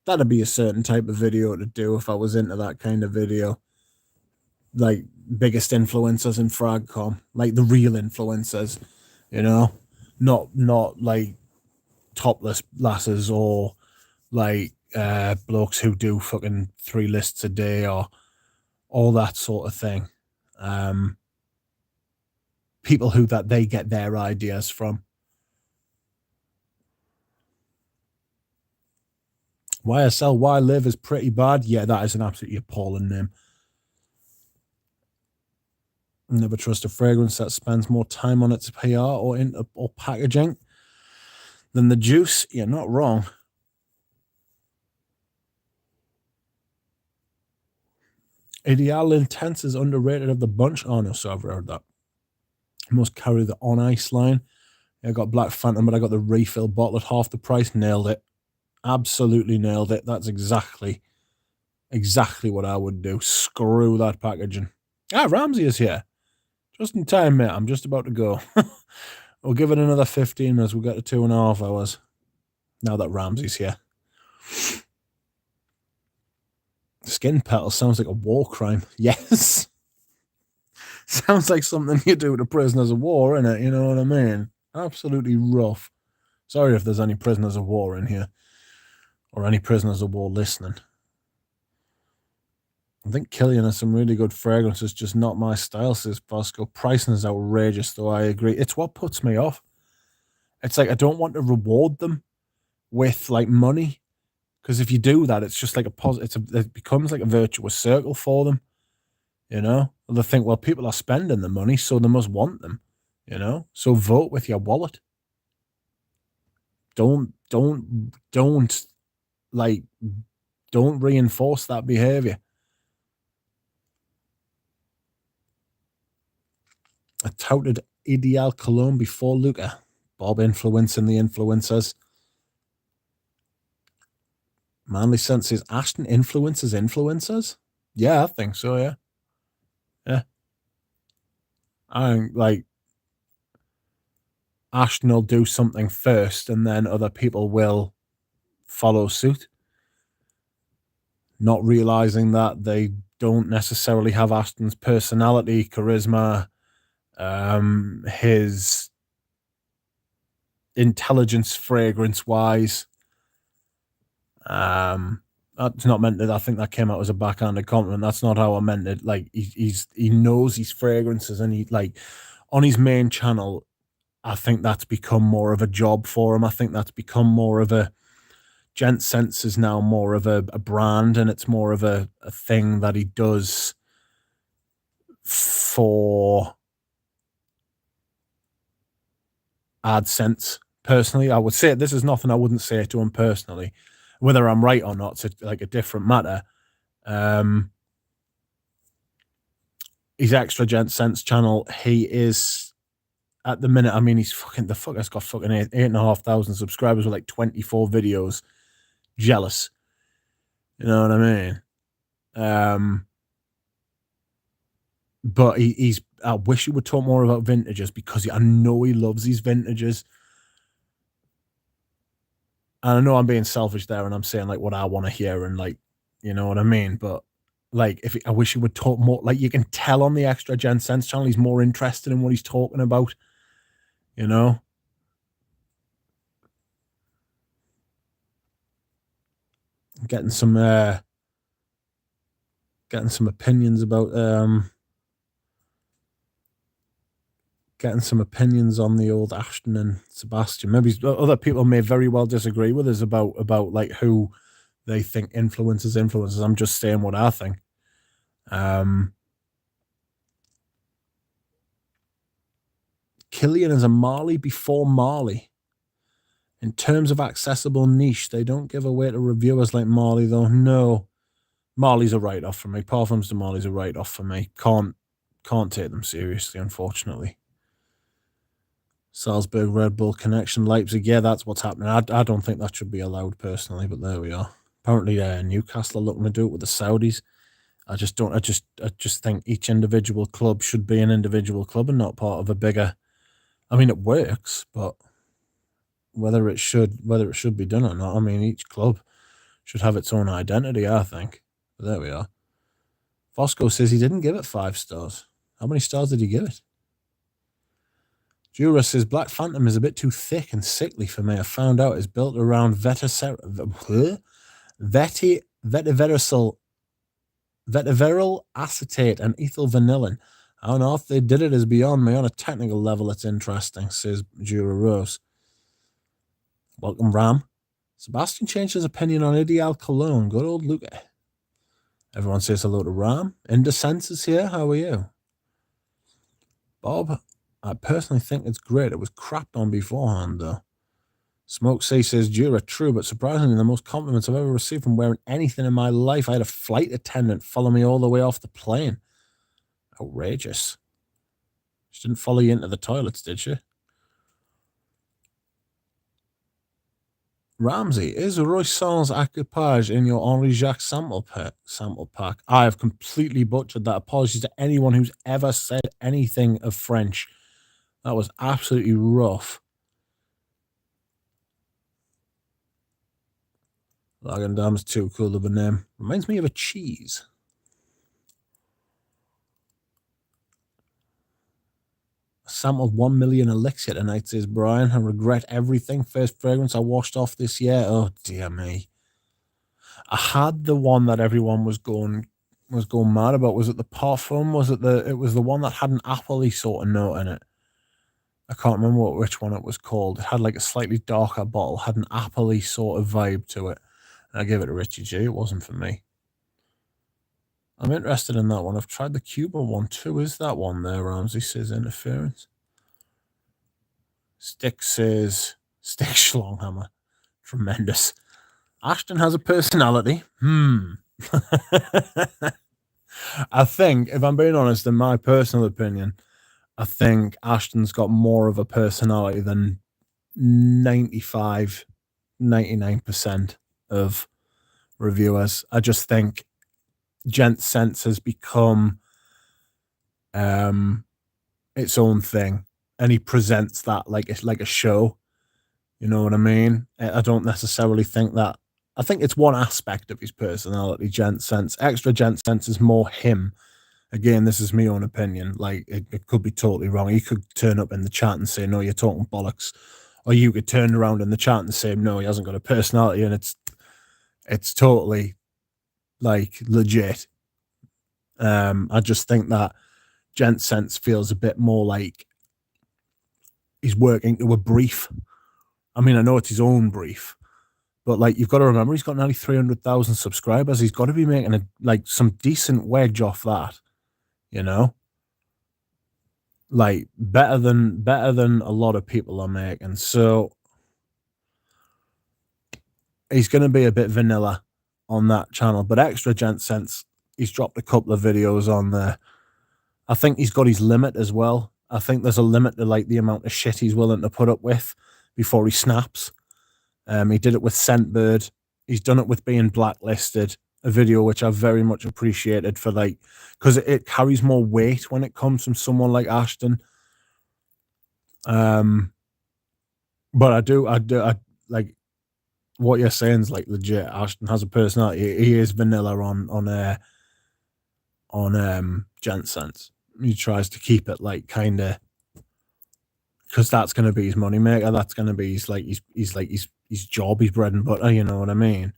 That'd be a certain type of video to do if I was into that kind of video. Like biggest influencers in Fragcom, like the real influencers, you know, not like topless lasses or like blokes who do fucking 3 lists a day or all that sort of thing. People who that they get their ideas from. YSL Why Live is pretty bad. Yeah, that is an absolutely appalling name. Never trust a fragrance that spends more time on its PR or packaging than the juice. You're not wrong. Ideal Intense is underrated of the bunch. Oh no, so I've heard that. Must carry the on ice line. I got Black Phantom, but I got the refill bottle at half the price. Nailed it. Absolutely nailed it. That's exactly what I would do. Screw that packaging. Ramsey is here. Just in time, mate. I'm just about to go. We'll give it another 15 minutes. We'll get to 2.5 hours. Now that Ramsey's here. Skin petal sounds like a war crime. Yes. Sounds like something you do to prisoners of war, innit? You know what I mean? Absolutely rough. Sorry if there's any prisoners of war in here. Or any prisoners of war listening. I think Killian has some really good fragrances, just not my style, says Fosco. Pricing is outrageous, though, I agree. It's what puts me off. It's like I don't want to reward them with like money. Because if you do that, it's just like it becomes like a virtuous circle for them. You know? They think, well, people are spending the money, so they must want them. You know? So vote with your wallet. Don't reinforce that behavior. I touted Ideal Cologne before Luca. Bob influencing the influencers. Manly Sense says Ashton influences influencers? Yeah, I think so, yeah. Yeah. I'm like, Ashton will do something first and then other people will follow suit, not realizing that they don't necessarily have Ashton's personality, charisma, his intelligence, fragrance-wise. That's not meant to. I think that came out as a backhanded compliment. That's not how I meant it. Like he knows his fragrances, and he like on his main channel. I think that's become more of a job for him. I think that's become more of a Gent Sense is now more of a brand, and it's more of a thing that he does for AdSense. Personally, I would say this is nothing I wouldn't say to him personally. Whether I'm right or not, it's like a different matter. His extra Gent Sense channel, he is at the minute. I mean, he's fucking the fucker's got fucking 8,500 subscribers with like 24 videos. Jealous, you know what I mean? But he's. I wish he would talk more about vintages because I know he loves these vintages. And I know I'm being selfish there, and I'm saying like what I want to hear, and like, you know what I mean. But like, I wish he would talk more. Like, you can tell on the extra Gen Sense channel, he's more interested in what he's talking about. You know, getting some opinions about getting some opinions on the old Ashton and Sebastian. Maybe other people may very well disagree with us about like who they think influences. I'm just saying what I think. Killian is a Marley before Marley. In terms of accessible niche, they don't give away to reviewers like Marley, though. No, Marley's a write-off for me. Parfums to Marley's a write-off for me. Can't take them seriously, unfortunately. Salzburg, Red Bull connection, Leipzig. Yeah, that's what's happening. I don't think that should be allowed personally, but there we are. Apparently, Newcastle are looking to do it with the Saudis. I just think each individual club should be an individual club and not part of a bigger. I mean, it works, but whether it should be done or not, I mean, each club should have its own identity, I think. But there we are. Fosco says he didn't give it 5 stars. How many stars did he give it? Jura says Black Phantom is a bit too thick and sickly for me. I found out it's built around vetiveryl acetate and ethyl vanillin. I don't know if they did it is beyond me. On a technical level, it's interesting, says Jura Rose. Welcome, Ram. Sebastian changed his opinion on Ideal Cologne. Good old Luca. Everyone says hello to Ram. Indecence is here. How are you? Bob, I personally think it's great. It was crapped on beforehand, though. Smoke C says, Jura, true, but surprisingly, the most compliments I've ever received from wearing anything in my life. I had a flight attendant follow me all the way off the plane. Outrageous. She didn't follow you into the toilets, did she? Ramsey, is Roy Sans Equipage in your Henri Jacques sample pack? I have completely butchered that. Apologies to anyone who's ever said anything of French. That was absolutely rough. Lagendam's too cool of a name. Reminds me of a cheese. Sampled 1 million elixir tonight, says Brian. I regret everything. First fragrance I washed off this year. Oh dear me. I had the one that everyone was going mad about. Was it the Parfum? It was the one that had an apple-y sort of note in it. I can't remember which one it was called. It had like a slightly darker bottle, had an apple-y sort of vibe to it. And I gave it to Richie G. It wasn't for me. I'm interested in that one. I've tried the Cuba one too. Is that one there, Ramsey says interference? Stick says Stick Schlonghammer. Tremendous. Ashton has a personality. I think, if I'm being honest, in my personal opinion, I think Ashton's got more of a personality than 95, 99% of reviewers. I just think Gent Sense has become its own thing. and he presents that like it's like a show. You know what I mean? I don't necessarily think that. I think it's one aspect of his personality, gent sense. Extra gent sense is more him. Again, this is my own opinion. Like it could be totally wrong. He could turn up in the chat and say, "No, you're talking bollocks," or you could turn around in the chat and say, "No, he hasn't got a personality," and it's totally like legit. I just think that gent sense feels a bit more like he's working to a brief. I mean, I know it's his own brief, but like you've got to remember, he's got nearly 300,000 subscribers. He's got to be making some decent wedge off that, you know, like better than a lot of people are making. So he's going to be a bit vanilla on that channel. But Extra Gent Sense, he's dropped a couple of videos on there. I think he's got his limit as well. I think there's a limit to like the amount of shit he's willing to put up with before he snaps. He did it with Scentbird. He's done it with being blacklisted, a video which I very much appreciated for like, because it carries more weight when it comes from someone like Ashton. But I like what you're saying is like legit. Ashton has a personality. He is vanilla on Gent Sense. He tries to keep it like kind of, because that's going to be his moneymaker. That's going to be his job, his bread and butter. You know what I mean?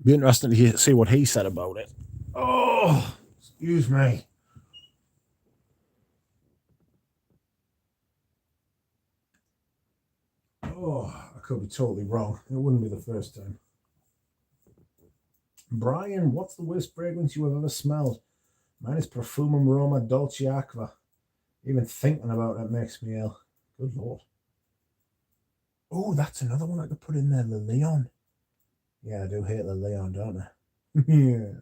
Be interesting to see what he said about it. Oh, excuse me. Oh, I could be totally wrong. It wouldn't be the first time. Brian, what's the worst fragrance you have ever smelled? Mine is Profumum Roma Dolce Aqua. Even thinking about it makes me ill. Good Lord. Oh, that's another one I could put in there, Le Leon. Yeah, I do hate Le Leon, don't I? Yeah.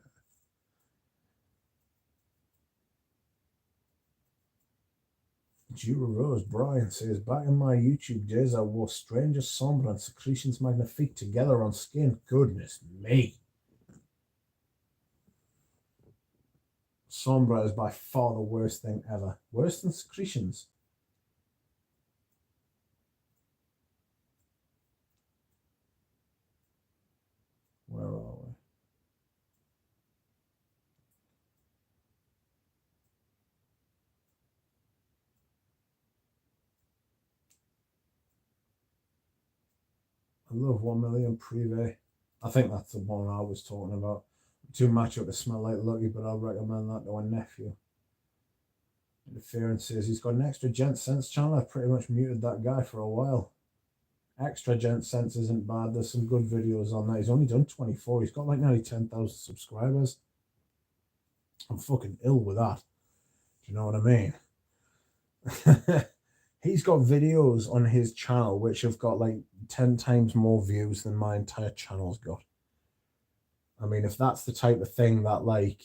Jura Rose Brian says, back in my YouTube days, I wore Stranger Sombre and Secretions Magnifique together on skin. Goodness me. Sombra is by far the worst thing ever. Worse than Secretions. Where are we? I love 1 Million Privé. I think that's the one I was talking about. Too macho to smell like Lucky, but I'll recommend that to a nephew. Interference says he's got an Extra Gent Sense channel. I've pretty much muted that guy for a while. Extra Gent Sense isn't bad. There's some good videos on that. He's only done 24. He's got like nearly 10,000 subscribers. I'm fucking ill with that. Do you know what I mean? He's got videos on his channel which have got like 10 times more views than my entire channel's got. I mean, if that's the type of thing that like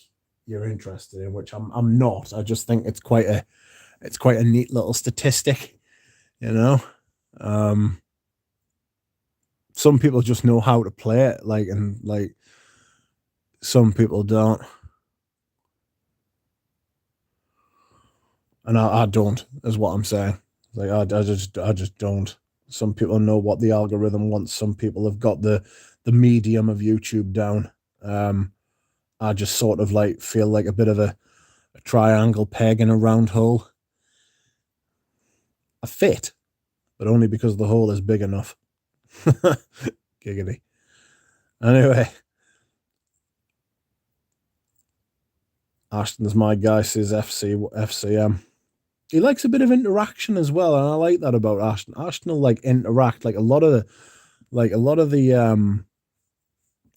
you're interested in, which I'm not, I just think it's quite a neat little statistic, you know. Some people just know how to play it, like, and like some people don't. And I don't, is what I'm saying. Like I just don't. Some people know what the algorithm wants. Some people have got the medium of YouTube down. I just sort of like feel like a bit of a triangle peg in a round hole. I fit, but only because the hole is big enough. Giggity. Anyway, Ashton's my guy, says FCM. He likes a bit of interaction as well, and I like that about Ashton. Ashton will like interact, like a lot of the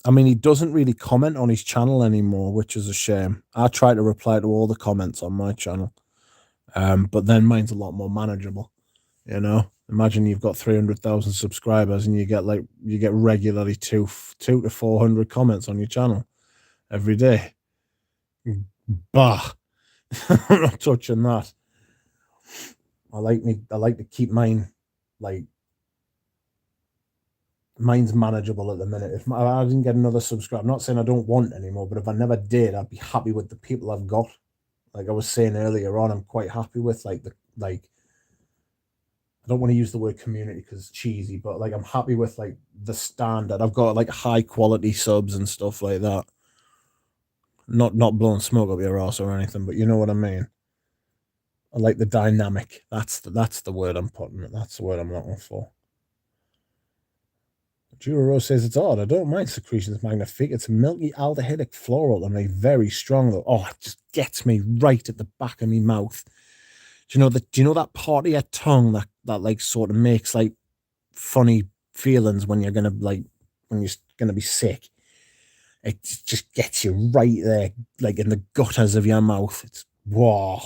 I mean, he doesn't really comment on his channel anymore, which is a shame. I try to reply to all the comments on my channel, but then mine's a lot more manageable. You know, imagine you've got 300,000 subscribers and you get regularly two to 400 comments on your channel every day. Bah, I'm not touching that. I like to keep mine like mine's manageable at the minute. If I didn't get another subscriber, I'm not saying I don't want anymore, but if I never did, I'd be happy with the people I've got. Like I was saying earlier on, I'm quite happy with like I don't want to use the word community because it's cheesy, but like I'm happy with like the standard. I've got like high quality subs and stuff like that. Not blowing smoke up your ass or anything, but you know what I mean. I like the dynamic. That's the word I'm putting. That's the word I'm looking for. Juro says it's odd. I don't mind secretions magnifique. It's a milky aldehydic floral and very strong though. Oh, it just gets me right at the back of my mouth. Do you know that part of your tongue that like sort of makes like funny feelings when you're gonna be sick? It just gets you right there, like in the gutters of your mouth. It's wow.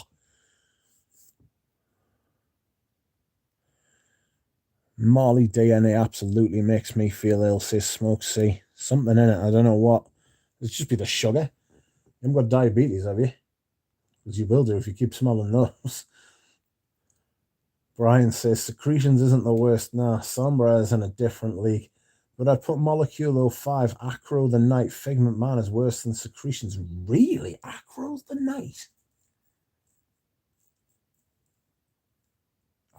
Molly DNA absolutely makes me feel ill, says Smoke C. Something in it, I don't know what. It's just be the sugar. You haven't got diabetes, have you? Because you will do if you keep smelling those. Brian says secretions isn't the worst. Nah, Sombra is in a different league. But I'd put Molecule 05, Acro the Night, Figment Man is worse than secretions. Really? Acro's the Night?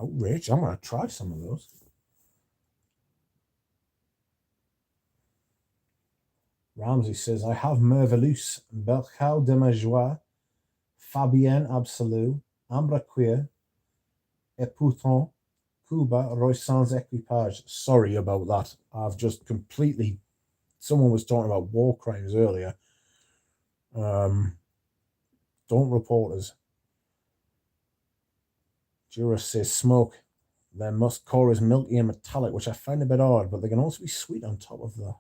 Outrage. I'm going to try some of those. Ramsey says, I have Merveilleuse, Berchau de ma Joie, Fabienne Absolue, Ambra Queer, Epouton, Cuba, Roy Sans Equipage. Sorry about that. I've just completely... Someone was talking about war crimes earlier. Don't report us. Jura says smoke. Their musk core is milky and metallic, which I find a bit odd, but they can also be sweet on top of that.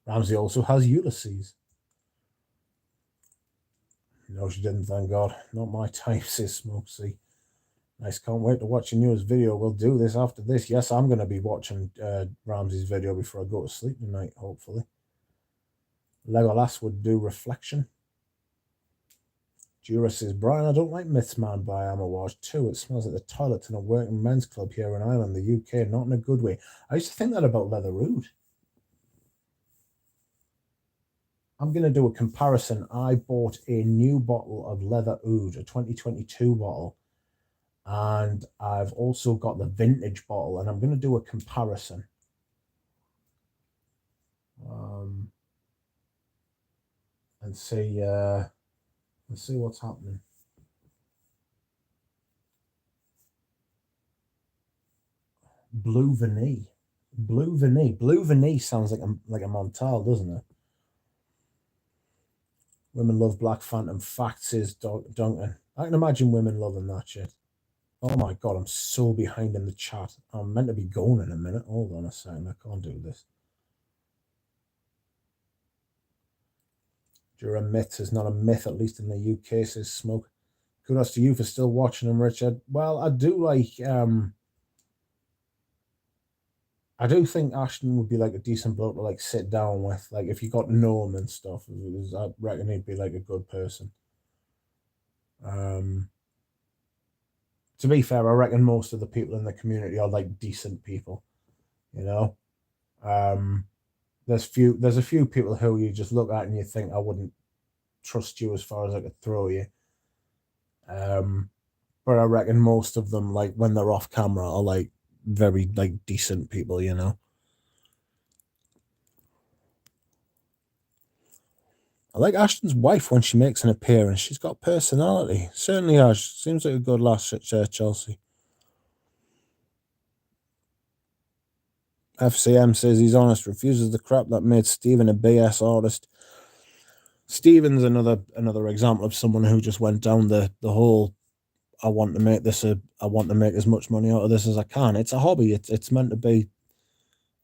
Ramsey also has Ulysses. No, she didn't, thank God. Not my type, says Smoke C. Nice, can't wait to watch your newest video. We'll do this after this. Yes, I'm going to be watching Ramsey's video before I go to sleep tonight, hopefully. Legolas would do reflection. Jura says, Brian, I don't like Myths Man by Amawaj 2. It smells like the toilet in a working men's club here in Ireland, the UK, not in a good way. I used to think that about Leather Oud. I'm going to do a comparison. I bought a new bottle of Leather Oud, a 2022 bottle, and I've also got the vintage bottle, and I'm going to do a comparison. And see, let's see what's happening. Blue Vanille. Blue Vanille sounds like a Montal, doesn't it? Women love Black Phantom. Fact, says Duncan. I can imagine women loving that shit. Oh my God, I'm so behind in the chat. I'm meant to be going in a minute. Hold on a second. I can't do this. You're a myth is not a myth, at least in the UK, says Smoke. Kudos to you for still watching him, Richard. Well, I do like... I do think Ashton would be like a decent bloke to like sit down with. Like if you got to know him and stuff, I reckon he'd be like a good person. To be fair, I reckon most of the people in the community are like decent people, you know. There's a few people who you just look at and you think I wouldn't trust you as far as I could throw you. But I reckon most of them, like when they're off camera, are like very like decent people, you know. I like Ashton's wife when she makes an appearance. She's got personality. Certainly has. Seems like a good lass at Chelsea. FCM says he's honest, refuses the crap that made Stephen a BS artist. Stephen's another example of someone who just went down the whole I want to make as much money out of this as I can. It's a hobby. It's meant to be.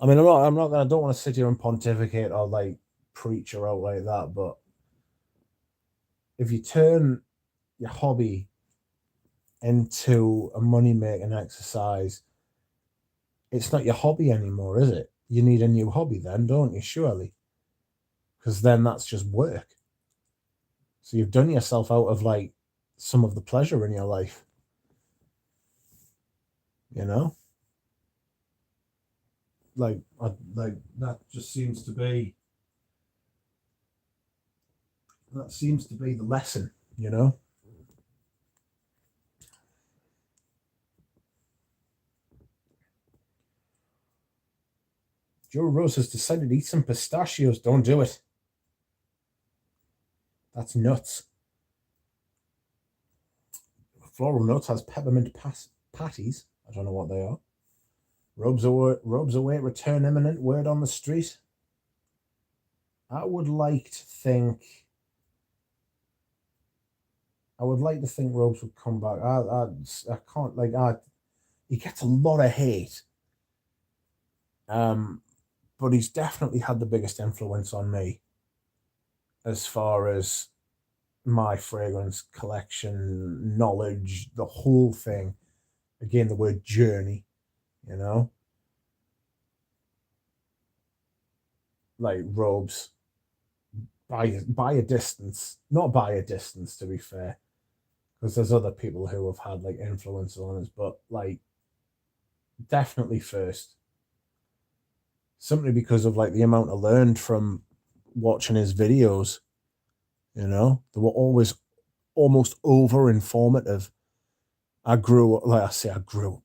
I mean, I don't want to sit here and pontificate or like preach or out like that, but if you turn your hobby into a money-making exercise, it's not your hobby anymore, is it? You need a new hobby then, don't you, surely? Because then that's just work. So you've done yourself out of like some of the pleasure in your life. You know? Like that just seems to be the lesson, you know? Joe Rose has decided to eat some pistachios. Don't do it. That's nuts. Floral Nuts has peppermint patties. I don't know what they are. Robes away, return imminent, word on the street. I would like to think Robes would come back. I can't, like, he gets a lot of hate. But he's definitely had the biggest influence on me as far as my fragrance collection, knowledge, the whole thing. Again, the word journey, you know? Like Robes, by a distance, not by a distance, to be fair, because there's other people who have had like influence on us, but like definitely first. Simply because of like the amount I learned from watching his videos, you know, they were always almost over informative. I grew up,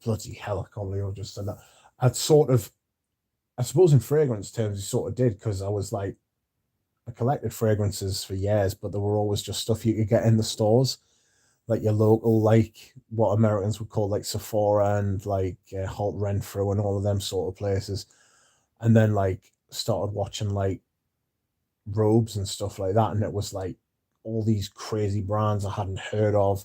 bloody hell, I can't believe I just said that. I suppose in fragrance terms, you sort of did, because I was like, I collected fragrances for years, but they were always just stuff you could get in the stores, like your local, like what Americans would call like Sephora and like Holt Renfrew and all of them sort of places. And then like started watching like Robes and stuff like that, and it was like all these crazy brands I hadn't heard of,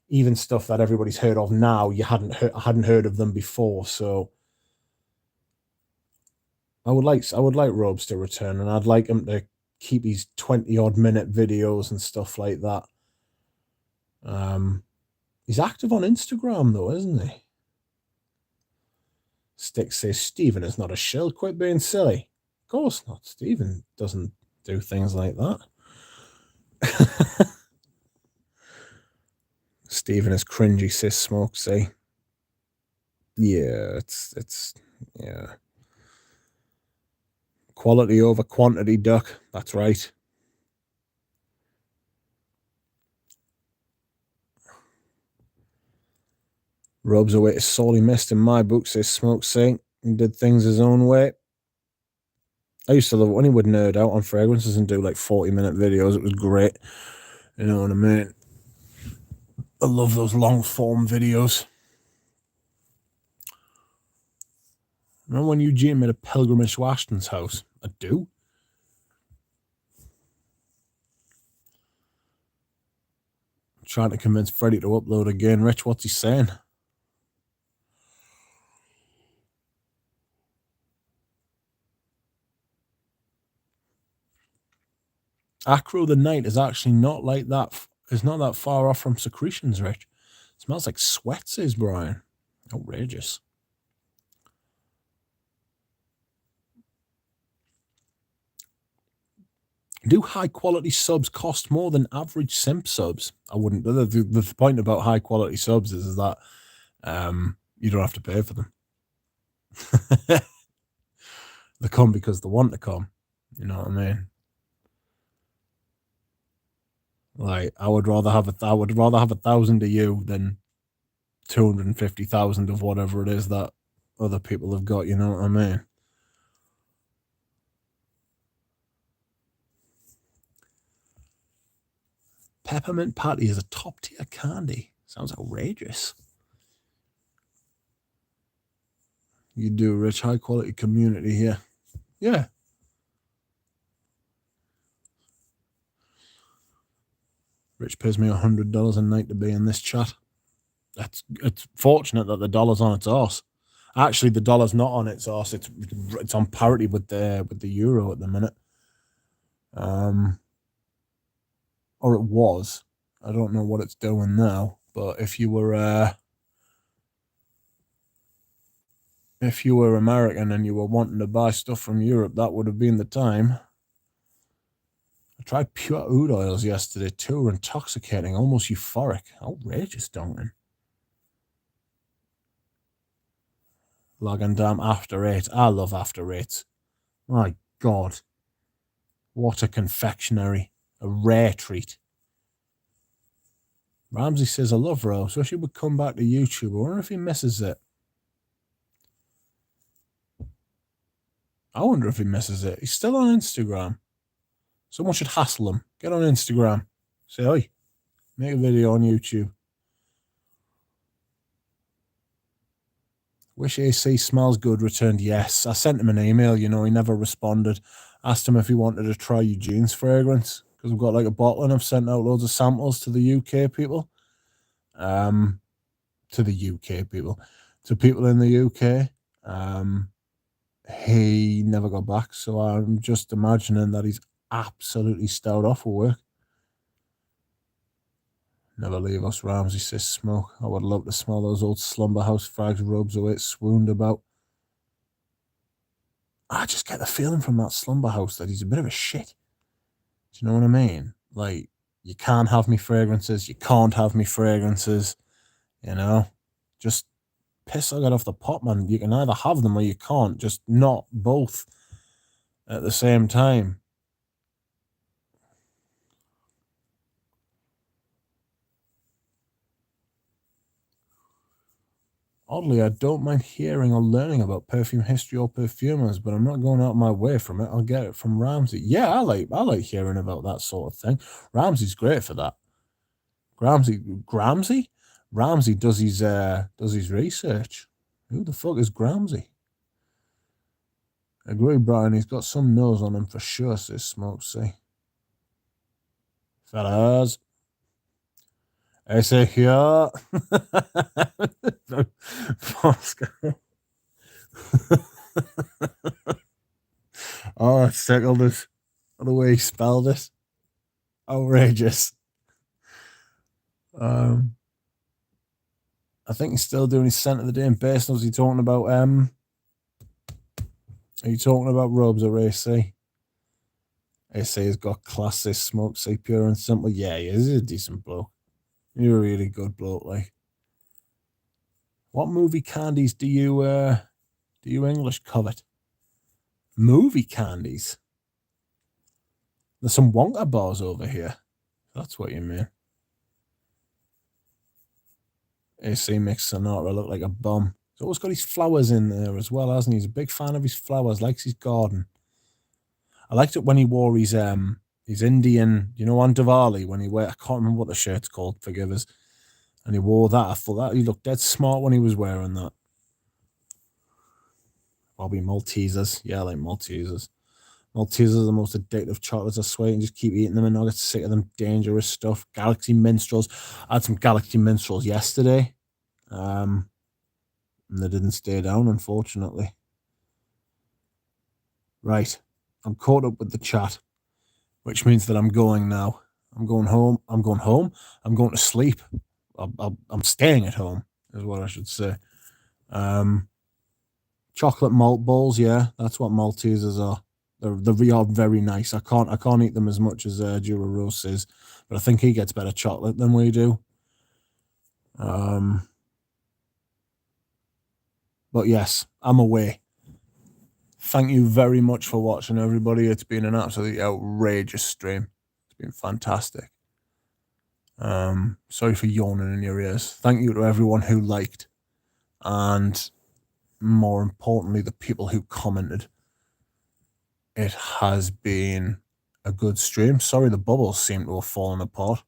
even stuff that everybody's heard of now. I hadn't heard of them before, so I would like Robes to return, and I'd like him to keep these 20-odd minute videos and stuff like that. He's active on Instagram though, isn't he? Stick says Stephen is not a shill. Quit being silly. Of course not. Stephen doesn't do things like that. Stephen is cringy, says Smoke. Say, yeah, it's yeah. Quality over quantity, Duck. That's right. Robes away is sorely missed in my book, says Smoke. Say, he did things his own way. I used to love it when he would nerd out on fragrances and do like 40-minute videos. It was great. You know what I mean? I love those long form videos. Remember when Eugene made a pilgrimage to Ashton's house? I do. I'm trying to convince Freddie to upload again. Rich, what's he saying? Acro the Night is actually not like that. It's not that far off from Secretions, Rich. It smells like sweat, says Brian. Outrageous. Do high quality subs cost more than average simp subs? I wouldn't. The point about high quality subs is that you don't have to pay for them. They come because they want to come. You know what I mean? Like I would rather have 1,000 of you than 250,000 of whatever it is that other people have got. You know what I mean? Peppermint Patty is a top tier candy. Sounds outrageous. You do, Rich. High quality community here. Yeah. Rich pays me $100 a night to be in this chat. It's fortunate that the dollar's on its arse. Actually, the dollar's not on its arse. It's on parity with the euro at the minute. Or it was. I don't know what it's doing now. But if you were American and you were wanting to buy stuff from Europe, that would have been the time. I tried pure oud oils yesterday too. Intoxicating, almost euphoric. Outrageous, Duncan. Lagandam After 8. I love After 8s. My God. What a confectionery. A rare treat. Ramsey says, I love Rose. Wish he would come back to YouTube. I wonder if he misses it. I wonder if he misses it. He's still on Instagram. Someone should hassle him. Get on Instagram. Say, oi, make a video on YouTube. Wish AC smells good returned yes. I sent him an email, he never responded. Asked him if he wanted to try Eugene's fragrance, because I've got like a bottle and I've sent out loads of samples to the UK people. To the UK people. To people in the UK. He never got back, so I'm just imagining that he's absolutely stowed off for work. Never leave us, Ramsey says smoke. I would love to smell those old slumber house frags rubs away swooned about. I just get the feeling from that slumber house that he's a bit of a shit. Do you know what I mean? Like, you can't have me fragrances, you can't have me fragrances, Just piss I got off the pot, man. You can either have them or you can't, just not both at the same time. Oddly, I don't mind hearing or learning about perfume history or perfumers, but I'm not going out of my way from it. I'll get it from Ramsey. Yeah, I like hearing about that sort of thing. Ramsey's great for that. Ramsey does his research. Who the fuck is Gramsci? Agree, Brian. He's got some nose on him for sure, says Smoke. See, fellas. I say here. Oh, it's tickled us. The way he spelled it. Outrageous. I think he's still doing his scent of the day in base. Was he talking about are you talking about robes or AC? AC has got class, Smoke, say pure and simple. Yeah, he is. He's a decent bloke. You're a really good bloke, like. What movie candies do you English covet? Movie candies? There's some Wonka bars over here. That's what you mean. AC makes Sinatra look like a bum. He's always got his flowers in there as well, hasn't he? He's a big fan of his flowers, likes his garden. I liked it when he wore his Indian, on Diwali, when I can't remember what the shirt's called, forgive us. And he wore that. I thought that he looked dead smart when he was wearing that. Probably Maltesers. Yeah, I like Maltesers. Maltesers are the most addictive chocolates, I swear. You can just keep eating them and not get sick of them dangerous stuff. Galaxy Minstrels. I had some Galaxy Minstrels yesterday. And they didn't stay down, unfortunately. Right. I'm caught up with the chat, which means that I'm going now. I'm going home. I'm going to sleep. I'm staying at home, is what I should say. Chocolate malt balls, yeah, that's what Maltesers are. They are very nice. I can't eat them as much as Dura Roses, but I think he gets better chocolate than we do. But yes, I'm away. Thank you very much for watching, everybody. It's been an absolutely outrageous stream. It's been fantastic. Sorry for yawning in your ears. Thank you to everyone who liked, and more importantly, the people who commented. It has been a good stream. Sorry, the bubbles seem to have fallen apart.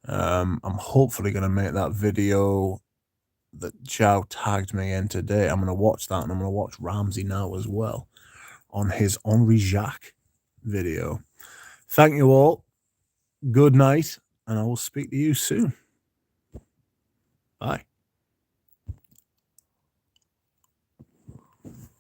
I'm hopefully going to make that video that Joe tagged me in today. I'm going to watch that, and I'm going to watch Ramsey now as well on his Henri Jacques video. Thank you all. Good night, and I will speak to you soon. Bye.